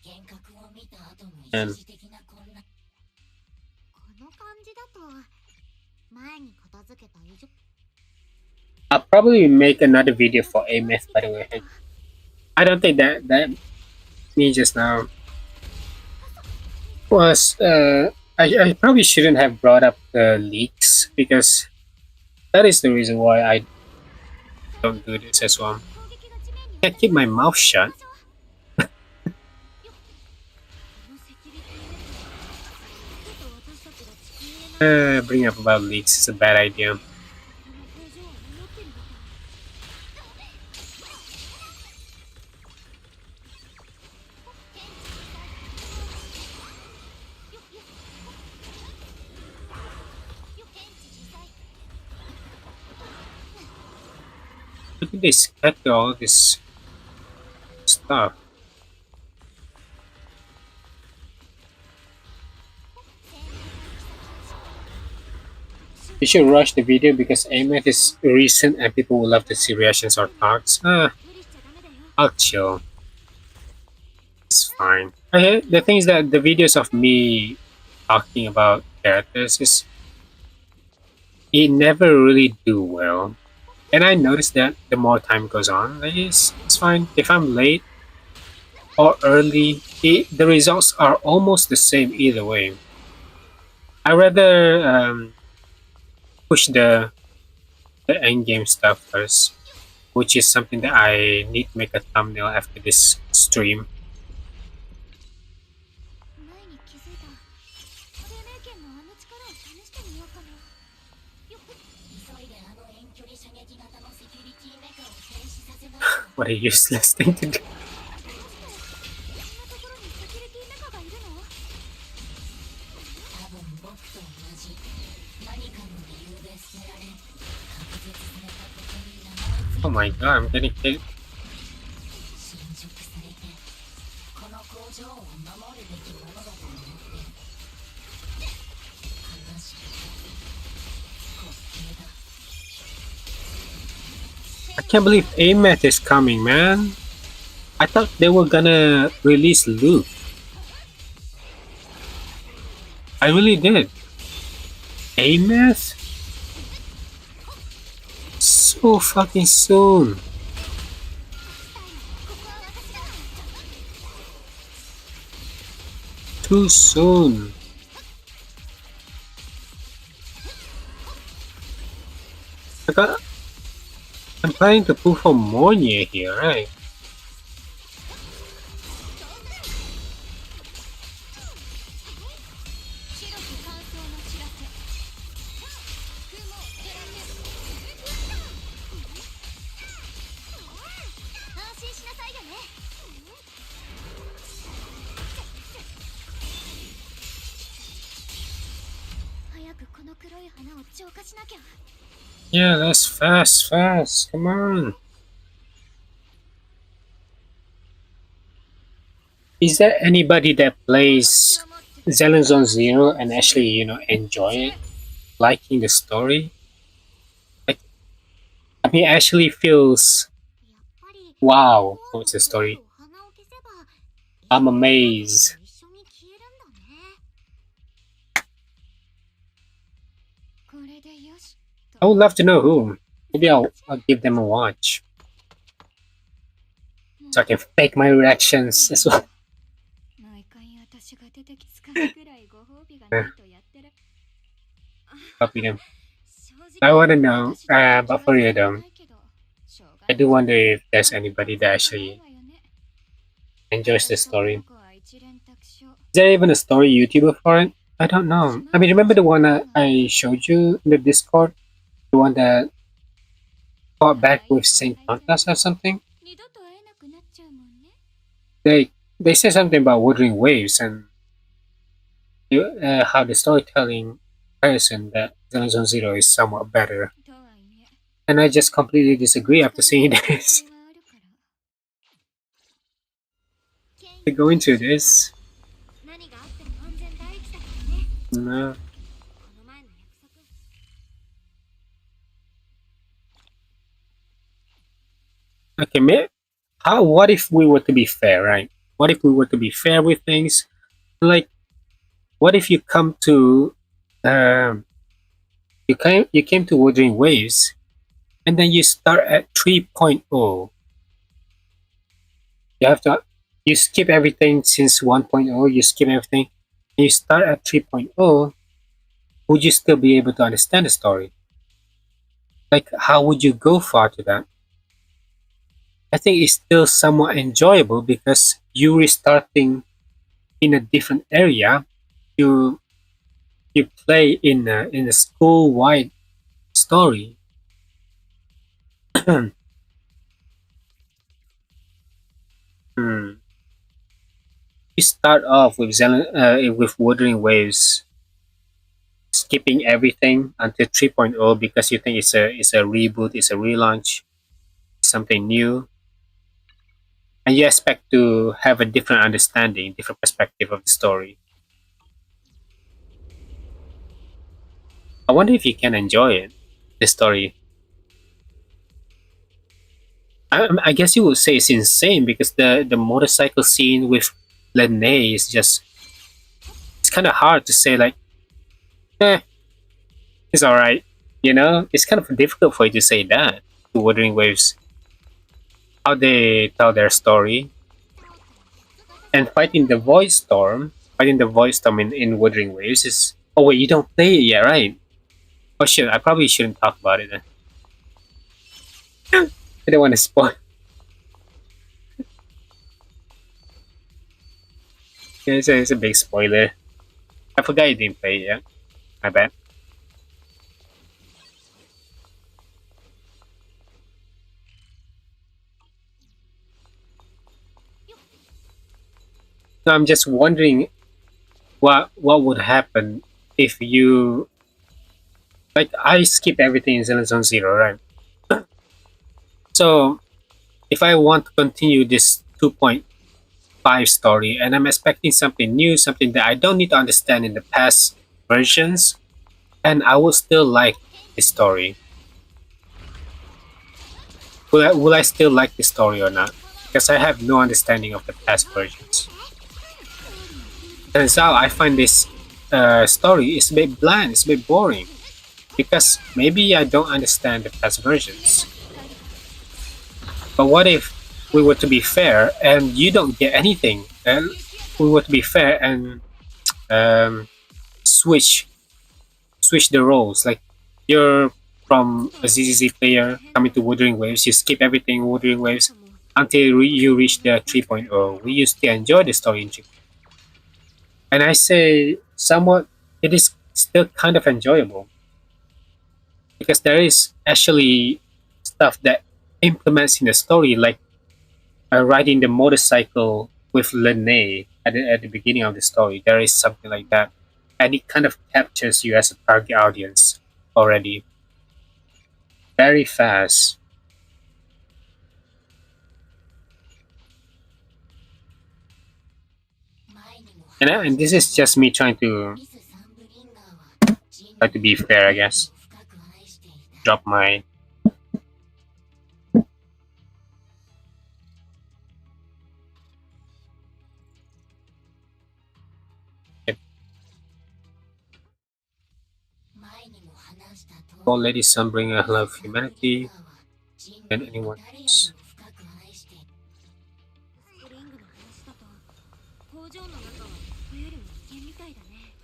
Speaker 6: 幻覚を見た後の
Speaker 1: and
Speaker 6: 一時的な混乱。
Speaker 2: この感じだと前に片付けた以上
Speaker 1: I'll probably make another video for AMF, by the way. I don't think that me just now was I probably shouldn't have brought up the leaks because that is the reason why I don't do this as well.
Speaker 2: 攻撃が地面に
Speaker 1: Can't keep my mouth shut.
Speaker 2: このセキュリティネットちょっと私たちが地球への
Speaker 1: Bringing up about leaks is a bad idea.
Speaker 2: この工場を守ってるみたい
Speaker 1: Look at this scatter all this stuff. You should rush the video because AMF is recent and people will love to see reactions or talks.
Speaker 2: 無理しちゃダメだよ
Speaker 1: I'll chill. It's fine. Okay, the thing is that the videos of me talking about characters is it never really do well. And I noticed that the more time goes on, like it's fine. If I'm late or early, the results are almost the same either way. I rather push the end game stuff first, which is something that I need to make a thumbnail after this stream.
Speaker 2: 前に気づいた生命圏のあの力を試してみようかなよっ
Speaker 6: 急いであの遠距離射撃型のセキュリティメカを停止させないと。
Speaker 1: What a useless thing to do.
Speaker 2: こんなところにセキュリティメカがいるの
Speaker 6: 多分僕と同じ何かの理由で捨てられ隔絶されたことに名前つい
Speaker 1: Oh my god, I'm getting hit.
Speaker 6: 侵食されてこの工場を守るべきものだと思ってる。話して滑稽だ。
Speaker 1: I can't believe AMF is coming, man. I thought they were gonna release Luke. I really did. AMF? So fucking soon. Too soon. I'm planning to pull for Mornier here, right?
Speaker 2: 白く乾燥の知らせ雲テラミ安心しなさいよね早くこの黒い花を浄化しなきゃ
Speaker 1: Yeah, that's fast. Come on. Is there anybody that plays Zenless on Zero and actually, enjoy it? Liking the story? Like, I mean, it actually feels
Speaker 2: やっぱり
Speaker 1: wow towards the story.
Speaker 2: 花を消せば
Speaker 1: I'm amazed.
Speaker 2: 一緒に消えるんだねこれでよし
Speaker 1: I would love to know who. Maybe I'll give them a watch. So I can fake my reactions as well.
Speaker 2: 毎回私が出てきつかるくらいご褒美がないとやってる
Speaker 1: Copy them. I wanna know, but for real though, I do wonder if there's anybody that actually enjoys the story. Is there even a story YouTuber for it? I don't know. I mean, remember the one that I showed you in the Discord? The one that fought back with Saint Pantas or something?
Speaker 2: 二度と会えなくなっちゃうもんね
Speaker 1: They said something about Wuthering Waves, and how the storytelling person that Zenless Zero is somewhat better.
Speaker 2: とはいえ
Speaker 1: And I just completely disagree after seeing this.
Speaker 2: はあるから権
Speaker 1: To
Speaker 2: 威
Speaker 1: go
Speaker 2: の
Speaker 1: into
Speaker 2: 話は
Speaker 1: this,
Speaker 2: 何があっても安全第一だからね
Speaker 1: no.
Speaker 2: この前の約束
Speaker 1: Okay, how? What if we were to be fair, right? What if we were to be fair with things? Like, what if you come to, um, you came to Wuthering Waves, and then you start at 3.0. You have to, you skip everything since 1.0. You skip everything, and you start at 3.0. Would you still be able to understand the story? Like, how would you go far to that? I think it's still somewhat enjoyable because you restarting in a different area. You you play in a school wide story. Hmm. You start off with Wuthering Waves, skipping everything until 3.0 because you think it's a reboot, it's a relaunch, it's something new, and you expect to have a different understanding, different perspective of the story. I wonder if you can enjoy it, the story. I guess you would say it's insane because the motorcycle scene with Lene is just, it's kind of hard to say like, eh, it's all right. It's kind of difficult for you to say that to Wuthering Waves. How they tell their story and fighting the voice storm in Wuthering Waves is. Oh wait, you don't play it yet, right? Oh shit, I probably shouldn't talk about it then. I don't want to spoil. Yeah, it's a big spoiler. I forgot you didn't play it yet. My bad. No, I'm just wondering what would happen if you, like, I skip everything in Zenless Zone Zero, right? So if I want to continue this 2.5 story and I'm expecting something new, something that I don't need to understand in the past versions, and I will still like the story. Will I still like the story or not? Because I have no understanding of the past versions. Turns out I find this story is a bit bland, it's a bit boring. Because maybe I don't understand the past versions. But what if we were to be fair and you don't get anything? And we were to be fair and um, switch the roles. Like, you're from a ZZZ player coming to Wuthering Waves, you skip everything in Wuthering Waves until you reach the 3.0. We used to enjoy the story in 3.0. And I say somewhat, it is still kind of enjoyable because there is actually stuff that implements in the story, like riding the motorcycle with Lene at the beginning of the story. There is something like that, and it kind of captures you as a target audience already very fast. And this is just me trying to be fair, I guess. Drop my. All Lady Sunbringer, I love humanity and anyone else.
Speaker 2: スプリングの話だと工場の中は冬よりも危険みたいだね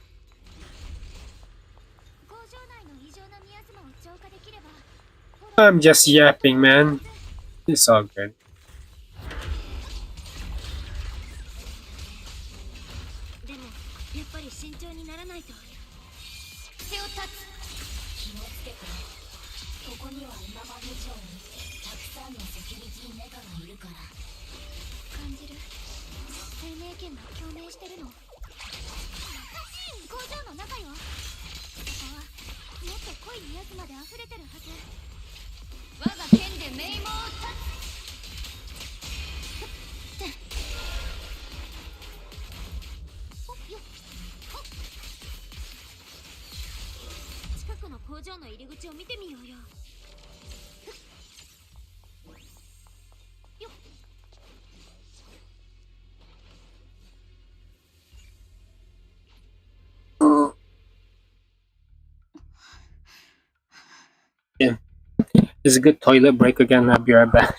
Speaker 2: 工場内の異常なミアスマを浄化できれば
Speaker 1: I'm just yapping, man. It's all good.
Speaker 2: でもやっぱり慎重にならないと手を立つ
Speaker 6: 気をつけてここには今まで以上にたくさんのセキュリティメカがいるから
Speaker 2: 感じる生命圏が共鳴してるの工場の中よ。ここはもっと濃いやつまで溢れてるはず。我が剣で名門を断つ。よっ。近くの工場の入り口を見てみようよ。よっ。
Speaker 1: Yeah. It's a good toilet break again. I'll be right back.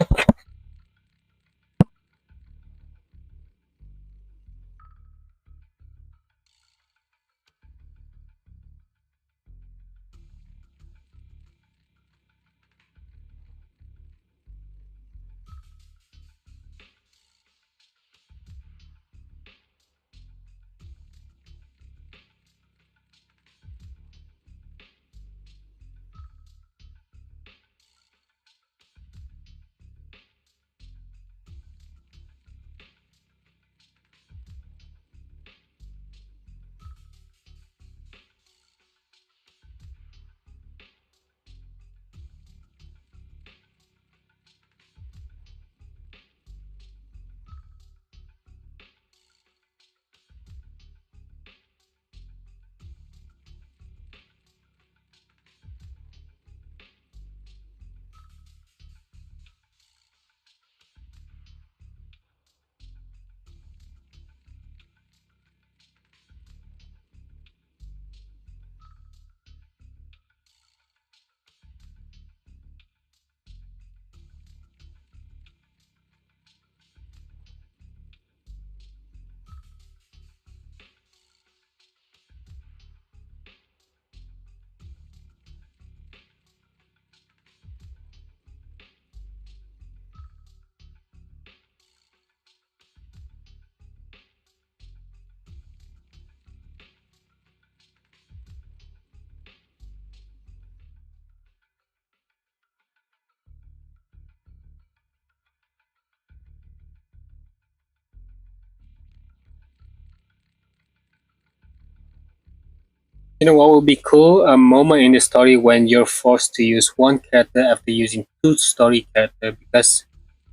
Speaker 1: You know what would be cool? A moment in the story when you're forced to use one character after using two story characters because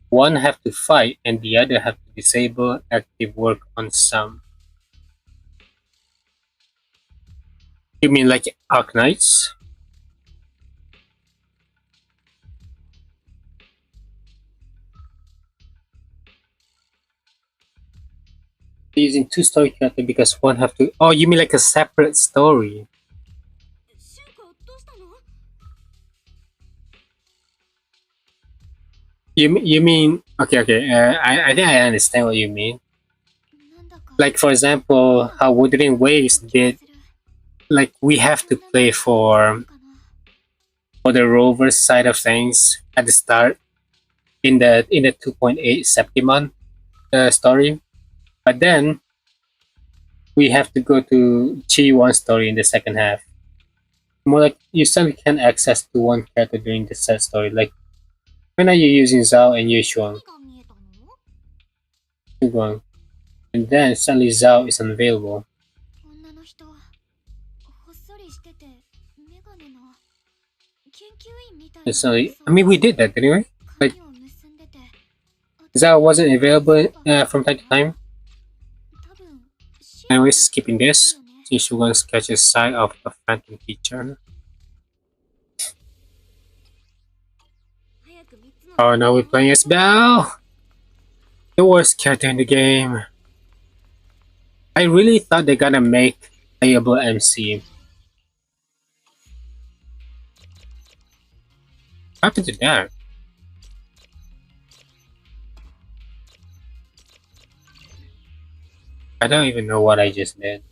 Speaker 1: one have to fight and the other have to disable active work on some. You mean like Arknights? Using two story characters because one have to. Oh, you mean like a separate story?
Speaker 2: シュウコ、どうしたの？
Speaker 1: You mean okay? I think I understand what you mean.
Speaker 2: なんだか
Speaker 1: Like for example, how Wuthering Waves did. Like we have to play for the rover side of things at the start in the 2.8 Septimon story, but then we have to go to Chi One story in the second half. More like you suddenly can access to one character during the set story. Like when are you using Zhao and Yushuang?
Speaker 2: 何が見えたの？
Speaker 1: Shunguang, and then suddenly Zhao is unavailable.
Speaker 2: 女の人、ほっそりしてて、メガネの研究員みたい
Speaker 1: And
Speaker 2: な
Speaker 1: suddenly, I mean, we did that, didn't we?
Speaker 2: 髪を結んでて、
Speaker 1: Zhao wasn't available from time to time.
Speaker 2: 多分
Speaker 1: Anyways, skipping this. Yushuang sketches side of a phantom teacher.
Speaker 2: 早く三つの
Speaker 1: Oh, now we're playing as Belle! The worst character in the game. I really thought they're gonna make playable MC. What happened to that? I don't even know what I just did.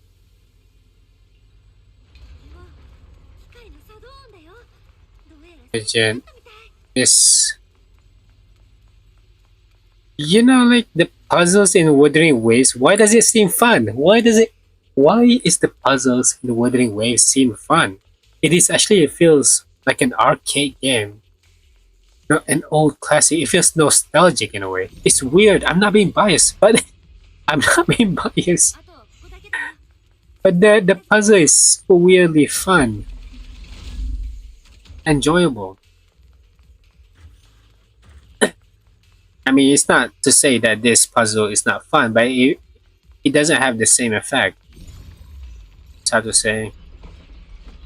Speaker 2: 機械の作動音だよ。どうやら
Speaker 1: Legit. This. You know, like the puzzles in Wuthering Waves. Why does it seem fun? Why is the puzzles in Wuthering Waves seem fun? It is actually. It feels like an arcade game. You know, an old classic. It feels nostalgic in a way. It's weird. I'm not being biased, but I'm not being biased.
Speaker 2: あとここだけだよ。
Speaker 1: But the puzzle is weirdly fun, enjoyable. I mean, it's not to say that this puzzle is not fun, but it doesn't have the same effect. It's hard to say.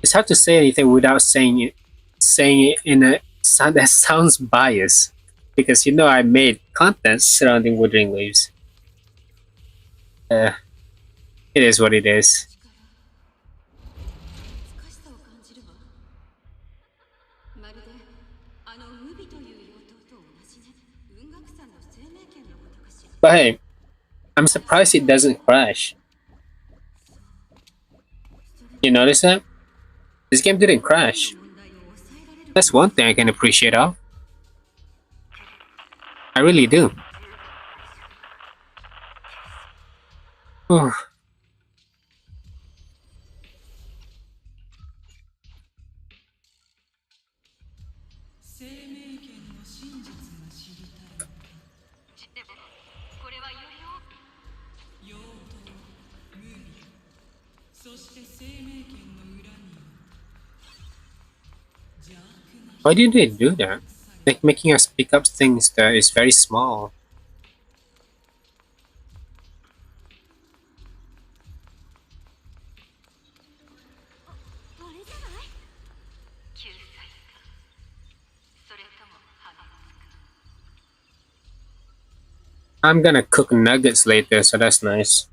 Speaker 1: It's hard to say anything without saying it in a sound that sounds biased, because I made content surrounding Wuthering Waves. Uh, it is what it is.
Speaker 2: 難しさを感じるわ。まるであの海という妖刀と同じね。雲岳さんの生命圏のことかしら。
Speaker 1: But hey, I'm surprised it doesn't crash. You notice that? This game didn't crash. That's one thing I can appreciate of. I really do. Whew. Why did they do that? Like making us pick up things that is very small. I'm gonna cook nuggets later, so that's nice.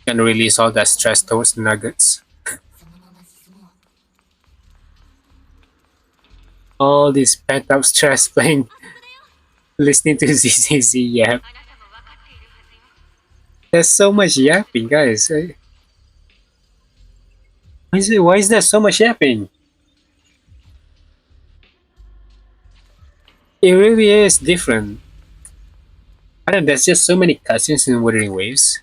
Speaker 1: Gonna release all that stress towards nuggets.
Speaker 6: そのまま進もう。
Speaker 1: All this pent up stress playing, listening to ZZZ yap. There's so much yapping, guys. Why is there so much yapping? It really is different. I don't know, there's just so many cutscenes in Wuthering Waves.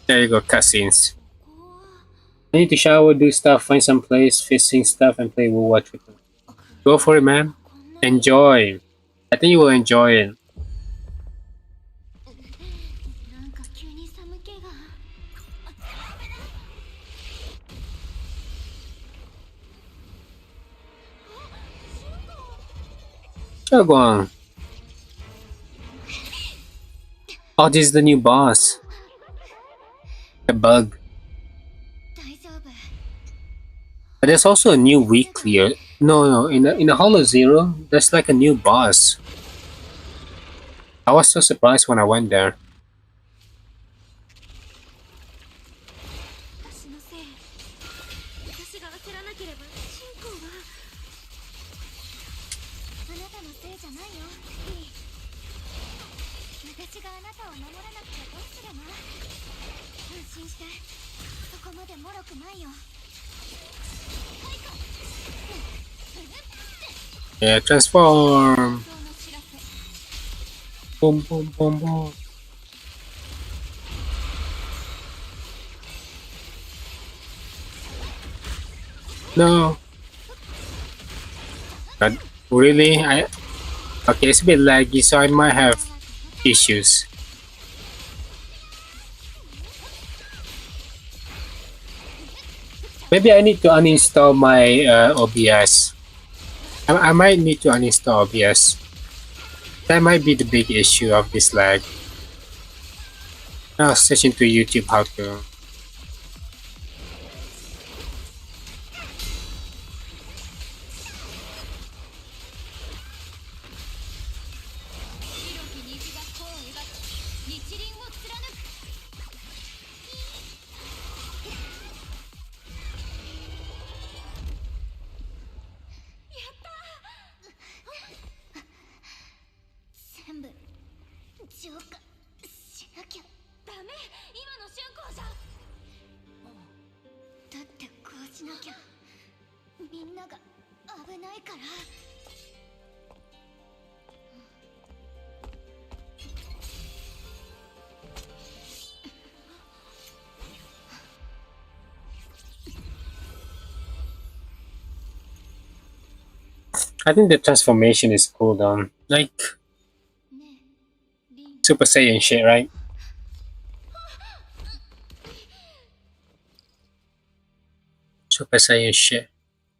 Speaker 1: There you go, cutscenes. I need to shower, do stuff, find some place, fixing stuff, and play Watch with them. Go for it, man. Enjoy. I think you will enjoy it.
Speaker 2: なんか急に寒気が。
Speaker 1: Shunguang. Oh, this is the new boss. The bug.
Speaker 2: 大丈夫。
Speaker 1: But there's also a new weekly. No, in the Hollow Zero, there's like a new boss. I was so surprised when I went there.
Speaker 2: 私のせい。私が焦らなければ進行は。あなたのせいじゃないよ。リー。私があなたを守らなくてどうするの？安心して。そこまで脆くないよ。
Speaker 1: Yeah, transform. Boom, boom, boom, boom. No. But really, okay, it's a bit laggy, so I might have issues. Maybe I need to uninstall my OBS. I might need to uninstall OBS. That might be the big issue of this lag. I'll search into YouTube how to. I think the transformation is cool though. Like,
Speaker 2: ねえ、リン。
Speaker 1: Super Saiyan shit, right? Super Saiyan shit.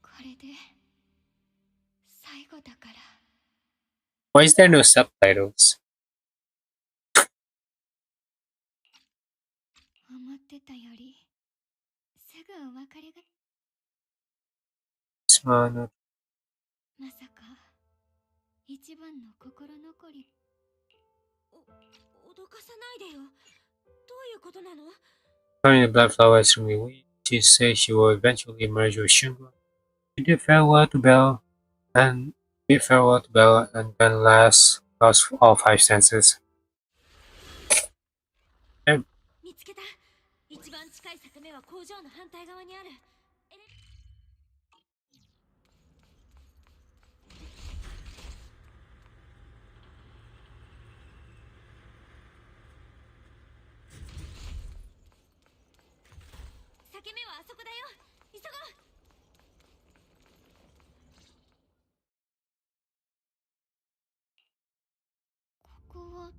Speaker 2: これで最後だから。
Speaker 1: Why is there no subtitles?
Speaker 2: 思ってたよりすぐお別れが。
Speaker 1: Smart.
Speaker 2: まさか一番の心残り。脅かさないでよ。どういうことなの？
Speaker 1: Turning the black flowers from the weed, she said she will eventually merge with Shunguang. She did farewell to Belle, and then lost all five senses.
Speaker 2: 見つけた。一番近い坂目は工場の反対側にある。裂け目はあそこだよ。急ごう。ここは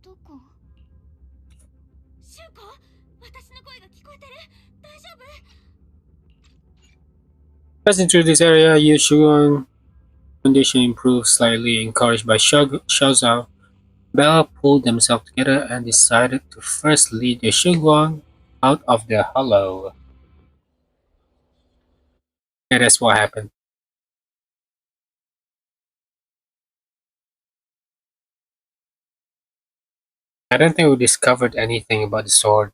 Speaker 2: どこ？シュウコ？私の声が聞こえてる？大丈夫？
Speaker 1: Passing through this area, Yu Shunguang condition improved slightly, encouraged by Xiao. Bella pulled themselves together and decided to first lead the Shunguang out of the hollow. Yeah, that's what happened. I don't think we discovered anything about the sword.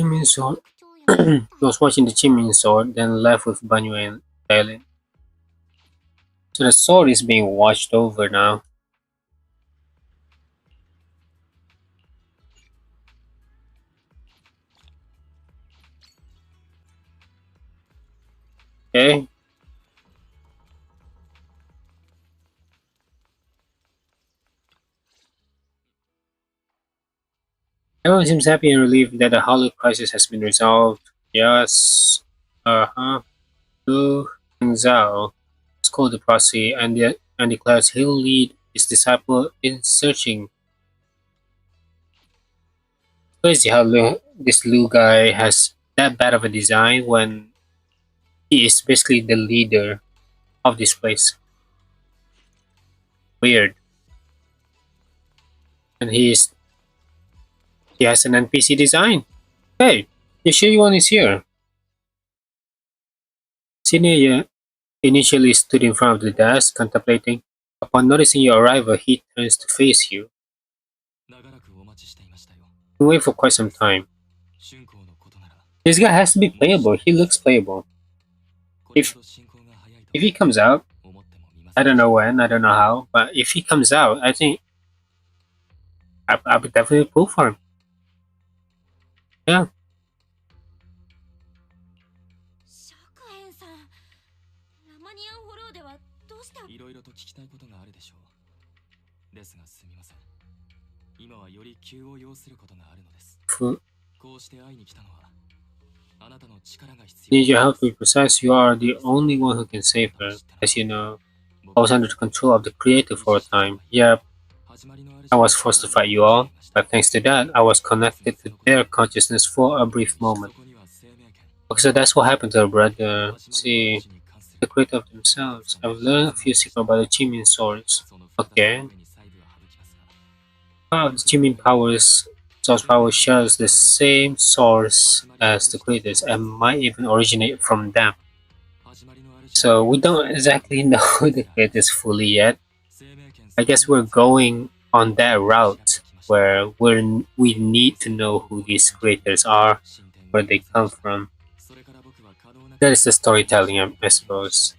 Speaker 1: Qingming sword. He was watching the Qingming sword, then left with Banyu and Dailin. So the sword is being watched over now. Okay. Everyone seems happy and relieved that the Hollow crisis has been resolved. Yes. Lu Hengzhao scolded the proxy and declares he'll lead his disciple in searching. Crazy how this Lu guy has that bad of a design when he is basically the leader of this place. Weird. And he has an NPC design. Hey, Yashiyuan is here. Shinaya initially stood in front of the desk, contemplating. Upon noticing your arrival, he turns to face you. You wait for quite some time. This guy has to be playable. He looks playable. If he comes out, I don't know when, I don't know how, but if he comes out, I think I would definitely pull for him. Yeah.
Speaker 5: いろいろと聞きたいことがあるでしょう。ですがすみません。今はより急を要することがあるのです。こうして会いに来たのはあなたの力が必要。
Speaker 1: Need your help to be precise. You are the only one who can save her. As you know, I was under the control of the creator for a time. Yep, I was forced to fight you all, but thanks to that, I was connected to their consciousness for a brief moment. Okay, so that's what happened to her brother. See, the creator of themselves. I've learned a few secrets about the Jimin swords. Okay. Wow, the Jimin source power shares the same source as the creators and might even originate from them. So we don't exactly know the creators fully yet. I guess we're going on that route where we need to know who these creators are, where they come from. That is the storytelling, I suppose.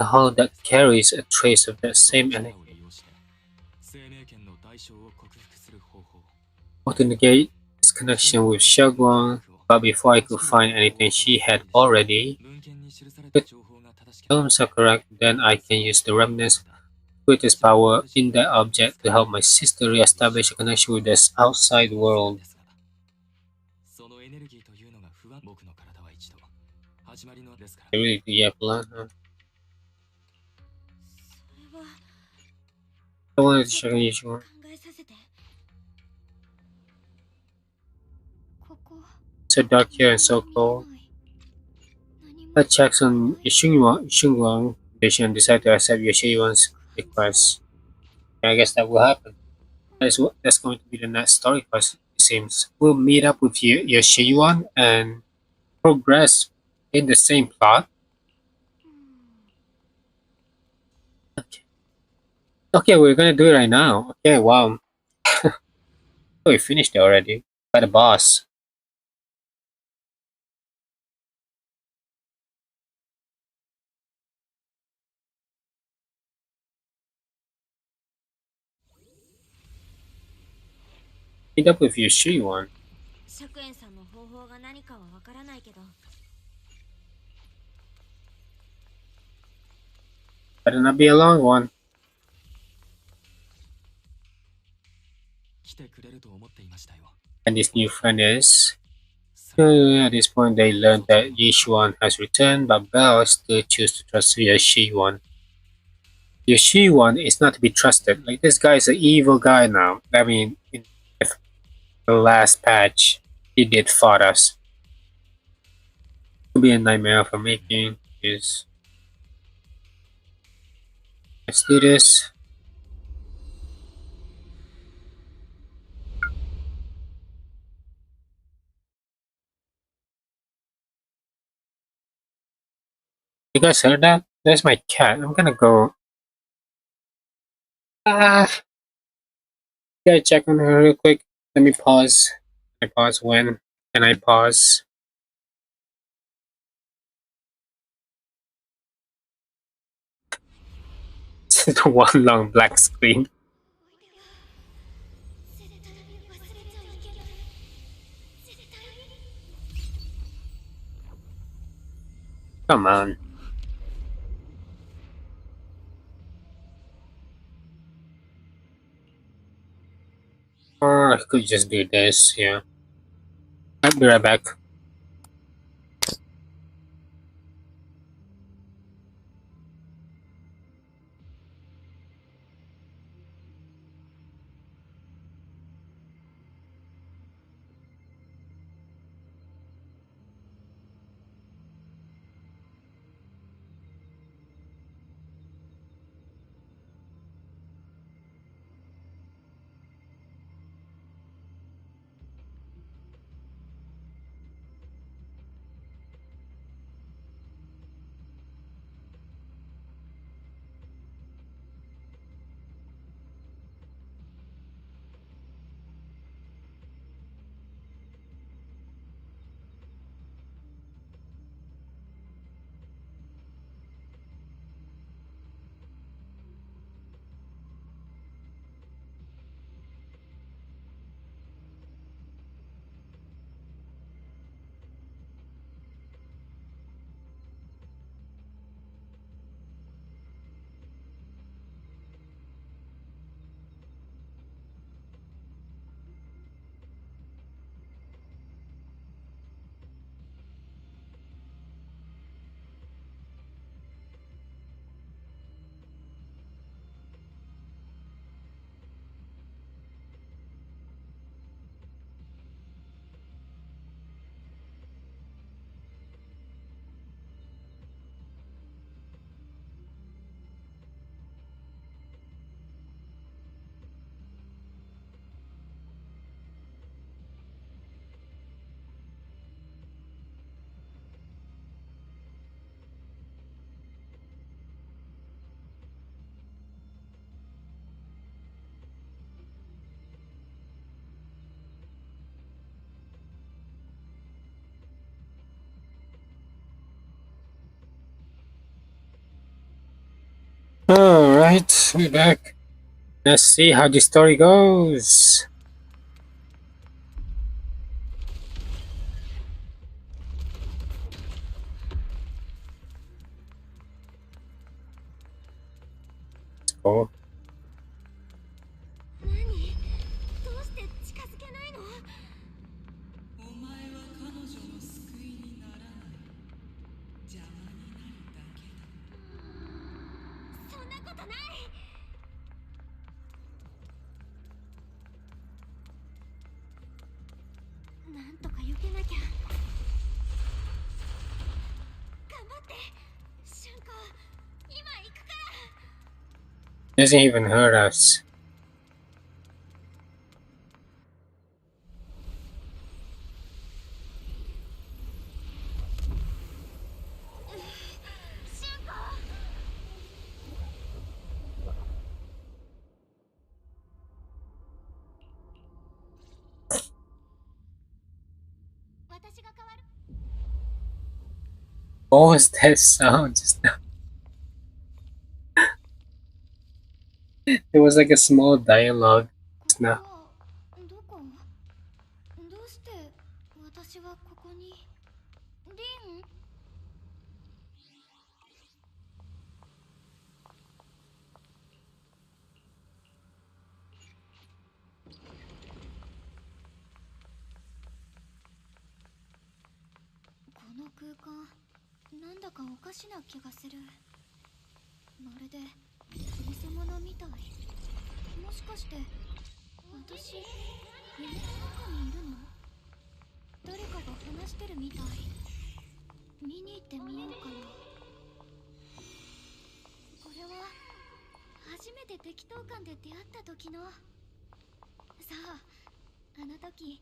Speaker 1: A hollow that carries a trace of that same energy. How to negate its connection with Shunguang but before I could find anything, she had already. If terms are correct, then I can use the remnants greatest power in that object to help my sister re-establish a connection with the outside world. I really do have plan, huh?
Speaker 2: それは
Speaker 1: I wanted to check on you, sure.
Speaker 2: 考えさせてここ
Speaker 1: So dark here and so cold.
Speaker 2: 何も
Speaker 1: I checked on Shunguang Foundation and decided to accept Yoshiwan's request. I guess that will happen. That's going to be the next story quest, it seems. We'll meet up with Yoshiwan and progress in the same plot. Okay, we're gonna do it right now. Okay, wow. We finished it already. By the boss. Meet up with Yoshiwan.
Speaker 2: 釈園さんの方法が何かはわからないけど
Speaker 1: Better not be a long one.
Speaker 5: 来てくれると思っていましたよ。
Speaker 1: And this new friend is. At this point, they learned that Yishuan has returned, but Belle still chooses to trust Yoshiwan. Yoshiwan is not to be trusted. Like, this guy is an evil guy now. I mean, in the last patch, he did fought us. It could be a nightmare for making. Is let's do this. You guys heard that? There's my cat. I'm gonna go. Ah, gotta check on her real quick. Let me pause. I pause when? Can I pause? It's one long black screen.
Speaker 2: 絶対忘れちゃいけない絶対
Speaker 1: Come on. Or I could just do this, yeah. I'll be right back. Alright, we're back. Let's see how the story goes. Oh.
Speaker 2: 何？どうして近づけないの？
Speaker 6: お前は彼女の救いにならない。邪魔になるだけだ。
Speaker 2: そんなことない。なんとか避けなきゃ。頑張って、瞬間。今行くから。
Speaker 1: Doesn't even hurt us.
Speaker 2: 瞬間。私が変わる。
Speaker 1: What was that sound just now? It was like a small dialogue
Speaker 2: こ
Speaker 1: just
Speaker 2: こ
Speaker 1: now.
Speaker 2: はどこ？どうして私はここに？リン？この空間、なんだかおかしな気がする。まるで偽物みたい。もしかして私、夢の中にいるの？誰かが話してるみたい。見に行ってみようかな。これは初めて適当感で出会った時の。そう、あの時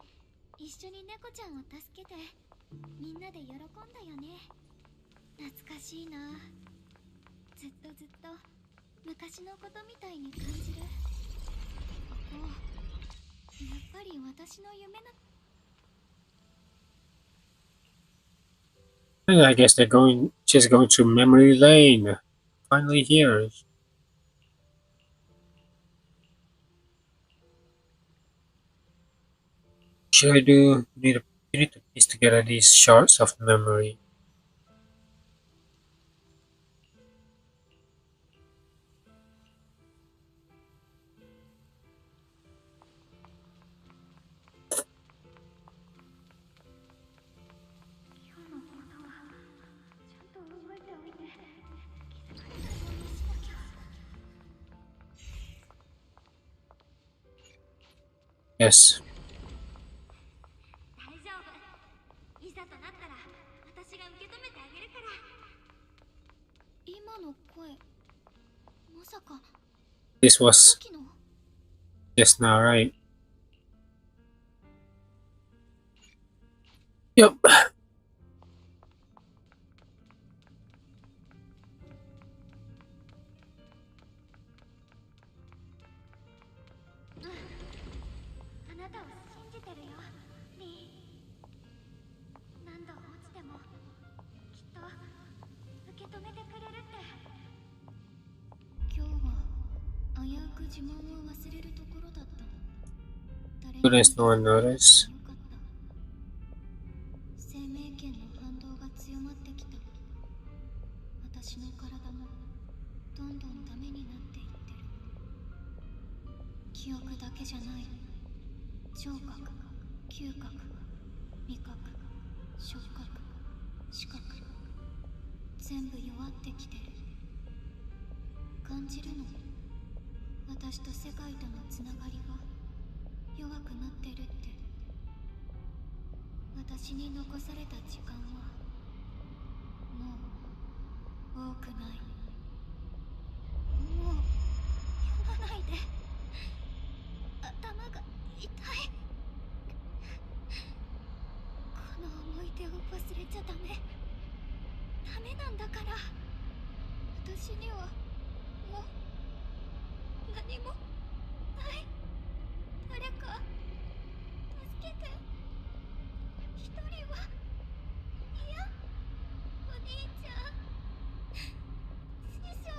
Speaker 2: 一緒に猫ちゃんを助けてみんなで喜んだよね。懐かしいな。ずっとずっと昔のことみたいに感じる。ここ、やっぱり私の夢な。
Speaker 1: I guess they're going, just going to memory lane. Finally here. Should I do? You need to piece together these shards of memory. Yes.
Speaker 2: 大丈夫。いざとなったら私が受け止めてあげるから。今の声、まさか
Speaker 1: This
Speaker 2: さ
Speaker 1: was
Speaker 2: っきの。
Speaker 1: just now, right? Yep.
Speaker 2: あなたを信じてるよ、リー。何度落ちてもきっと受け止めてくれるって。今日は危うく自慢を忘れるところだった。誰
Speaker 1: Couldn't no one notice?
Speaker 2: よかった。生命圏の反動が強まってきた。私の体もどんどんダメになっていってる。記憶だけじゃない。聴覚、嗅覚、味覚、触覚、視覚、全部弱ってきてる。感じるの？私と世界とのつながりが弱くなってるって。私に残された時間はもう多くない。もう読まないで。頭が痛い。この思い出を忘れちゃダメ。ダメなんだから。私にはもう何もない。誰か助けて。一人はいや、お兄ちゃん、師匠、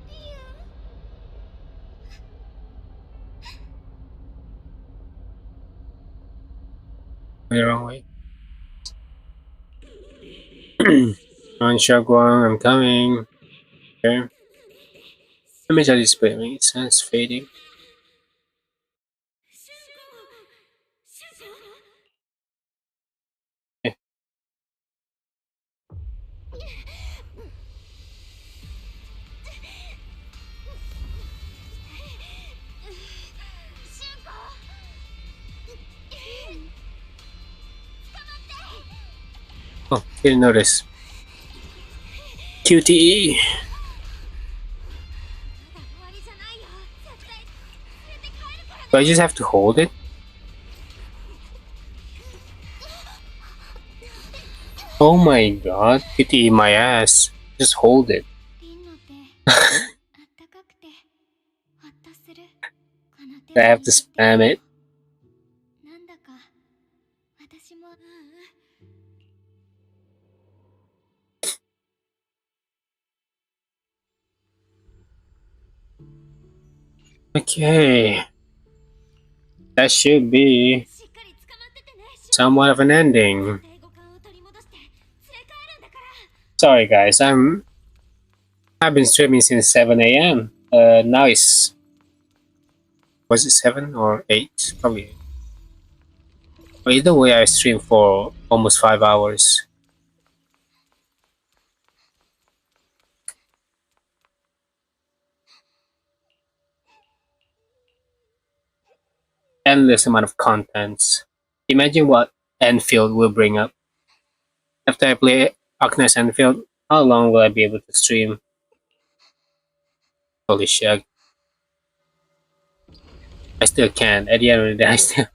Speaker 2: リュウ。
Speaker 1: The wrong way. On Shunguang, I'm coming. Okay. Image of display, it says fading.
Speaker 2: シュンコシュンコ
Speaker 1: Eh, oh, didn't notice. QTE.
Speaker 2: まだ終わりじゃないよ。絶対連れて帰るからね。
Speaker 1: Do I just have to hold it? Oh my god, QTE my ass. Just hold it.
Speaker 2: リンの手あったかくてほっとする。この手
Speaker 1: I
Speaker 2: を
Speaker 1: have to spam it.
Speaker 2: なんだか私も
Speaker 1: Okay. That should be
Speaker 2: しっかり捕まっててね。
Speaker 1: somewhat of an ending.
Speaker 2: 英語感を取り戻して連れ帰るんだから。
Speaker 1: Sorry guys, I've been streaming since 7 a.m. Now it's, was it 7 or 8? Probably 8. But either way, I streamed for almost 5 hours. Endless amount of contents. Imagine what Enfield will bring up. After I play Agnes Enfield, how long will I be able to stream? Holy shit. I still can't. At the end of the day,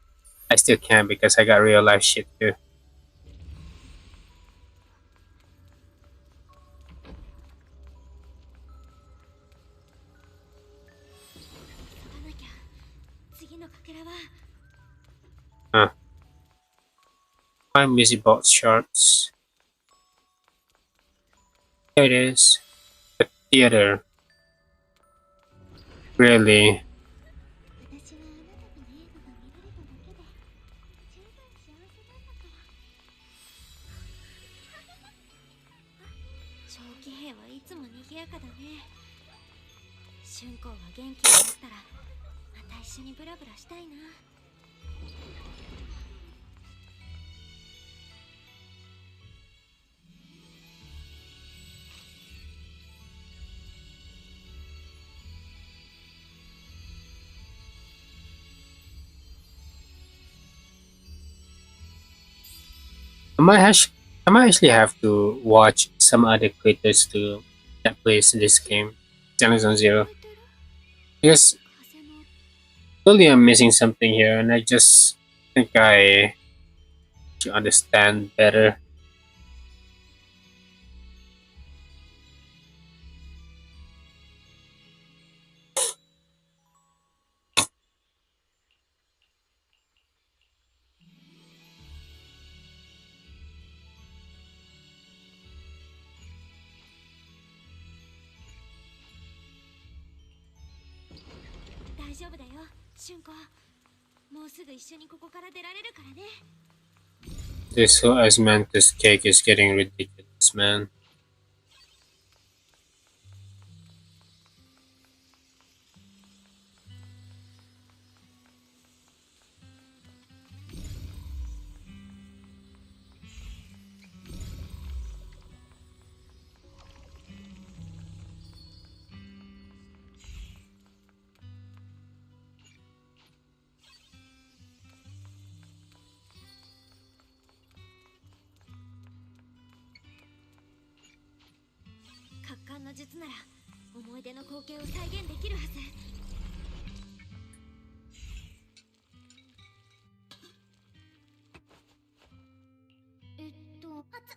Speaker 1: I still can't because I got real life shit too.
Speaker 2: 急がなきゃ。次のかけらは
Speaker 1: Huh. Find busy bot charts. Here it is. The theater. Really?
Speaker 2: 私はあなたとの映画が見られただけで十分幸せなんだから。長期兵はいつも賑やかだね。春光が元気になったらまた一緒にブラブラしたいな。
Speaker 1: I might actually have to watch some other creators to that plays this game, Zenless Zero, because
Speaker 2: 風の
Speaker 1: clearly I'm missing something here, and I just think I should understand better.
Speaker 2: 「大丈夫だよ、春光。もうすぐ一緒にここから出られるからね。
Speaker 1: This whole Asmanthus cake is getting ridiculous, man.
Speaker 2: 「格好の術なら思い出の光景を再現できるはず。」あつ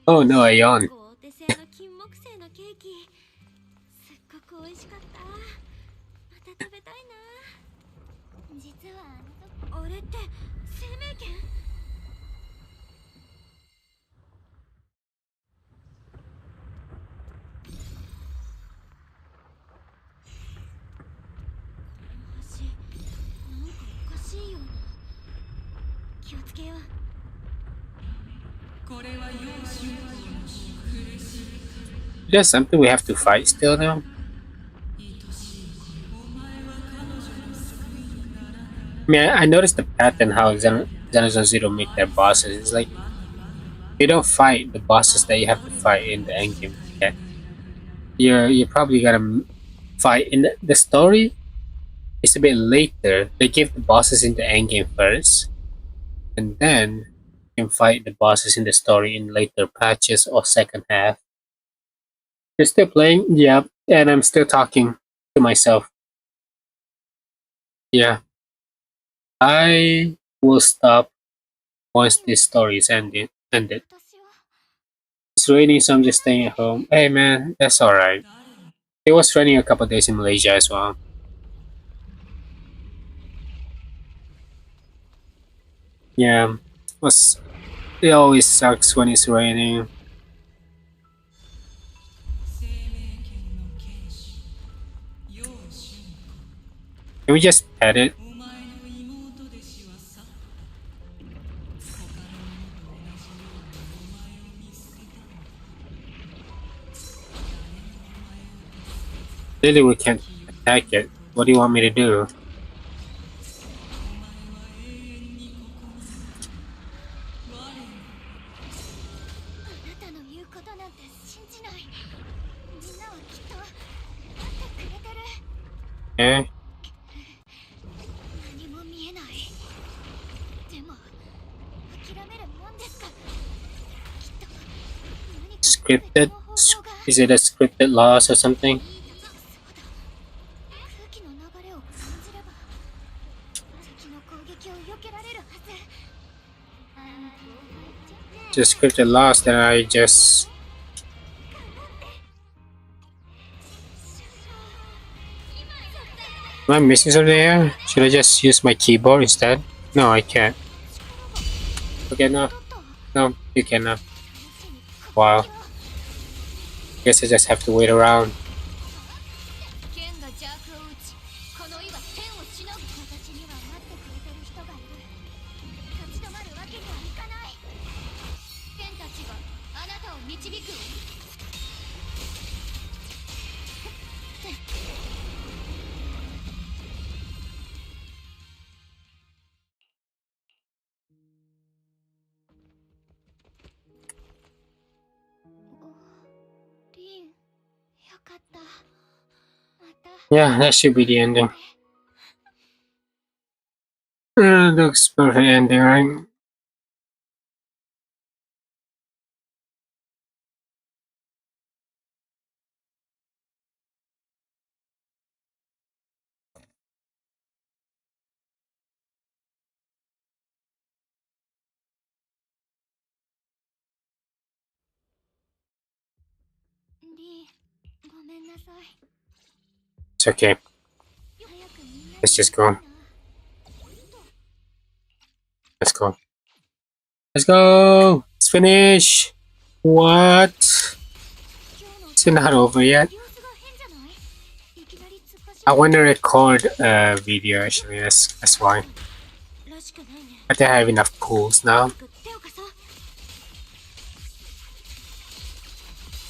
Speaker 1: Oh no, I yawned.
Speaker 2: お手製の金木犀のケーキすっごく美味しかった。また食べたいな。実はあれって生命剣。気をつけよう。
Speaker 6: これは要信仰の苦しい
Speaker 1: There's something we have to fight still now.
Speaker 6: 愛しい子、お前は彼女の救いにならない。
Speaker 1: I mean, I noticed the pattern how Zenless Zero make their bosses. It's like you don't fight the bosses that you have to fight in the endgame. Yeah, you're probably gonna fight in the story. It's a bit later. They give the bosses in the endgame first, and then you can fight the bosses in the story in later patches or second half. You're still playing? Yeah, and I'm still talking to myself. Yeah, I will stop once this story is ended.
Speaker 2: 私を
Speaker 1: It's raining, so I'm just staying at home. Hey man, that's alright. It was raining a couple days in Malaysia as well. Yeah, was it always sucks when it's raining.
Speaker 6: 生命権の剣士要信仰
Speaker 1: Can we just pet it?
Speaker 6: お前の妹弟子は去った他の者と同じようにお前を見捨てたのだ誰もお前を
Speaker 1: Really, we can't attack it. What do you want me to do?
Speaker 6: お前は永遠にここに我の
Speaker 2: あなたの言うことなんて信じない。みんなはきっと待ってくれてる。
Speaker 1: Eh?
Speaker 2: 何も見えない。でも諦めるもんですか。きっと何か
Speaker 1: Scripted?
Speaker 2: 別の方法が。
Speaker 1: Is it a scripted loss or something?
Speaker 2: そうだ。空気の流れを感じれば敵の攻撃を避けられるはず。
Speaker 1: It's a scripted loss that I just... Am I missing something here? Should I just use my keyboard instead? No, I can't. Okay, no. No, you cannot. Wow. Guess I just have to wait around.
Speaker 2: 剣が邪悪を打ち、この岩天をしのぐ。私には待ってくれてる人がいる。立ち止まるわけにはいかない。剣たちがあなたを導く。リン、よかった。また。
Speaker 1: Yeah, that should be the ending. Looks perfect ending, right? It's okay. Let's just go. Let's go. Let's go! Let's finish! What? Is it not over yet? I want to record a video actually, that's why. I don't have enough pools now.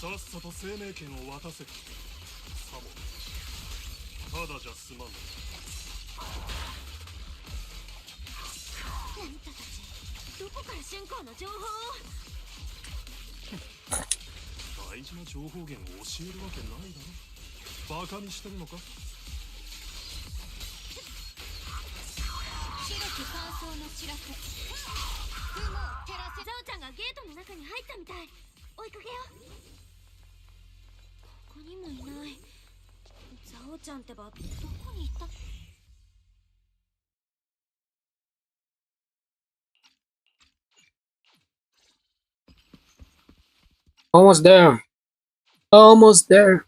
Speaker 3: さっさと生命権を渡せ。さもただじゃ済まん。
Speaker 2: あんたたち、どこからシュンコウの情報を。
Speaker 3: 大事な情報源を教えるわけないだろ。バカにしてるのか。
Speaker 2: 白き乾燥の知らせ。雲を照らせ。ザオちゃんがゲートの中に入ったみたい。追いかけよう。ここにもいない。ザオちゃんってばどこに行った。
Speaker 1: Almost there. Almost there.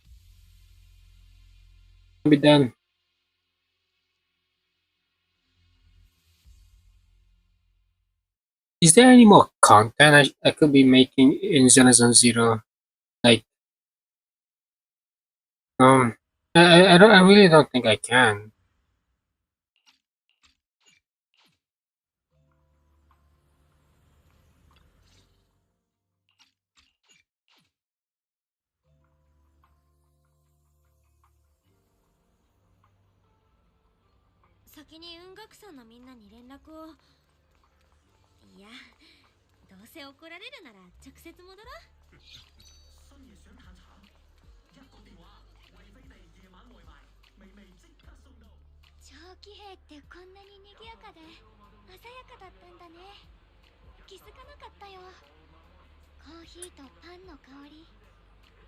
Speaker 1: I'll be done. Is there any more content I could be making in Zenless Zero? Like, I really don't think I can.
Speaker 2: 先に雲岳さんのみんなに連絡を。いや、どうせ怒られるなら直接戻ろう。長期兵ってこんなに賑やかで鮮やかだったんだね。気づかなかったよ。コーヒーとパンの香り、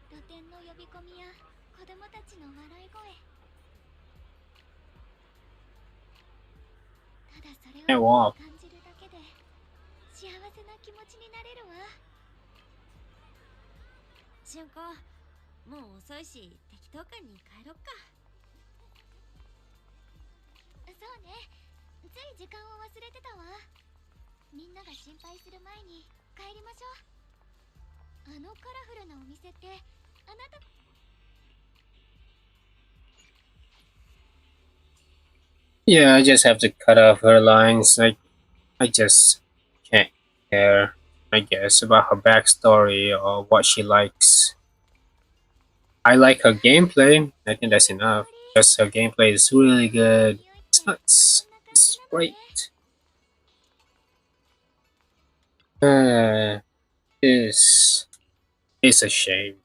Speaker 2: 露店の呼び込みや子供たちの笑い声。ただそれを感じるだけで幸せな気持ちになれるわ。俊子、もう遅いし適当館に帰ろっか。そうね、つい時間を忘れてたわ。みんなが心配する前に帰りましょう。あのカラフルなお店ってあなた。
Speaker 1: Yeah, I just have to cut off her lines. Like, I just can't care, I guess, about her backstory or what she likes. I like her gameplay. I think that's enough. Because her gameplay is really good. It's nuts. It's great. This is a shame.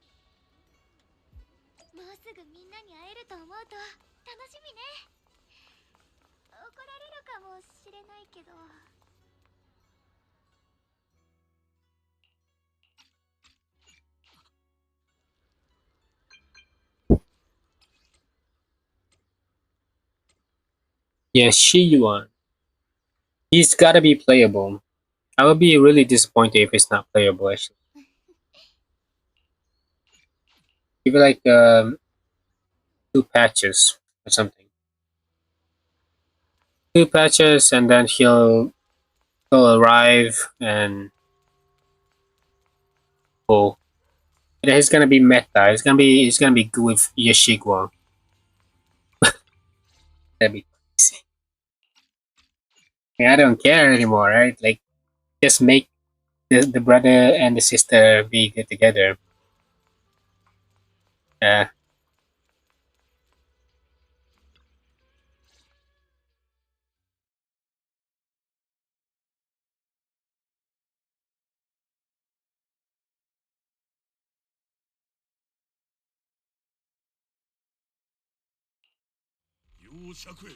Speaker 2: もうすぐみんなに会えると思うと楽しみね。怒られるかもしれないけど。
Speaker 1: Yeah, Shiyuan. He's gotta be playable. I would be really disappointed if it's not playable, actually. Give it like 2 patches or something. 2 patches and then he'll arrive and oh, and he's gonna be meta. He's gonna be good with Yashiguang. That'd be crazy. I don't care anymore, right? Like, just make the brother and the sister be good together. Yeah.
Speaker 3: よう釈へ。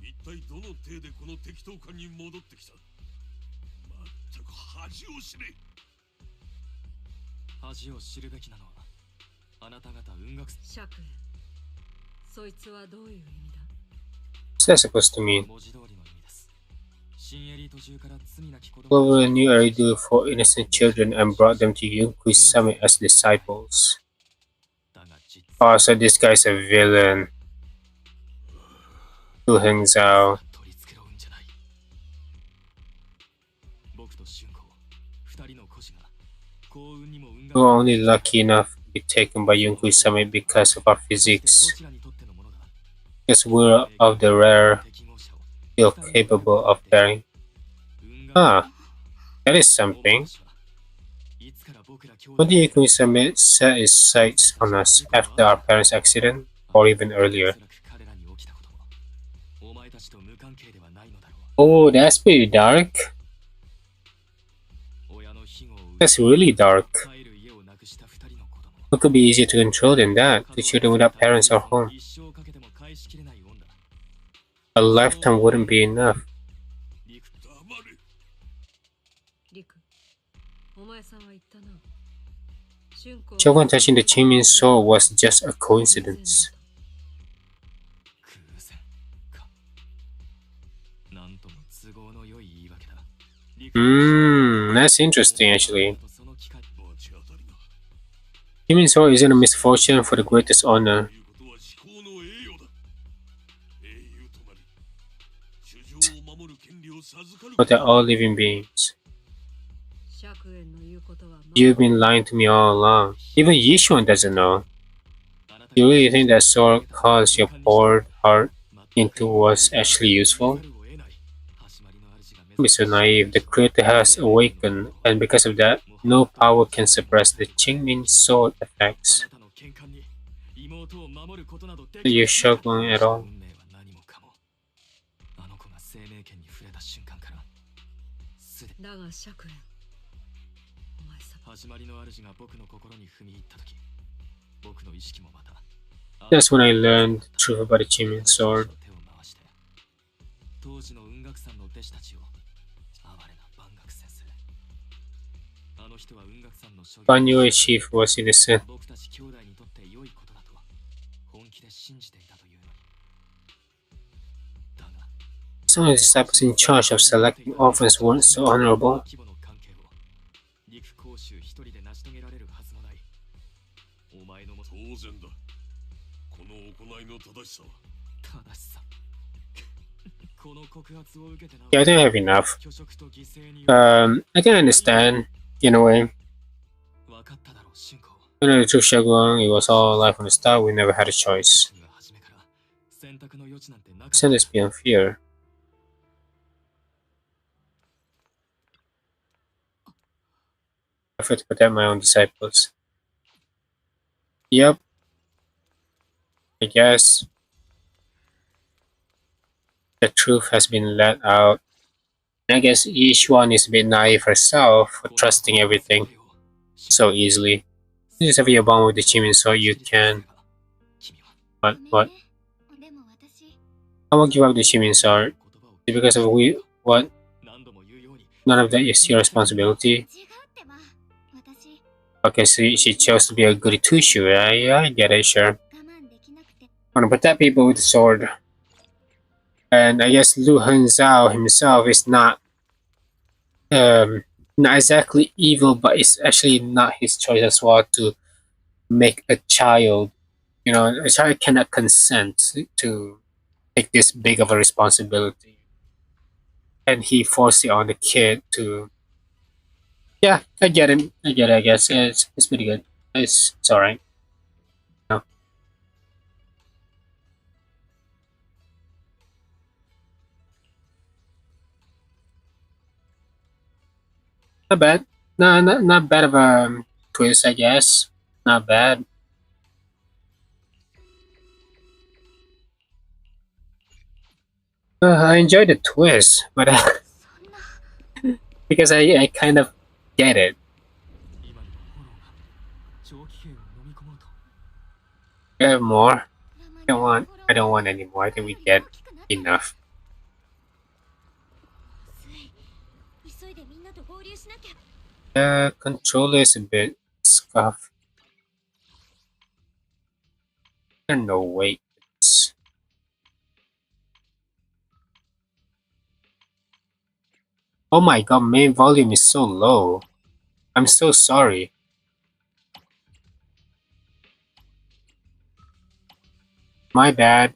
Speaker 3: 一体どの体でこの適当感に戻ってきた。まったく恥を知れ。
Speaker 5: 恥を知るべきなのはあなた方雲岳
Speaker 4: 釈へ。そいつはどういう意味だ。
Speaker 1: What's that supposed to mean?
Speaker 5: 文字通りの意味です。新エリート中から罪なき子供
Speaker 1: Clover a new idea for innocent children and brought them to Yunkui's summit as disciples.
Speaker 5: だが実
Speaker 1: Oh, so this guy's a villain. Who hangs out?
Speaker 5: 取り付けろんじゃない。僕と俊子、二人の孤児が幸運にも運
Speaker 1: We were only lucky enough to be taken by Yunkui's summit because of our
Speaker 5: ど
Speaker 1: physics.
Speaker 5: ちらにとってのものだ。
Speaker 1: Because we're of the rare,
Speaker 5: 適合者を
Speaker 1: still capable of daring.
Speaker 5: 運
Speaker 1: Huh, that is something.
Speaker 5: いつから僕ら兄弟
Speaker 1: When did Yukui Summit set its sights on us? After our parents' accident? Or even earlier?
Speaker 5: おそらく彼らに起きたこともお前たちと無関係ではないのだろう。
Speaker 1: Oh, that's pretty dark.
Speaker 5: 親の庇護を
Speaker 1: That's really dark.
Speaker 5: 帰る家をなくした二人の子供。
Speaker 1: What could be easier to control than that? The children without parents or home.
Speaker 5: 一生かけても返しきれない恩だ。
Speaker 1: A lifetime wouldn't be enough.
Speaker 5: リク
Speaker 3: 黙れ。
Speaker 4: リク、お前さんは言ったな。俊子は
Speaker 1: Shogun touching the Qingmin sword was just a coincidence.
Speaker 5: 偶然か。なんとも都合の良い言い訳だ。リク
Speaker 1: That's interesting actually.
Speaker 5: その機会
Speaker 3: 罰当たりだ。
Speaker 1: Qingmin sword isn't a misfortune for the greatest honor,
Speaker 3: ということは至高の栄誉だ。英雄となり、主情を守る権利を授かる。
Speaker 1: but they're all living beings.
Speaker 4: 釈への言うことは
Speaker 1: You've been lying to me all along. Even Yishuan doesn't know. You really think that sword caused your poured heart into was actually useful? Don't be so naive. The creator has awakened, and because of that, no power can suppress the Qingmin sword effects.
Speaker 5: あなたの喧嘩に妹を守ることなどでき
Speaker 1: Are you Shogun at all?
Speaker 5: 運命は何もかも
Speaker 4: だが釈炎、お前さ、
Speaker 5: 始まりの主が僕の心に踏み入った時、僕の意識もまた
Speaker 1: That's when I learned the truth about the Chimin sword.
Speaker 5: 手を回して当時の雲岳さんの弟子たちを哀れな万岳先生、あの人は雲岳さんの所
Speaker 1: Banyue chief was innocent.
Speaker 5: 僕たち兄弟にとって良いことだと本気で信じていたというのに。だが
Speaker 1: Some of the disciples in charge of selecting orphans weren't so honorable.
Speaker 5: 規模の関係を陸公衆一人で成し遂げられるはずもない。お前のも
Speaker 3: 当然だ。この行いの正しさは
Speaker 5: 正しさ。この告発を受けてな
Speaker 1: Yeah, I don't have enough.
Speaker 5: 虚飾と犠牲に
Speaker 1: I can understand, in a way.
Speaker 5: 分かっただろう、信仰。
Speaker 1: You know, the truth, Shunguang, it was all life from the start. We never had a choice.
Speaker 5: 僕には初めから選択の余地なんてなかった。
Speaker 1: Send us beyond fear. I have to protect my own disciples. Yep. I guess the truth has been let out. I guess each one is a bit naive herself for trusting everything so easily. You just have your bond with the Chimin so you can. What?
Speaker 2: ごめんね。でも私、
Speaker 1: I won't give up the Chimin sword. Because of what?
Speaker 5: 何度も言うように
Speaker 1: None of that is your responsibility.
Speaker 2: 違うってば。私、
Speaker 1: Okay, so she chose to be a goody two shoe. Yeah, I get it, sure.
Speaker 2: 我慢できなくて。
Speaker 1: Want to protect people with the sword. And I guess Lu Henzhao himself is not exactly evil, but it's actually not his choice as well to make a child. You know, a child cannot consent to take this big of a responsibility. And he forced it on the kid to. Yeah, I get him. I get it, I guess. Yeah, it's pretty good. It's alright. No. Not bad. No, not bad of a twist, I guess. Not bad. I enjoyed the twist, but
Speaker 2: そんな。
Speaker 1: because I kind of get it.
Speaker 5: 今の炎が長期兵を飲み込もうと。
Speaker 1: I have more. I don't want any more. I think we get enough.
Speaker 2: 急いでみんなと合流しなきゃ。
Speaker 1: The controller is a bit scuffed. There's no weight. Oh my god, main volume is so low. I'm so sorry. My bad.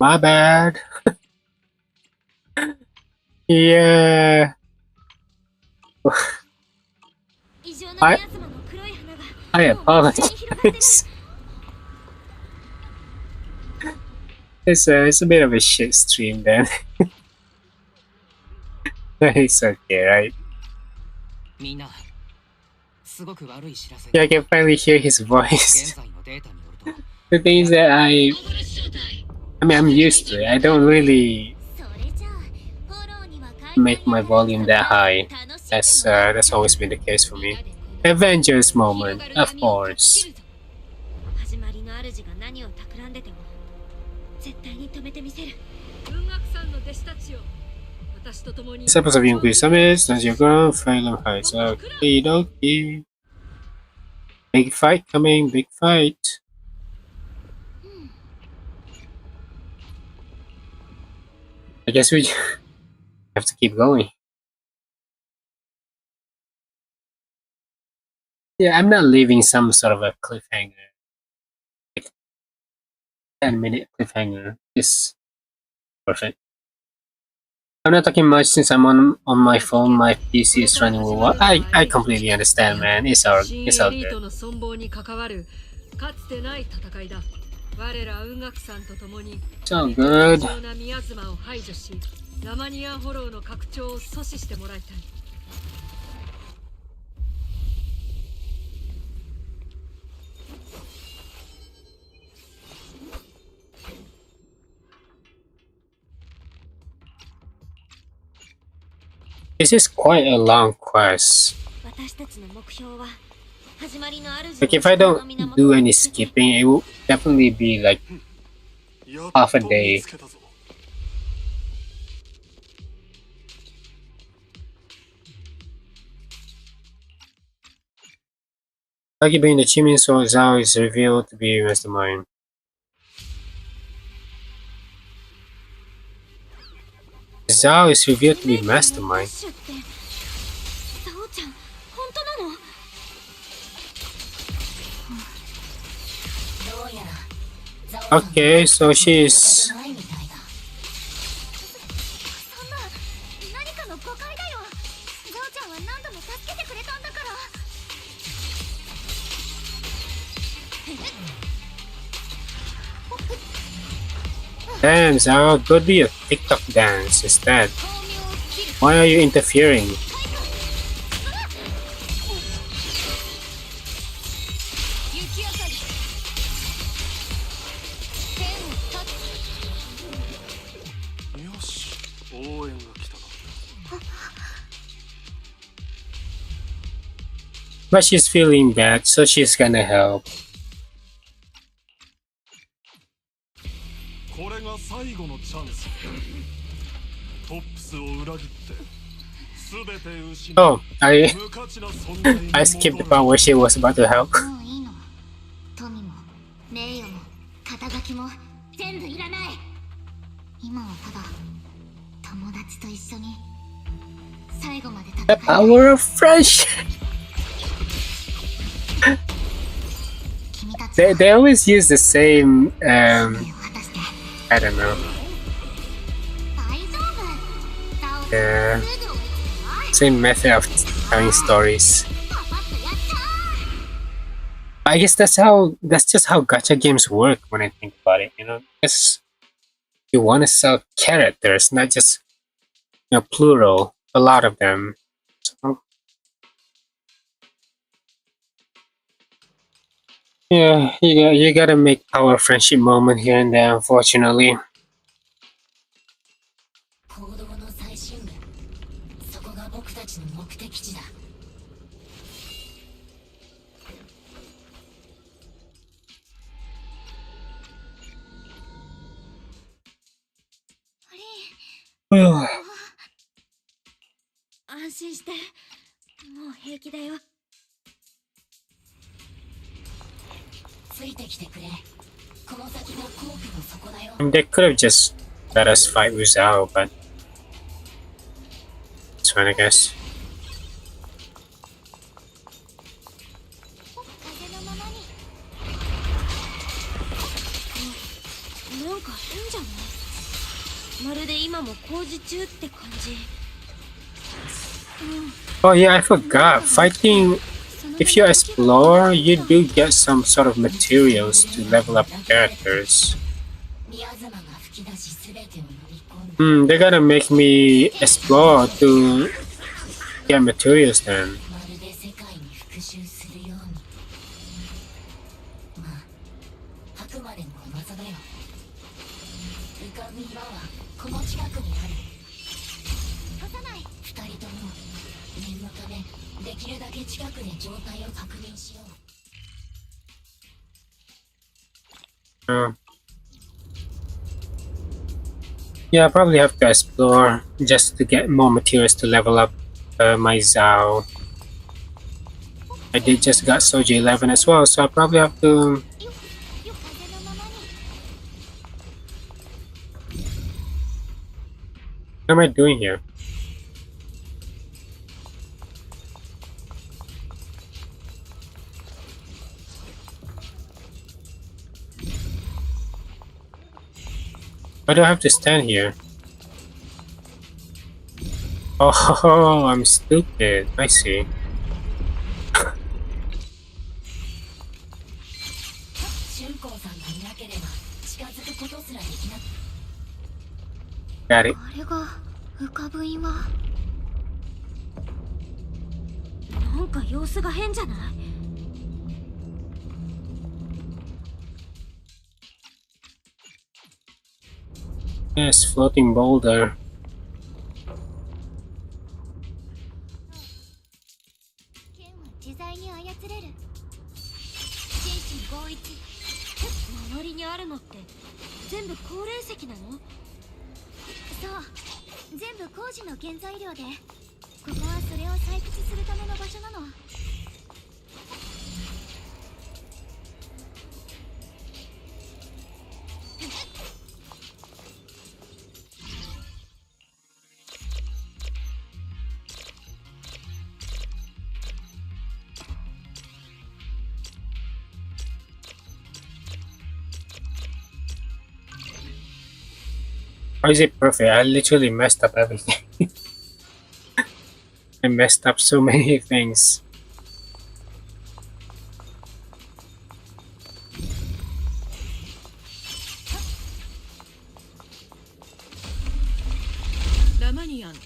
Speaker 1: My bad. Yeah.
Speaker 2: 異常なミヤズマの黒い花が
Speaker 1: I
Speaker 2: もう街に広がってる。
Speaker 1: apologize. It's a bit of a shit stream then. It's okay, right?
Speaker 7: みんなすごく悪い知らせ
Speaker 1: Yeah, I can finally hear his
Speaker 7: 現
Speaker 1: voice.
Speaker 7: 在のデータによると
Speaker 1: The thing is that I mean, I'm used to it. I don't really
Speaker 2: それじゃあフォローには書い
Speaker 1: make my volume that high. That's always been the case for me. Avengers moment, of course.
Speaker 2: 始まりの主が何を企んでても絶対に止めてみせる。
Speaker 4: 雲岳さんの弟子たちよ、私と共に
Speaker 1: This episode of Increase Summits, as your ground, Phantom Heights. Okay, dokie. Big fight coming, big fight. I guess we have to keep going. Yeah, I'm not leaving some sort of a cliffhanger. Like 10-minute cliffhanger is perfect. I'm not talking much since I'm on my phone. My PC is running well. I completely understand, man. It's all
Speaker 4: 新エ
Speaker 1: good.
Speaker 4: リートの存亡に関わるかつてない戦いだ。我ら雲岳さんと共に
Speaker 1: It's all good.
Speaker 4: 貴重なミヤズマを排除し、ラマニアンフォローの拡張を阻止してもらいたい。
Speaker 1: This is quite a long quest.
Speaker 2: 私たちの目標は始まりの主
Speaker 1: Like if I don't do any skipping, it will definitely be like half a day. Lucky being the achievement, so Zhao is revealed to be mastermind. Zhao is revealed to be mastermind.
Speaker 2: ザオちゃん本当なの？
Speaker 1: Okay, so she's
Speaker 2: そんな何かの誤解だよ。ザオちゃんは何度も助けてくれたんだから。
Speaker 1: damn Zhao, go do your TikTok dance instead. Why are you interfering?
Speaker 2: 雪明かり天を立つ。
Speaker 3: よし、応援が来たな。
Speaker 1: But she's feeling bad, so she's gonna help.
Speaker 3: これが最後のチャンス。トップスを裏切って全て失う。
Speaker 1: Oh, I
Speaker 3: 無価値な存在に
Speaker 1: I skipped the part where she was about to help.
Speaker 2: もういいの。富も名誉も肩書きも全部いらない。今はただ友達と一緒に最後まで
Speaker 1: The
Speaker 2: 戦いたい。
Speaker 1: power of friendship.
Speaker 2: 君たち
Speaker 1: They always use the same
Speaker 2: を果たして
Speaker 1: I don't know
Speaker 2: 大丈夫。ザオ
Speaker 1: Yeah.
Speaker 2: すぐ追いつくわ。
Speaker 1: same method of telling stories.
Speaker 2: パパッとやっちゃ
Speaker 1: I guess that's just how gacha games work when I think about it, you know. Because you want to sell characters, not just plural, a lot of them. So, yeah, you gotta make our friendship moment here and there, unfortunately.
Speaker 2: 行動の最終部。そこが僕たちの目的地だ。安心して。もう平気だよ。ついてきてくれ。この先が皇居の底だよ。
Speaker 1: They could have just let us fight with Zhao, but it's fine, I guess.
Speaker 2: 風のままに。なんか変じゃない？まるで今も工事中って感じ。
Speaker 1: Oh yeah, I forgot. Fighting, if you explore, you do get some sort of materials to level up characters.
Speaker 2: 宮妻が吹き出し全てを飲み込んだ。
Speaker 1: They're gonna make me explore to get materials then.
Speaker 2: まるで世界に復讐するように。まあ、あくまでも噂だよ。浮かぶ岩はこの近くにある。二人とも念のためできるだけ近くで状態を確認しよう。
Speaker 1: Yeah, I probably have to explore just to get more materials to level up my Zhao. I did just got Soji 11 as well, so I probably have to. What am I doing here? Why do I have to stand here? Oh, I'm stupid. I see.
Speaker 2: 春光さんがいなければ近づくことすらできなかっ
Speaker 1: Got it.
Speaker 2: た。あれが浮かぶ岩。なんか様子が変じゃない？
Speaker 1: Yes, floating boulder.
Speaker 2: 自在に操れる。心身合一。
Speaker 8: 周りにあるのって全部高齢石なの？
Speaker 2: そう、全部工事の原材料で、ここはそれを採掘するための場所なの。
Speaker 1: How is it perfect? I literally messed up everything. I messed up so many things.
Speaker 6: ラマニアンだ。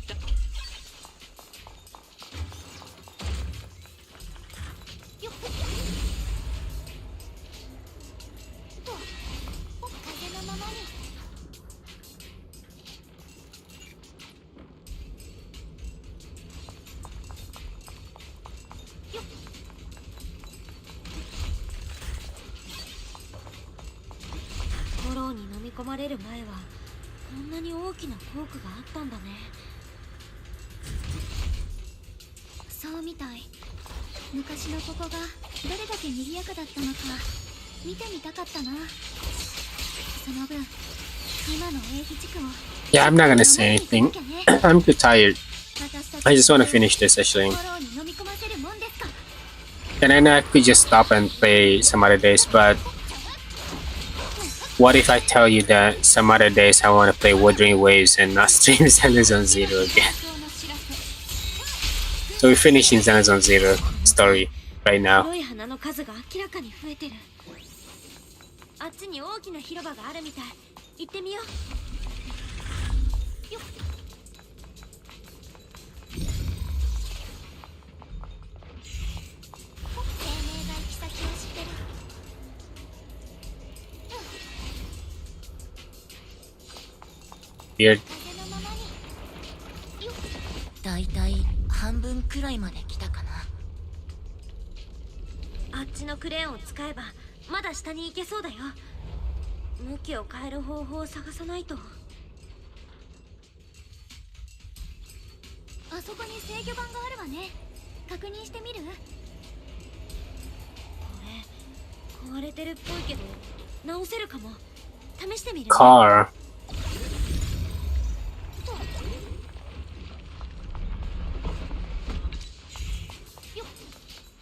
Speaker 2: 風のままに。
Speaker 8: フォローに飲み込まれる前はこんなに大きなフォークがあったんだね。
Speaker 2: そうみたい。昔のここがどれだけ賑やかだったのか見てみたかったな。その分今の英飛地区を
Speaker 1: Yeah, I'm not gonna say anything. I'm too tired. I just wanna finish this actually.
Speaker 2: フォローに飲み込ませるもんですか。
Speaker 1: And I know I could just stop and play some other days, but what if I tell you that some other days I wanna play Wuthering Waves and not stream Zenless on Zero again? So we're finishing Zenless on Zero story right now.
Speaker 8: 黒い花の数が明らかに増えてる。あっちに大きな広場があるみたい。行ってみよう。
Speaker 2: 生命が行き先を知ってる。
Speaker 1: Weird.
Speaker 2: 風のままに。
Speaker 8: だいたい半分くらいまで来たかな。あっちのクレーンを使えばまだ下に行けそうだよ。向きを変える方法を探さないと。
Speaker 2: あそこに制御盤があるわね。確認してみる？
Speaker 8: これ壊れてるっぽいけど直せるかも。試してみるね。
Speaker 1: Car.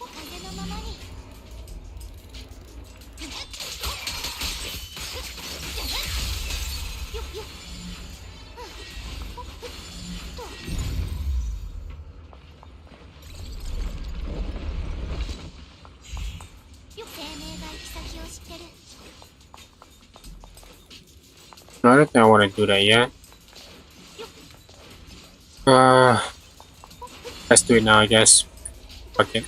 Speaker 2: 風のままに。生命が行き先を知ってる。
Speaker 1: No, I don't think I wanna do that yet. Let's do it now, I guess. Okay.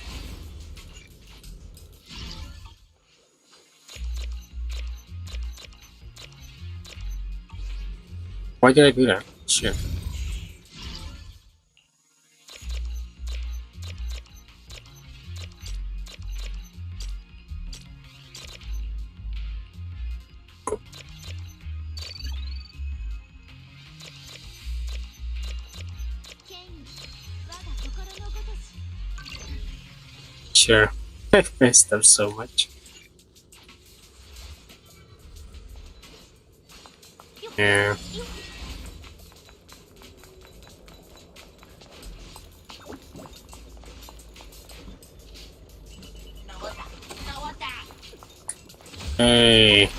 Speaker 1: Why did I do that? Shit. Sure. I've messed up so much. Yeah. Hey.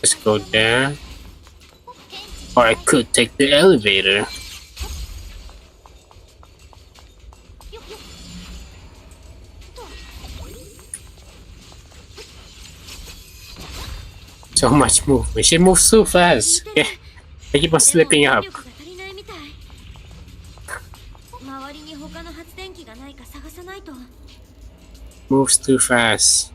Speaker 1: Let's go there. Or I could take the elevator. So much movement. She moves so fast. Yeah. I keep on slipping up.
Speaker 8: 周りに他の発電機がないか探さないと。
Speaker 1: Moves too fast.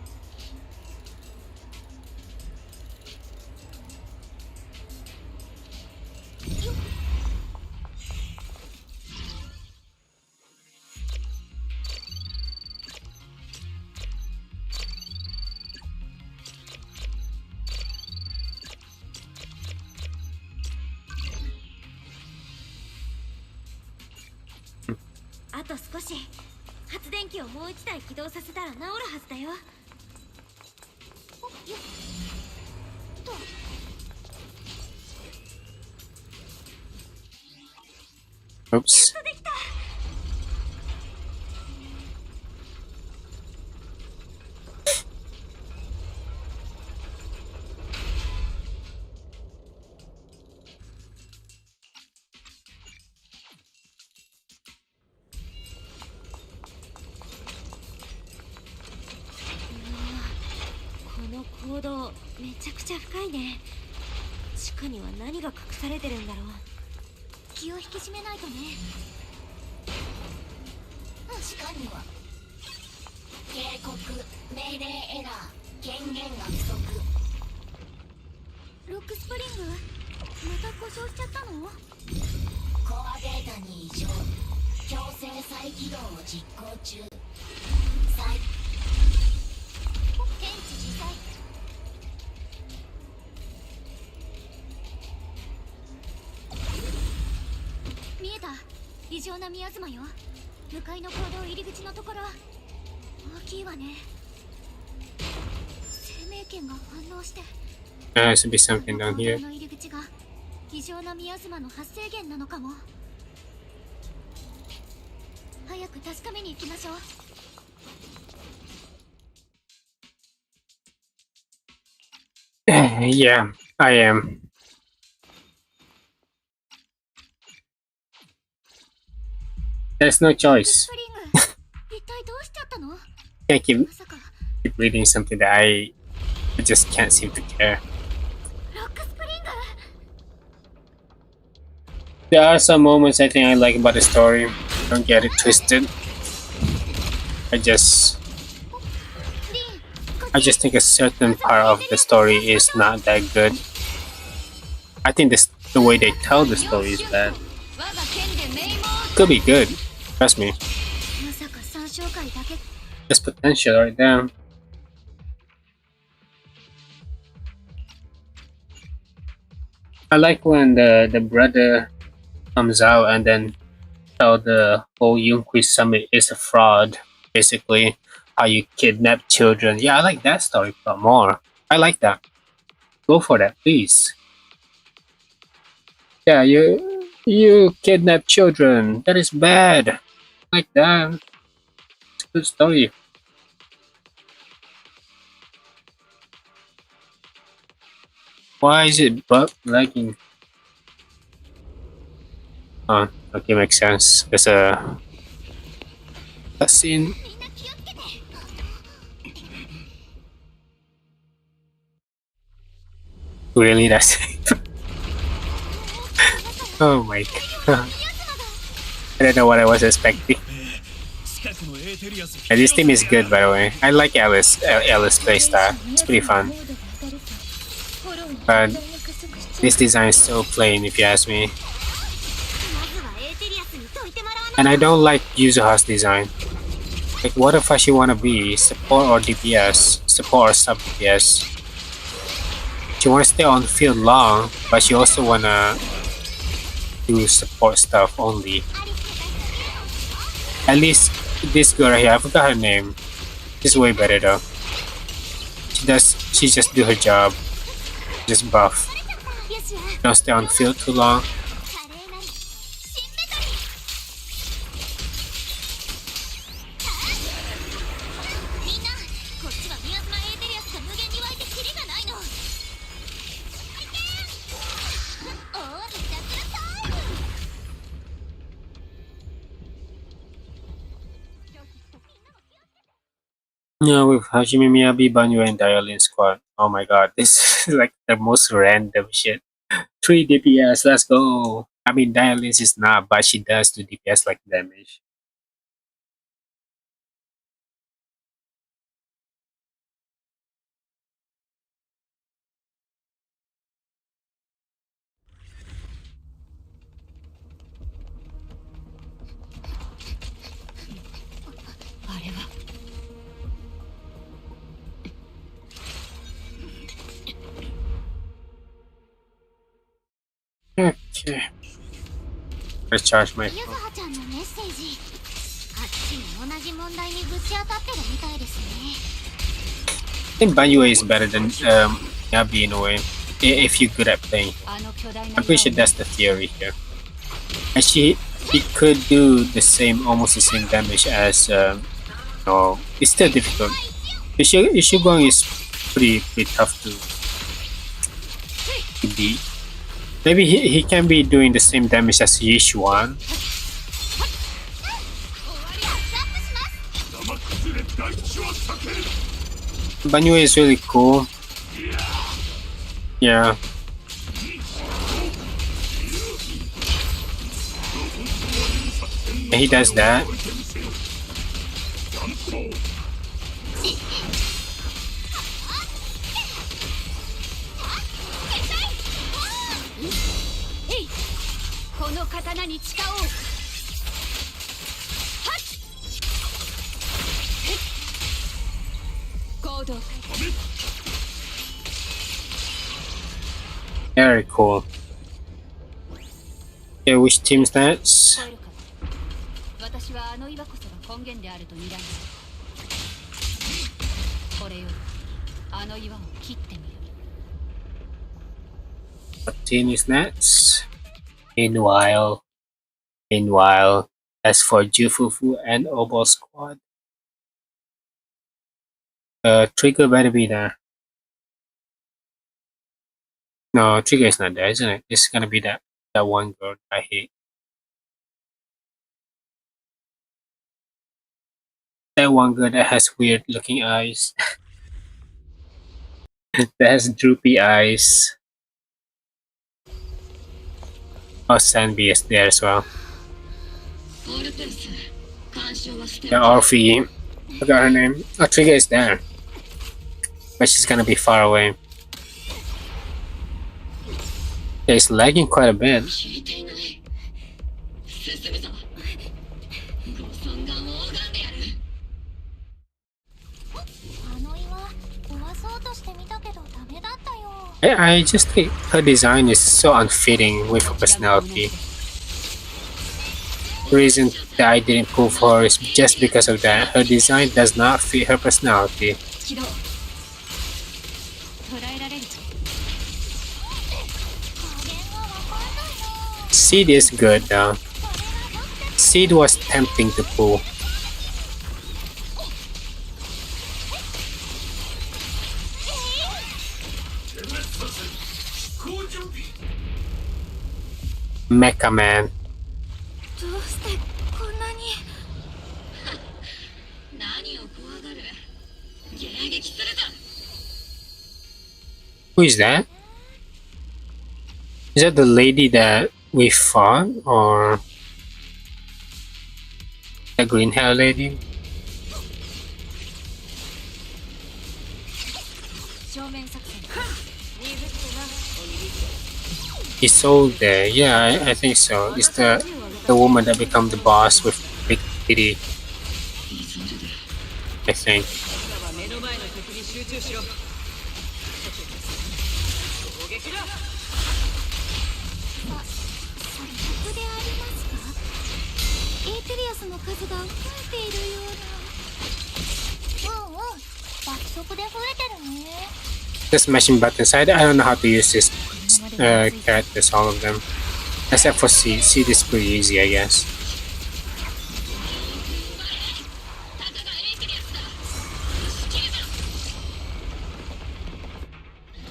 Speaker 8: と少し発電機をもう一台起動させたら治るはずだよ。
Speaker 1: Oops.
Speaker 8: この坑道めちゃくちゃ深いね。地下には何が隠されてるんだろう。
Speaker 2: 気を引き締めないとね。
Speaker 9: 地下には警告、命令エラー、権限が不足。
Speaker 2: ロックスプリングまた故障しちゃったの？
Speaker 9: コアデータに異常、強制再起動を実行中。
Speaker 2: 天地自在。見えた。異常なミヤズマよ。向かいの坑道入り口のところ大きいわね。生命圏が反応して。
Speaker 1: There should be something down here.
Speaker 2: の入り口が異常なミヤズマの発生源なのかも。早く確かめに行きましょう。
Speaker 1: Yeah, I am. There's no
Speaker 2: ロック
Speaker 1: choice.
Speaker 2: スプリング一体どうしちゃったの？
Speaker 1: Can't keep
Speaker 2: まさか
Speaker 1: reading something that I just can't seem to care.
Speaker 2: ロックスプリング。
Speaker 1: There are some moments I think I like about the story. Don't get it twisted. I just
Speaker 2: リン、こっ
Speaker 1: I
Speaker 2: ち。
Speaker 1: just think a certain part of the story is not that good. I think the way they tell the story is bad.
Speaker 2: 我が剣で名門。
Speaker 1: Could be good. Trust me.
Speaker 2: まさか三章会だけ。
Speaker 1: There's potential right there. I like when the brother comes out and then tell the whole Yunqui summit is a fraud. Basically, how you kidnap children. Yeah, I like that story a lot more. I like that. Go for that, please. Yeah, you kidnap children. That is bad. I like that. It's a good story. Why is it lagging? Oh, okay, makes sense. There's a scene.
Speaker 2: みんな気をつけて。
Speaker 1: Really, that's oh my god. I don't know what I was expecting. And this team is good, by the way. I like Alice playstyle. It's pretty fun. But this design is so plain, if you ask me.
Speaker 2: まずはエーテリアスに解いてもらわない。
Speaker 1: And I don't like Yuzuha's design. Like, what the fuck she wanna be? Support or DPS? Support or sub DPS? She wanna stay on the field long, but she also wanna do support stuff only. At least this girl right here, I forgot her name. She's way better though. She just do her job. Just buff.
Speaker 2: よしや。
Speaker 1: Don't stay on the field too long.
Speaker 2: 華麗なる新メタリ。みんな、こっちはミヤズマエーテリアスが無限に湧いてキリがないの。おお、ひたすらタイム。
Speaker 1: Yeah, with Hajime Miyabi, Banyu, and Dialin squad. Oh my god, this is like the most random shit. 3 DPS, let's go. I mean, Dialin is not, but she does do DPS like damage. Okay. Let's charge my
Speaker 2: ゆず
Speaker 1: phone.
Speaker 2: はちゃんのメッセージ。
Speaker 1: I think Banyue is better than Yabi in a way, if you're good at playing. I'm pretty sure that's the theory here. And he could do the same, almost the same damage as no, it's still difficult. Shunguang is pretty tough to beat. Maybe he can be doing the same damage as Yishuan. Banyu is really cool. Yeah. He does that. Very cool. Okay, which team's next? What team is next? Meanwhile, as for Jufufu and Obol squad, Trigger better be there. No, Trigger is not there, isn't it? It's gonna be that one girl I hate. That one girl that has weird looking eyes. That has droopy eyes. Oh, Sanbi is there as well. Yeah, Orphe. I forgot her name. Oh, Trigger is there. But she's gonna be far away. Yeah, it's lagging quite a bit. I just think her design is so unfitting with her personality. The reason that I didn't pull for her is just because of that. Her design does not fit her personality. Seed is good though. Seed was tempting to pull. Mecha Man. Who is that? Is that the lady that we fought, or the green hair lady? Isolde, yeah, I think so. It's the woman that become the boss with big titty. I think. Just mashing buttons. I don't know how to use this characters, all of them. Except for Seed. Seed is pretty easy, I guess.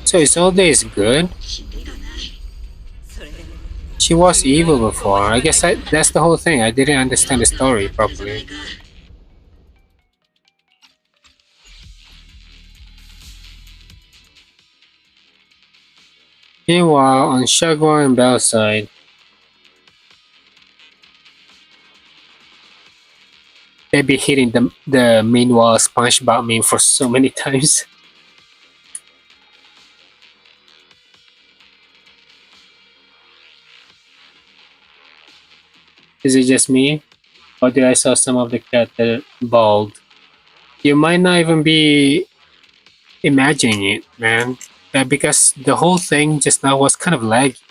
Speaker 1: So Isolde is good? She was evil before. I guess that's the whole thing. I didn't understand the story properly. Meanwhile, on Shunguang and Bell's side, they be hitting the meanwhile SpongeBob meme for so many times. Is it just me? Or did I saw some of the character bald? You might not even be imagining it, man. Because the whole thing just now was kind of laggy.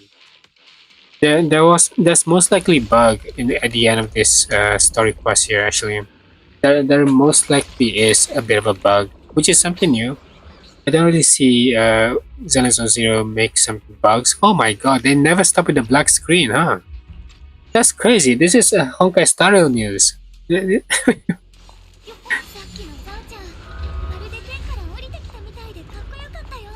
Speaker 1: That's most likely bug at the end of this story quest here, actually. there most likely is a bit of a bug, which is something new. I don't really see Zenless Zero make some bugs. Oh my god, they never stop with the black screen, huh? That's crazy. This is a Honkai Star Rail news.
Speaker 2: さっきのばあちゃんまるで天から降りてきたみたいでかっこよかったよ。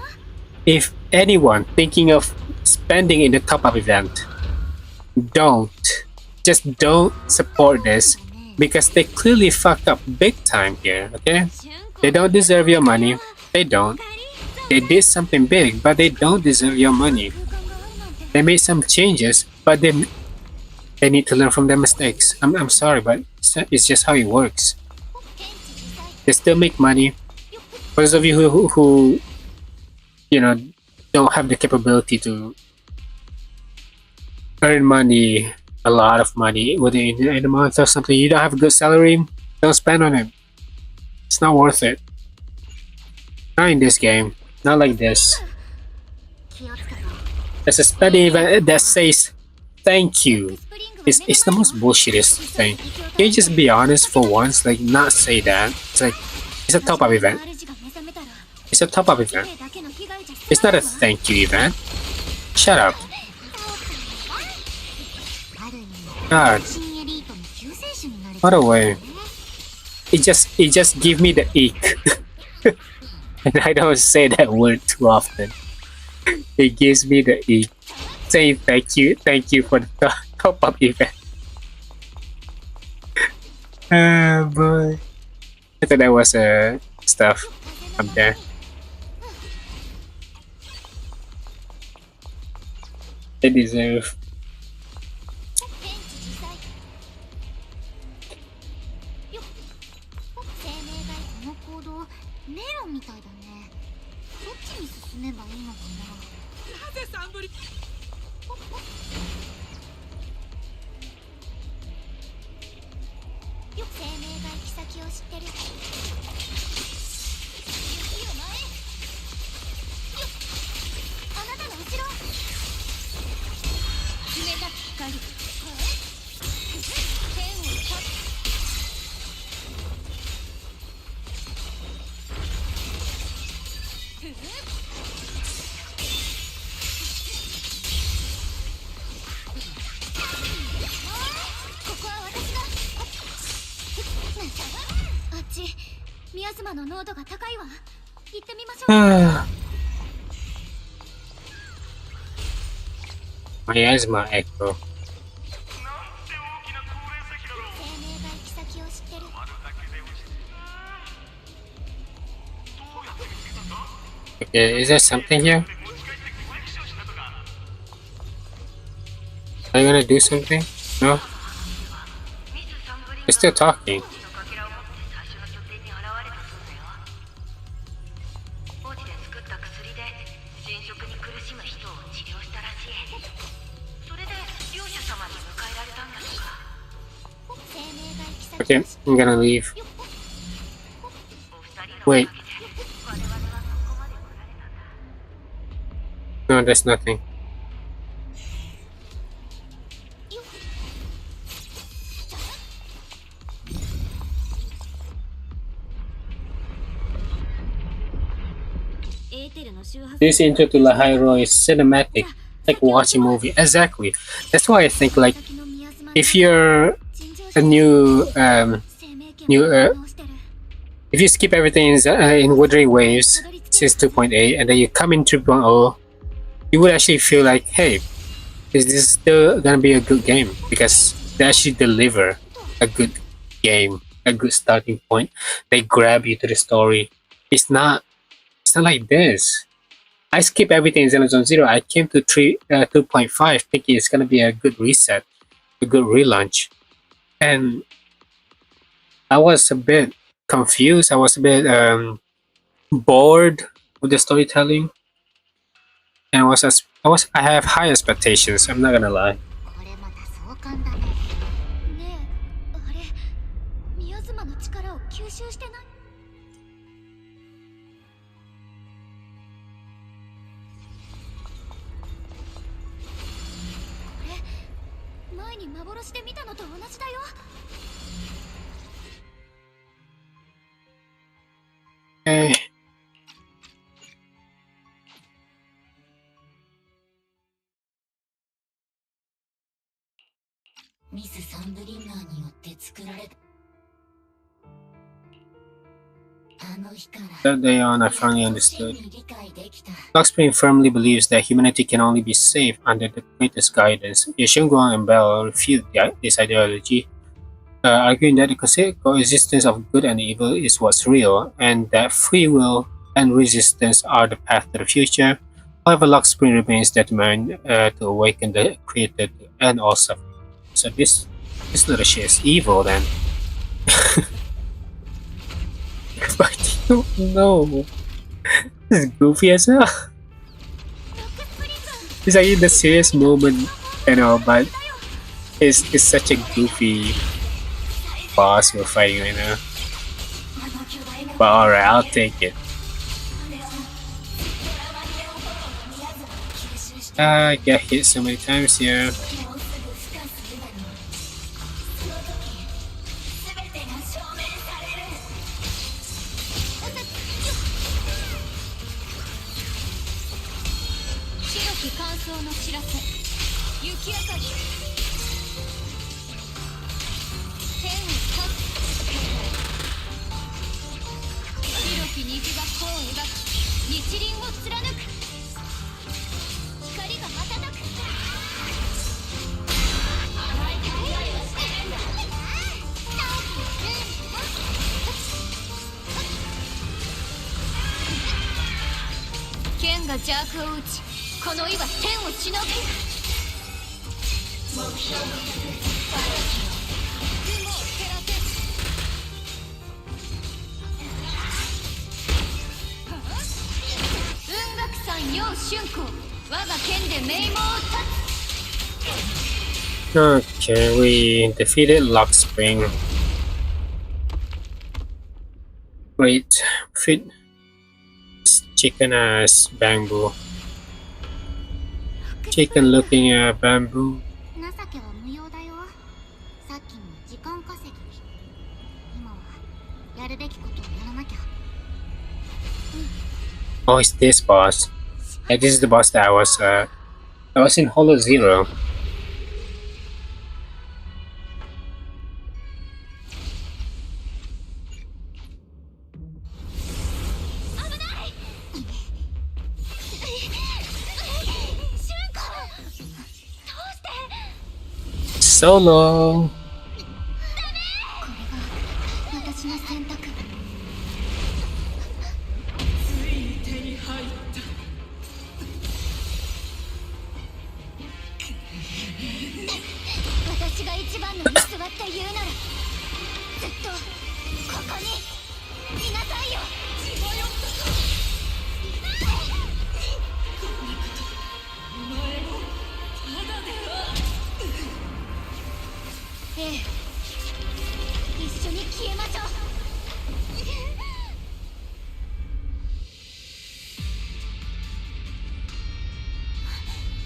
Speaker 1: If anyone thinking of spending in the top-up event, don't. Just don't support this because they clearly fucked up big time here, okay? They don't deserve your money. They don't. They did something big, but they don't deserve your money. They made some changes, but they need to learn from their mistakes. I'm sorry, but it's just how it works. They still make money. For those of you who you know don't have the capability to earn money, a lot of money within in a month or something, you don't have a good salary, don't spend on it. It's not worth it. Not in this game. Not like this. There's a spending event that says thank you. It's the most bullshitest thing. Can you just be honest for once? Like, not say that. It's like, it's a top-up event. It's a top-up event. It's not a thank you event. Shut up. God. What a way. It just give me the ick. And I don't say that word too often. It gives me the ick. Saying thank you for the top-up event. Oh boy. I thought that was stuff up there. They deserve. Miasma Echo. Okay, is there something here? Are you gonna do something? No? We're still talking. Okay, I'm gonna leave. Wait. No, there's nothing. This intro to La Hyrule is cinematic, like watching a movie. Exactly. That's why I think, like, if you're a new if you skip everything in Wuthering Waves since 2.8 and then you come in 3.0, you would actually feel like, hey, is this still gonna be a good game? Because they actually deliver a good game, a good starting point. They grab you to the story. It's not like this. I skip everything in Zenless Zero. I came to 2.5 thinking it's gonna be a good reset, a good relaunch. And I was a bit confused. I was a bit bored with the storytelling, and I have high expectations. I'm not gonna lie.
Speaker 9: ミス・サンブリンガーによって作られた。あの日から
Speaker 1: That day on, I finally
Speaker 9: 真
Speaker 1: understood.
Speaker 9: に理解できた。
Speaker 1: Luxpring firmly believes that humanity can only be saved under the greatest guidance. Yet Shunguang and Bell refute this ideology, arguing that the coexistence of good and evil is what's real, and that free will and resistance are the path to the future. However, Luxpring remains determined to awaken the creator to end all suffering. So this little shit is evil then. But I don't know. This is goofy as hell. It's like in the serious moment, but it's such a goofy boss we're fighting right now. But alright, I'll take it. I get hit so many times here. Okay, we defeated Luxpring. Wait, fit this chicken as bamboo. Chicken looking at bamboo.
Speaker 2: 情けは無用だよ。さっきの時間稼ぎ。今はやるべきことをやらなきゃ。
Speaker 1: Oh, it's this boss. Yeah, this is the boss that I was in Hollow Zero. Solo.
Speaker 2: 私の選択。私が一番のに座って言うなら、ずっとここにいなさいよ。ええ、一緒に消えましょう。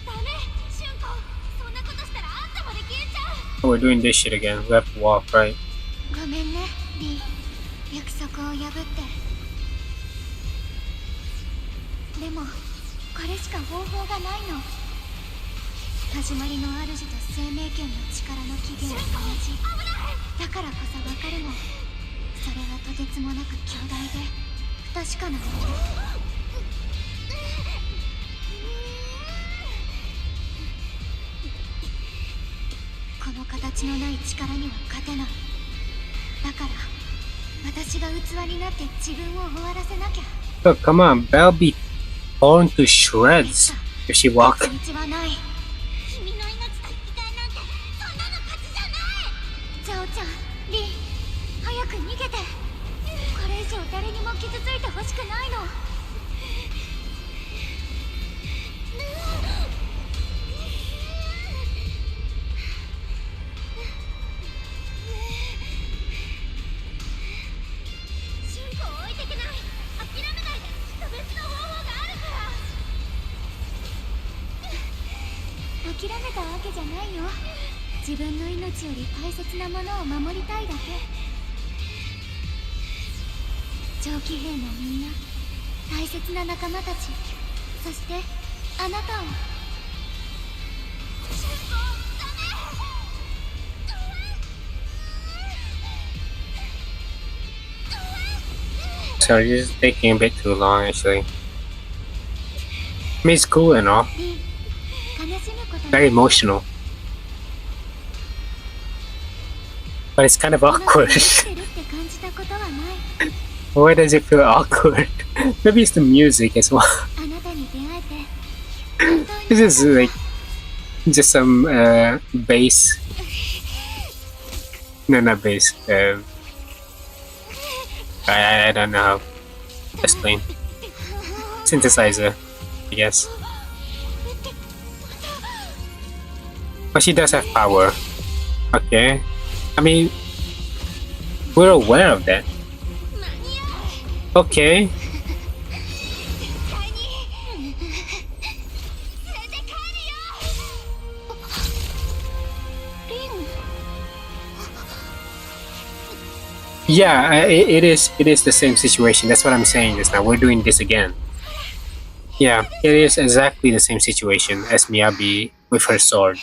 Speaker 2: ダメ、シュンコ、そんなことしたらあんたまで消えちゃう。
Speaker 1: Oh, we're doing this shit again. We have to walk, right?
Speaker 2: ごめんね、リー。約束を破って。でもこれしか方法がないの。始まりの主と生命権の力の起源は同じ。だからこそわかるの。それはとてつもなく強大で不確かなもの。この形のない力には勝てない。だから私が器になって自分を終わらせなきゃ。
Speaker 1: Oh, come on, Belle be torn to shreds if she walk.
Speaker 2: 道はない。君の命と引き換えなんてそんなの勝ちじゃない。ジャオちゃん、リン、早く逃げて。これ以上誰にも傷ついてほしくないの。シュンコを置いてけない。諦めないで。きっと別の方法があるから。諦めたわけじゃないよ。自分の命より大切なものを守りたいだけ。蒸気兵のみんな、大切な仲間たち、そしてあなたを。シュンコ、ダメ。
Speaker 1: sorry, this is taking a bit too long actually. I mean, it's cool and all.
Speaker 2: 悲しむこと
Speaker 1: Very emotional. But it's kind of
Speaker 2: あなたが
Speaker 1: awkward.
Speaker 2: 生きてるって感じたことはない。
Speaker 1: Why does it feel awkward? Maybe it's the music as well.
Speaker 2: あなたに出会えて本当に
Speaker 1: This is like just some bass. No, not bass. I don't know how to explain. Synthesizer, I guess. But she does have power. Okay. I mean, we're aware of that. Okay.
Speaker 2: 絶対に連れて帰るよ。リン
Speaker 1: Yeah, it is the same situation. That's what I'm saying just now. We're doing this again. Yeah, it is exactly the same situation as Miyabi with her sword.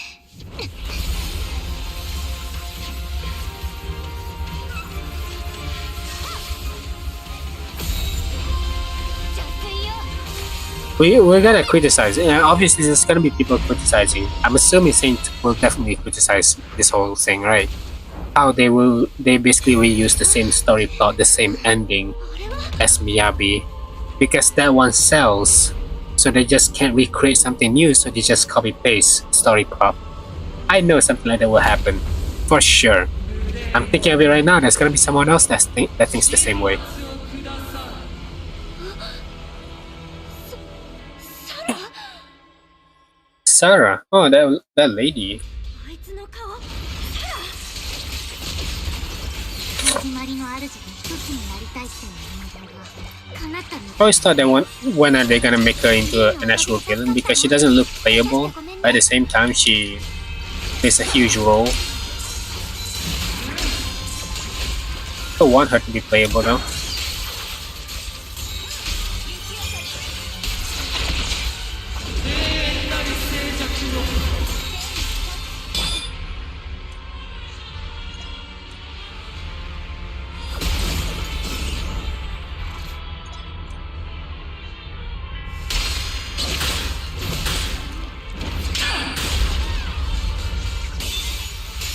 Speaker 1: We're gonna criticize. Obviously, there's gonna be people criticizing. I'm assuming Saint will definitely criticize this whole thing, right? How they basically reuse the same story plot, the same ending as Miyabi, because that one sells. So they just can't recreate something new, so they just copy paste story plot. I know something like that will happen, for sure. I'm thinking of it right now. There's gonna be someone else that thinks the same way. Sarah. Oh, that lady.
Speaker 2: あいつの顔始まりの主で一つになりたいっていう願いが叶ったみ
Speaker 1: I always thought that when are they gonna make her into an actual villain, because she doesn't look playable. But at the same time, she plays a huge role. I want her to be playable though.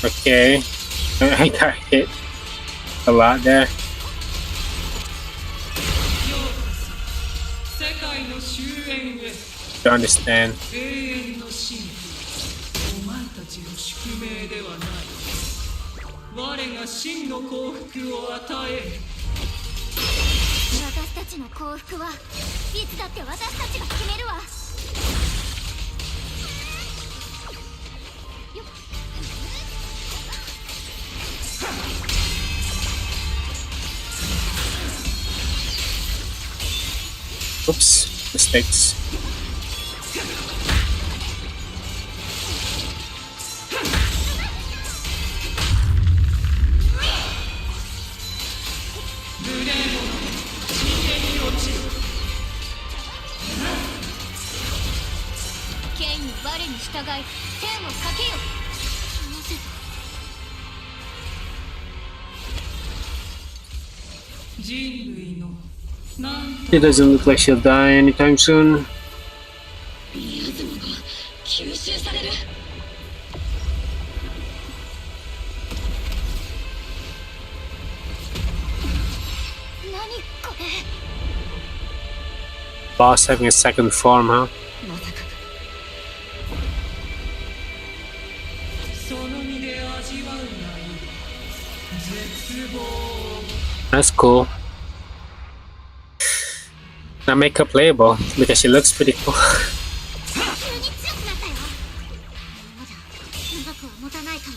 Speaker 1: Okay, I got hit a lot there.
Speaker 6: 世界の終焉へ
Speaker 1: To understand.
Speaker 6: 永遠の真お前たちの宿命ではない我が真の幸福を与える
Speaker 2: 私たちの幸福はいつだって私たちが決めるわ。
Speaker 1: Oops, mistakes. It doesn't look like she'll die anytime soon.
Speaker 9: リズムが吸収される
Speaker 1: Boss having a second form, huh?
Speaker 6: その身で味わうがいい絶望
Speaker 1: That's cool. Now make her playable because she looks pretty cool.
Speaker 2: 急に強くなったよ。まだ長くは持たないかも。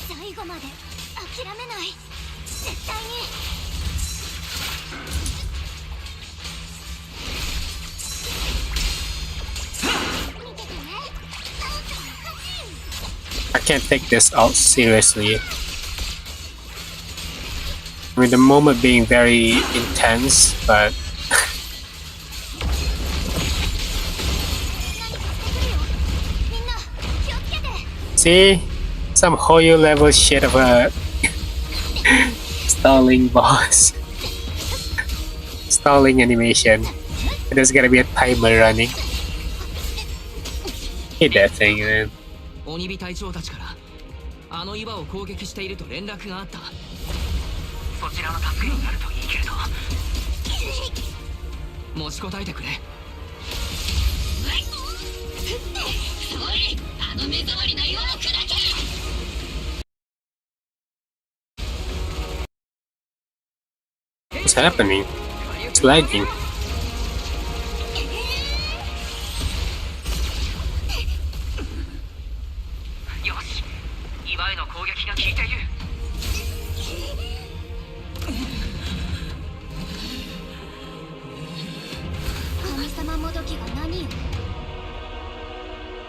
Speaker 2: 最後まで諦めない。絶対に。見ててね。
Speaker 1: I can't take this out seriously. I mean, the moment being very intense, but see, some Hoyo level shit of a stalling boss. Stalling animation. There's gonna be a timer running. Hate that thing, man.
Speaker 7: 鬼火隊長たちからあの岩を攻撃していると連絡があった。そちらの助けになるといいけれど。持ちこたえてくれ。あの目障りな岩を砕け。
Speaker 1: What's happening? It's lagging.
Speaker 7: よし、岩への攻撃が効いている。
Speaker 2: 神様もどきが何よ。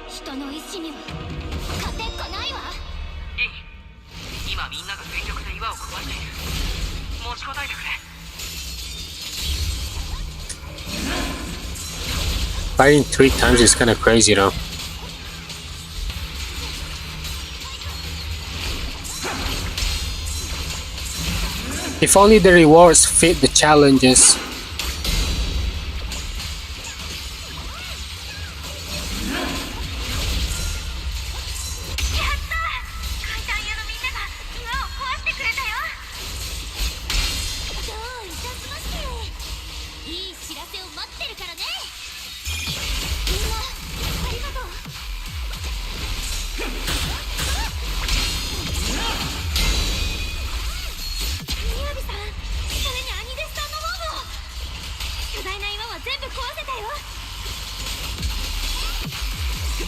Speaker 2: 人の意志には勝てっこないわ。
Speaker 7: リン、今みんなが全力で岩を壊している。持ちこたえてくれ。
Speaker 1: Fighting 3 times is kinda crazy though. If only the rewards fit the challenges.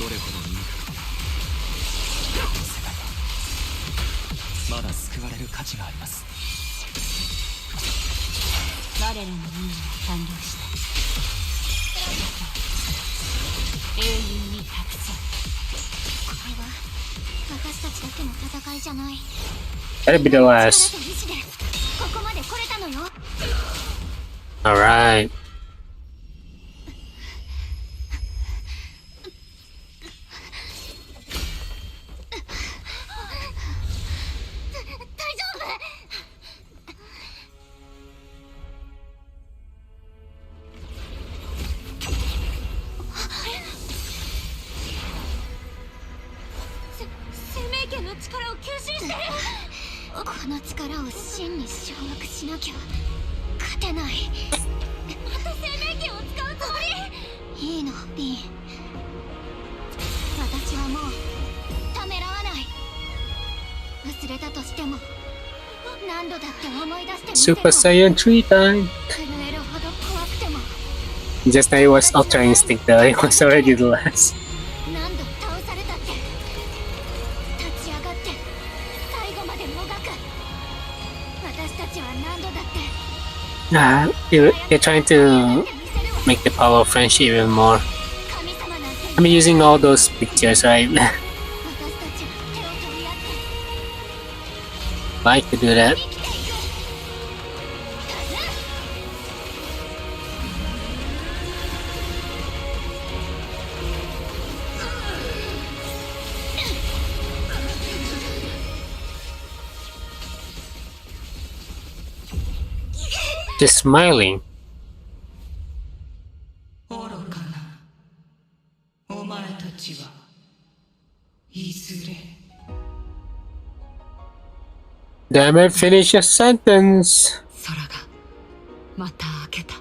Speaker 5: どれほど醜く世界はまだ救われる価値があります。
Speaker 2: 我らの任務は完了した。英雄に託そう。これは私たちだけの戦いじゃない。
Speaker 1: That'll be the last.
Speaker 2: 力と意志でここまで来れたのよ。
Speaker 1: Alright.
Speaker 2: 生命圏の力を吸収してる。この力を真に掌握しなきゃ勝てない。また生命圏を使うつもり？いいの、リン。私はもうためらわない。忘れたとしても何度だって思い出してみせろ。
Speaker 1: Super Saiyan 3 time.
Speaker 2: 震えるほど怖くても
Speaker 1: Just now it was Ultra Instinct though. It was already the last.
Speaker 2: 何度倒されたって立ち上がって最後までもがく。私たちは何度だって
Speaker 1: Nah, you're trying to make the power of friendship even more.
Speaker 2: 神様なんて
Speaker 1: I'm using all those pictures, right?
Speaker 2: 私たちは手を取り合って
Speaker 1: Like to do that.
Speaker 2: 生きていく。
Speaker 1: Just smiling.
Speaker 6: 愚かなお前たちはいずれ
Speaker 1: Damn it, finish your sentence.
Speaker 7: 空がまた開けた。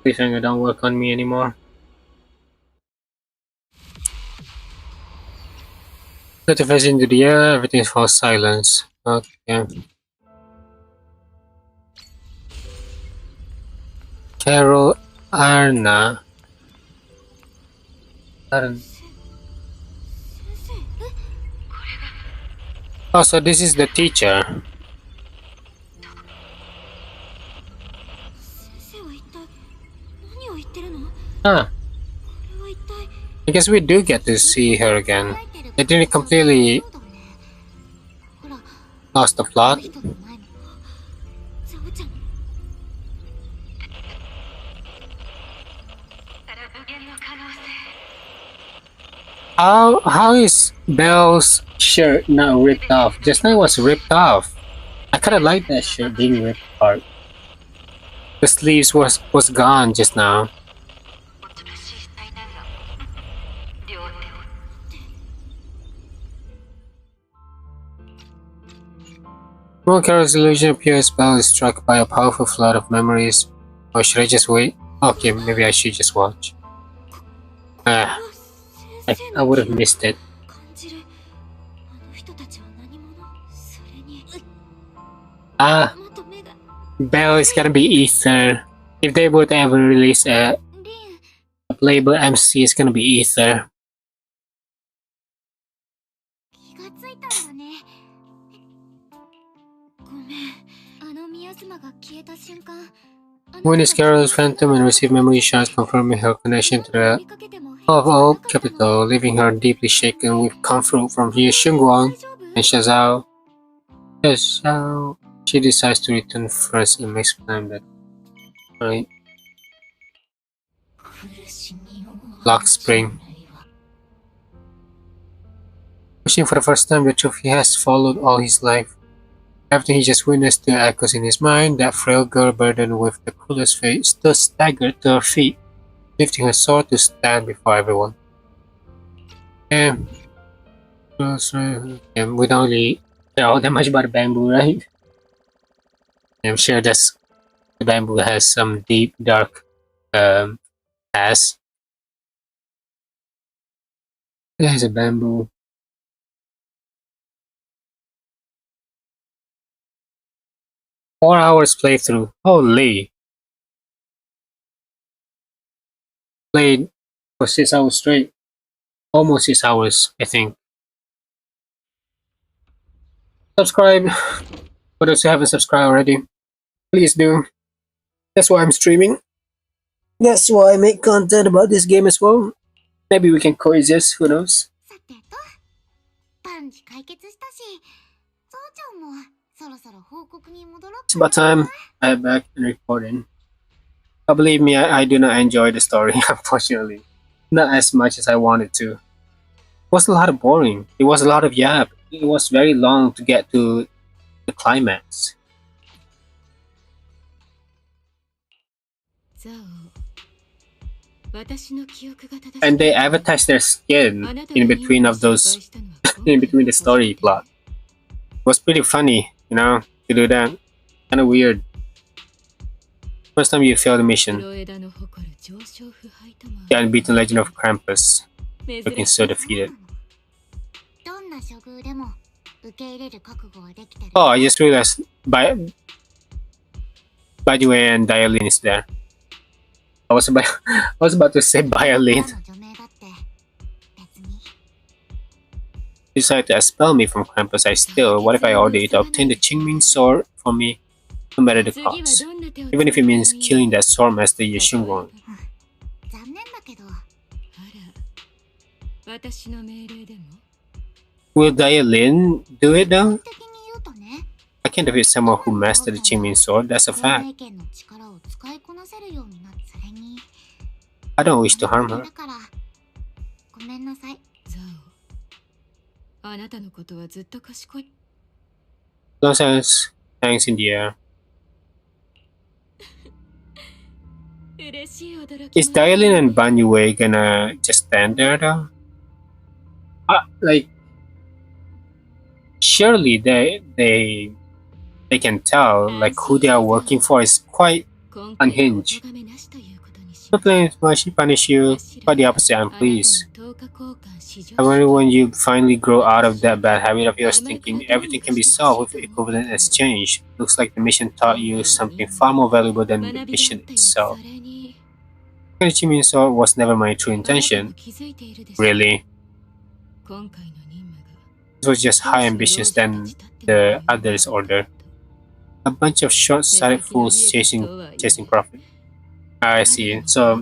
Speaker 1: Please don't work on me anymore. Put the face into the air, everything falls silence. Okay. Carol Arna. Oh, so this is the teacher.
Speaker 2: 先生は一体何を言ってるの？こ
Speaker 1: Huh.
Speaker 2: れは一体
Speaker 1: I guess we do get to see her again. I didn't completely
Speaker 2: そうだね。ほら、
Speaker 1: lost the
Speaker 2: こ
Speaker 1: plot.
Speaker 2: の人の前にザオちゃん。
Speaker 1: How is Belle's shirt not ripped off? Just now it was ripped off. I kinda like that shirt being ripped apart. The sleeves was gone just now.
Speaker 8: 美しい災難が両手を
Speaker 1: When Carol's illusion appears, Belle is struck by a powerful flood of memories. Or should I just wait? Okay, maybe I should just watch. Ah, I would have missed it.
Speaker 2: 感じるあの人たちは何者それに
Speaker 1: Ah,
Speaker 2: まとめが
Speaker 1: Belle is gonna be Ether. If they would ever release a
Speaker 2: リン
Speaker 1: playable MC, it's gonna be Ether.
Speaker 2: 気がついたんだねごめんあのミヤズマが消えた瞬間
Speaker 1: Witness Carol's phantom and receive memory shards confirming her connection to the of all capital, leaving her deeply shaken with comfort from here Shunguang and Shazao. She decides to return first and makes plan that. Right.
Speaker 9: 苦しみを
Speaker 1: Lock spring. Wishing for the first time the truth he has followed all his life. Everything he just witnessed still echoes in his mind. That frail girl burdened with the cruelest fate still staggered to her feet, lifting her sword to stand before everyone. And we don't really care all that much about the bamboo, right? I'm sure that's the bamboo has some deep, dark past. There's a bamboo. Four hours playthrough. Holy. Played for 6 hours straight. Almost 6 hours, I think. Subscribe. For those who haven't subscribed already, please do. That's why I'm streaming. That's why I make content about this game as well. Maybe we can coexist, who knows?
Speaker 2: さてと万事解決したし総長もそろそろ報告に戻ろう
Speaker 1: It's about time I'm back and recording. But believe me, I do not enjoy the story, unfortunately. Not as much as I wanted to. It was a lot of boring. It was a lot of yap. It was very long to get to the climax.
Speaker 2: ザオ私の記憶が正しい
Speaker 1: And they advertised their skin in between of those, in between the story plot. It was pretty funny, you know, to do that. Kind of weird. First time you failed the mission.
Speaker 2: 黒枝の誇る上昇腐敗とも
Speaker 1: The unbeaten legend of Krampus. Looking so defeated.
Speaker 2: どんな処遇でも受け入れる覚悟はできてる
Speaker 1: Oh, I just realized by the way, and Dialine is there. I was about to say Violin.
Speaker 2: の除名だって別に
Speaker 1: Decided to expel me from Krampus. I still. What if I order you to obtain the Qingming sword for me, no matter the
Speaker 2: 次は
Speaker 1: cost?
Speaker 2: どんな手を
Speaker 1: Even if it means killing that sword master Shunguang.
Speaker 2: 残念だけどあら私の命令でも
Speaker 1: Will Dialine do it though?
Speaker 2: 的に言うとね
Speaker 1: I can't defeat someone who mastered the Qingming sword. That's a
Speaker 2: 生
Speaker 1: fact.
Speaker 2: 命権の力を使いこなせるようになってそれに
Speaker 1: I don't wish to harm her.
Speaker 2: だからごめんなさいザオあなたのことはずっと賢い
Speaker 1: Nonsense. Hangs in the air.
Speaker 2: 嬉しい驚き
Speaker 1: Is Dialine and Banyue gonna just stand there though? Like, surely they can tell like who they are working for is quite unhinged. No plan to punish you, quite the opposite. I'm pleased. I wonder when you finally grow out of that bad habit of yours thinking everything can be solved with equivalent exchange. Looks like the mission taught you something far more valuable than the mission itself. The Chimin sword was never my true intention. Really? It was just higher ambitions than the others' order. A bunch of short-sighted fools chasing profit. I see. So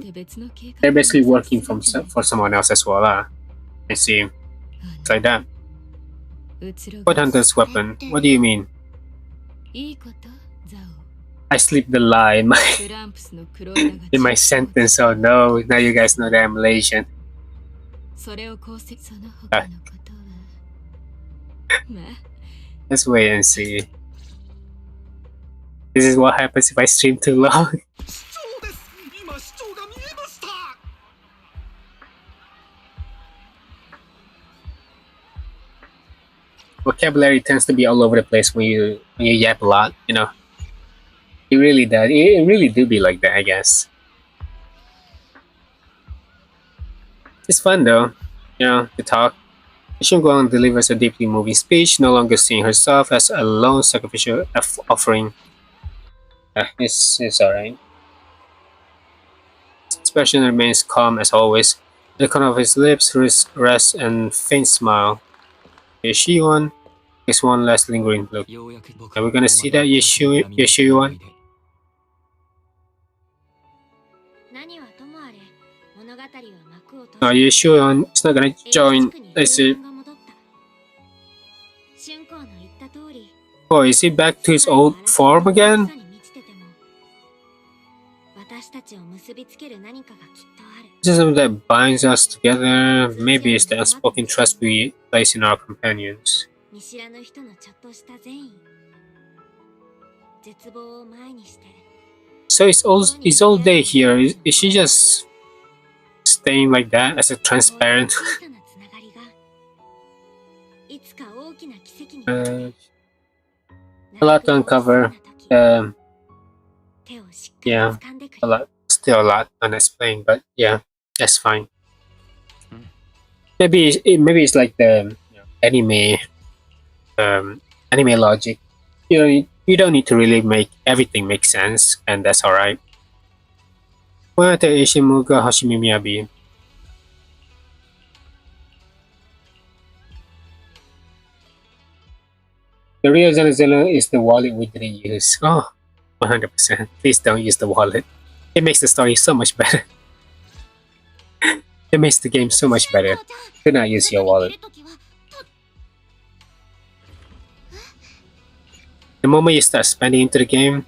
Speaker 1: they're basically working for someone else as well. I see. It's like that. What hunter's weapon? What do you mean? I slipped the lie in my sentence. Oh no! Now you guys know that I'm Malaysian. Let's wait and see. This is what happens if I stream too long.
Speaker 6: 市長です。今市長が見えました。
Speaker 1: Vocabulary tends to be all over the place when you yap a lot, you know. It really does. It really do be like that, I guess. It's fun though, you know, to talk. Shunguang delivers a deeply moving speech, no longer seeing herself as a lone sacrificial offering. It's alright. His expression remains calm as always. The corner of his lips rests and faint smile. Yeshuan is one last lingering look. Are we gonna see that Yeshuan?
Speaker 8: 何はともあれ物語は幕を閉
Speaker 1: No,
Speaker 8: じ
Speaker 1: Yeshuan is not gonna join. I see.
Speaker 8: 春光の言った通り
Speaker 1: Oh, is he back to his old form again?
Speaker 8: 私たちを結びつける何かがきっとある
Speaker 1: Is it something that binds us together? Maybe it's the unspoken trust we place in our companions.
Speaker 8: 見知らぬ人のちょっとした善意絶望を前にして
Speaker 1: So it's all day here. Is she just staying like that as a transparent?
Speaker 8: 小さなつながりがいつか大きな奇跡になる
Speaker 1: A lot to uncover.
Speaker 8: 手をしっかり
Speaker 1: Yeah,
Speaker 8: 掴んでく
Speaker 1: a
Speaker 8: れ
Speaker 1: lot, still a lot unexplained, but yeah, that's fine. Maybe it's like the anime anime logic. You don't need to really make everything make sense, and that's alright. Ishimuga Hashimimiyabi. The real Zenless is the wallet we didn't use. Oh, 100%. Please don't use the wallet. It makes the story so much better. It makes the game so much better. Do not use your wallet. The moment you start spending into the game,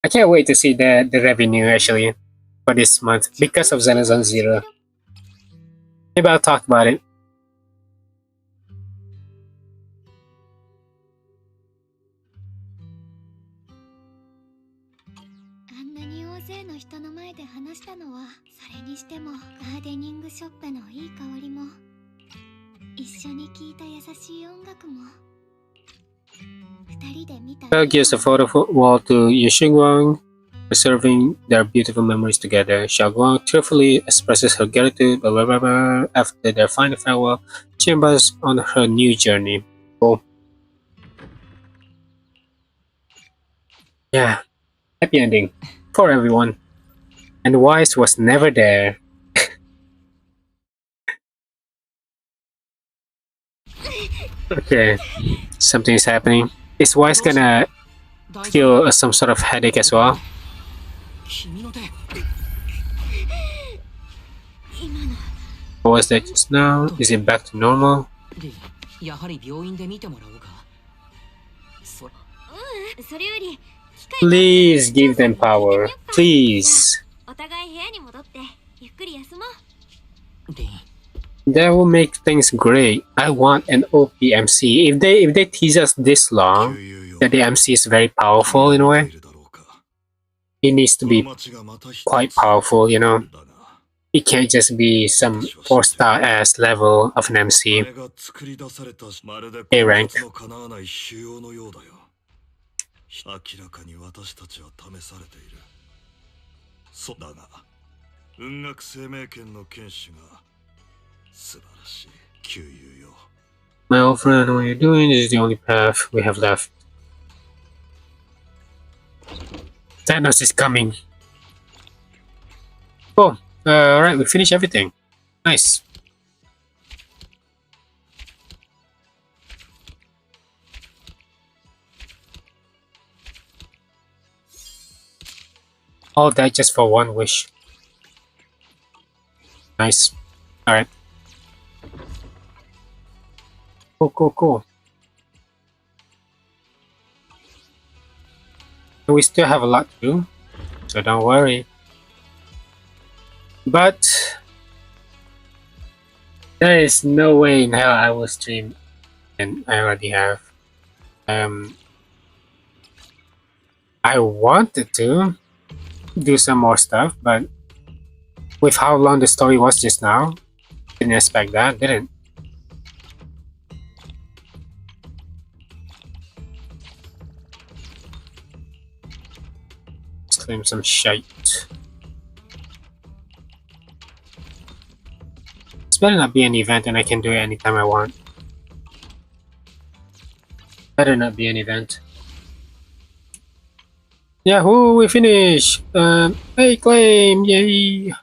Speaker 1: I can't wait to see the revenue actually for this month because of Zenless Zero. Maybe I'll talk about it.
Speaker 2: あんなに大勢の人の前で話したのはそれにしてもガーデニングショップのいい香りも一緒に聴いた優しい音楽も二人で見た
Speaker 1: Belle gives a photo wall to Shunguang, preserving their beautiful memories together. Shunguang tearfully expresses her gratitude after their final farewell. She embarks on her new journey. Cool. Yeah, happy ending for everyone. And Wise was never there. Okay, something is happening. Is Wise gonna feel some sort of headache as well?
Speaker 7: 君の手
Speaker 1: What was that just now? Is it back to normal?
Speaker 7: でやはり病院で見てもらおうか
Speaker 8: それより
Speaker 1: Please give them power. Please.
Speaker 8: お互い部屋に戻ってゆっくり休もう
Speaker 7: リン
Speaker 1: That will make things great. I want an OP MC. If they tease us this long, that the MC is very powerful in a way, it needs to be quite powerful, you know. It can't just be some 4-star ass level of an MC. A rank.
Speaker 3: 明らかに私たちは試されている。そうだが、雲岳生命圏の剣士が素晴らしい旧友よ。
Speaker 1: My old friend, what you're doing is the only path we have left. Thanos is coming. Oh, alright, we finished everything. Nice. All that just for one wish. Nice. Alright. Cool. And we still have a lot to do, so don't worry. But there is no way in hell I will stream, and I already have. I wanted to do some more stuff, but with how long the story was just now, didn't expect that, didn't. Let's claim some shite. This better not be an event and I can do it anytime I want. Better not be an event. Yahoo, we finished! Hey, claim! Yay! Is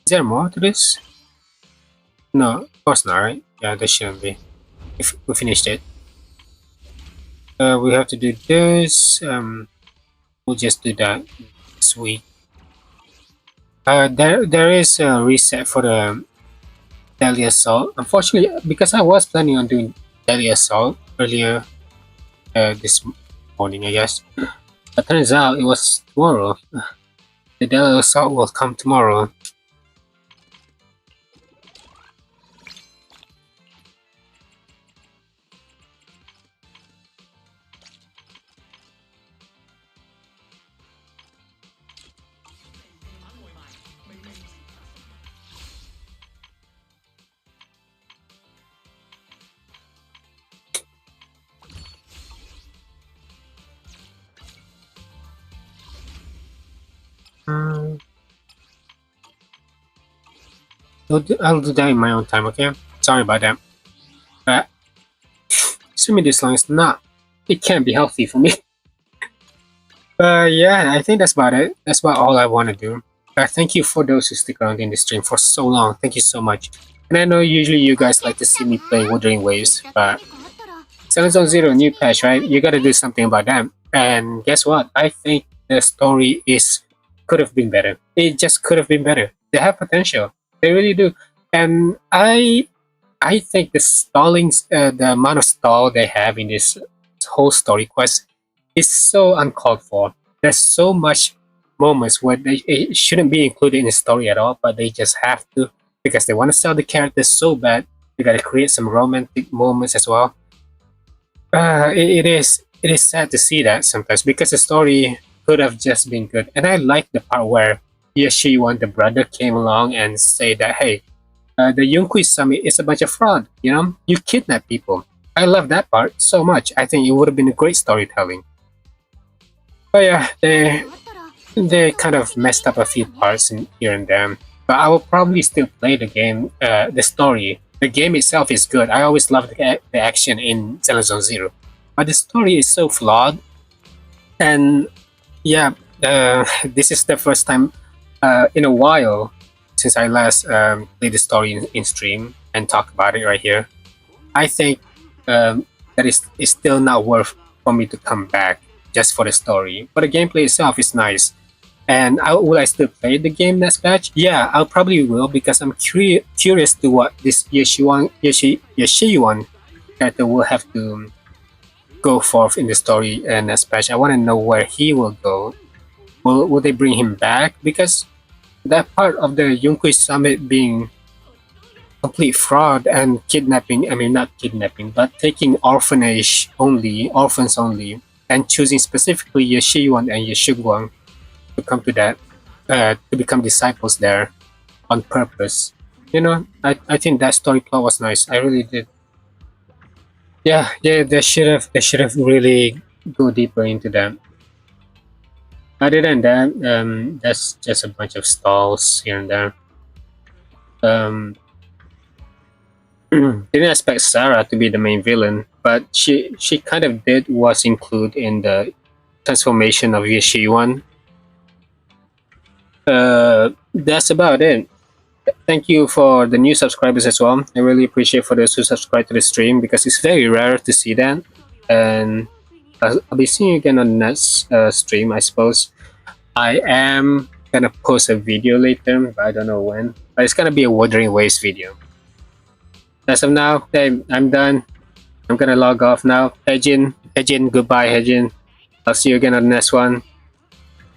Speaker 1: there more to this? No, of course not, right? Yeah, there shouldn't be. If we finished it. We have to do this. We'll just do that this week. There is a reset for the Deadly Assault. Unfortunately, because I was planning on doing Deadly Assault earlier this morning, I guess. But turns out it was tomorrow. The Deadly Assault will come tomorrow. I'll do that in my own time, okay? Sorry about that. But swimming this long is not. It can't be healthy for me. Yeah, I think that's about it. That's about all I want to do. Thank you for those who stick around in the stream for so long. Thank you so much. And I know usually you guys like to see me play Wuthering Waves, but Zenless Zero new patch, right? You gotta do something about that. And guess what? I think the story could have been better. It just could have been better. They have potential. They really do. And I think the stallings, the amount of stall they have in this whole story quest is so uncalled for. There's so much moments where it shouldn't be included in the story at all, but they just have to because they want to sell the characters so bad. They gotta create some romantic moments as well. It is sad to see that sometimes because the story could have just been good. And I like the part where Yashiwan, the brother, came along and say that, hey, the Yunkui Summit is a bunch of fraud. You know, you kidnap people. I love that part so much. I think it would have been a great storytelling. But yeah, they kind of messed up a few parts here and there. But I will probably still play the game, the story. The game itself is good. I always love the action in Zenless Zero. But the story is so flawed. And yeah, this is the first time in a while since I last played the story in stream and talk about it right here. I think that it's still not worth for me to come back just for the story. But the gameplay itself is nice. And will I still play the game next patch? Yeah, I probably will because I'm curious to what this Yashiwan character will have to go forth in the story next patch. I want to know where he will go. Will they bring him back? Because that part of the Yunkui Summit being complete fraud and kidnapping, I mean not kidnapping, but taking orphans only, and choosing specifically Yashiwan and Shunguang to come to that, to become disciples there on purpose. You know, I think that story plot was nice. I really did. Yeah, they should have really go deeper into that. Other than that, that's just a bunch of stalls here and there. Didn't expect Sarah to be the main villain, but she kind of did was included in the transformation of Yashiwan. That's about it. Thank you for the new subscribers as well. I really appreciate for those who subscribe to the stream because it's very rare to see that. And I'll be seeing you again on the next stream, I suppose. I am gonna post a video later, but I don't know when. But it's gonna be a Wuthering Waves video. As of now, I'm done. I'm gonna log off now. Hejin, goodbye, Hejin. I'll see you again on the next one.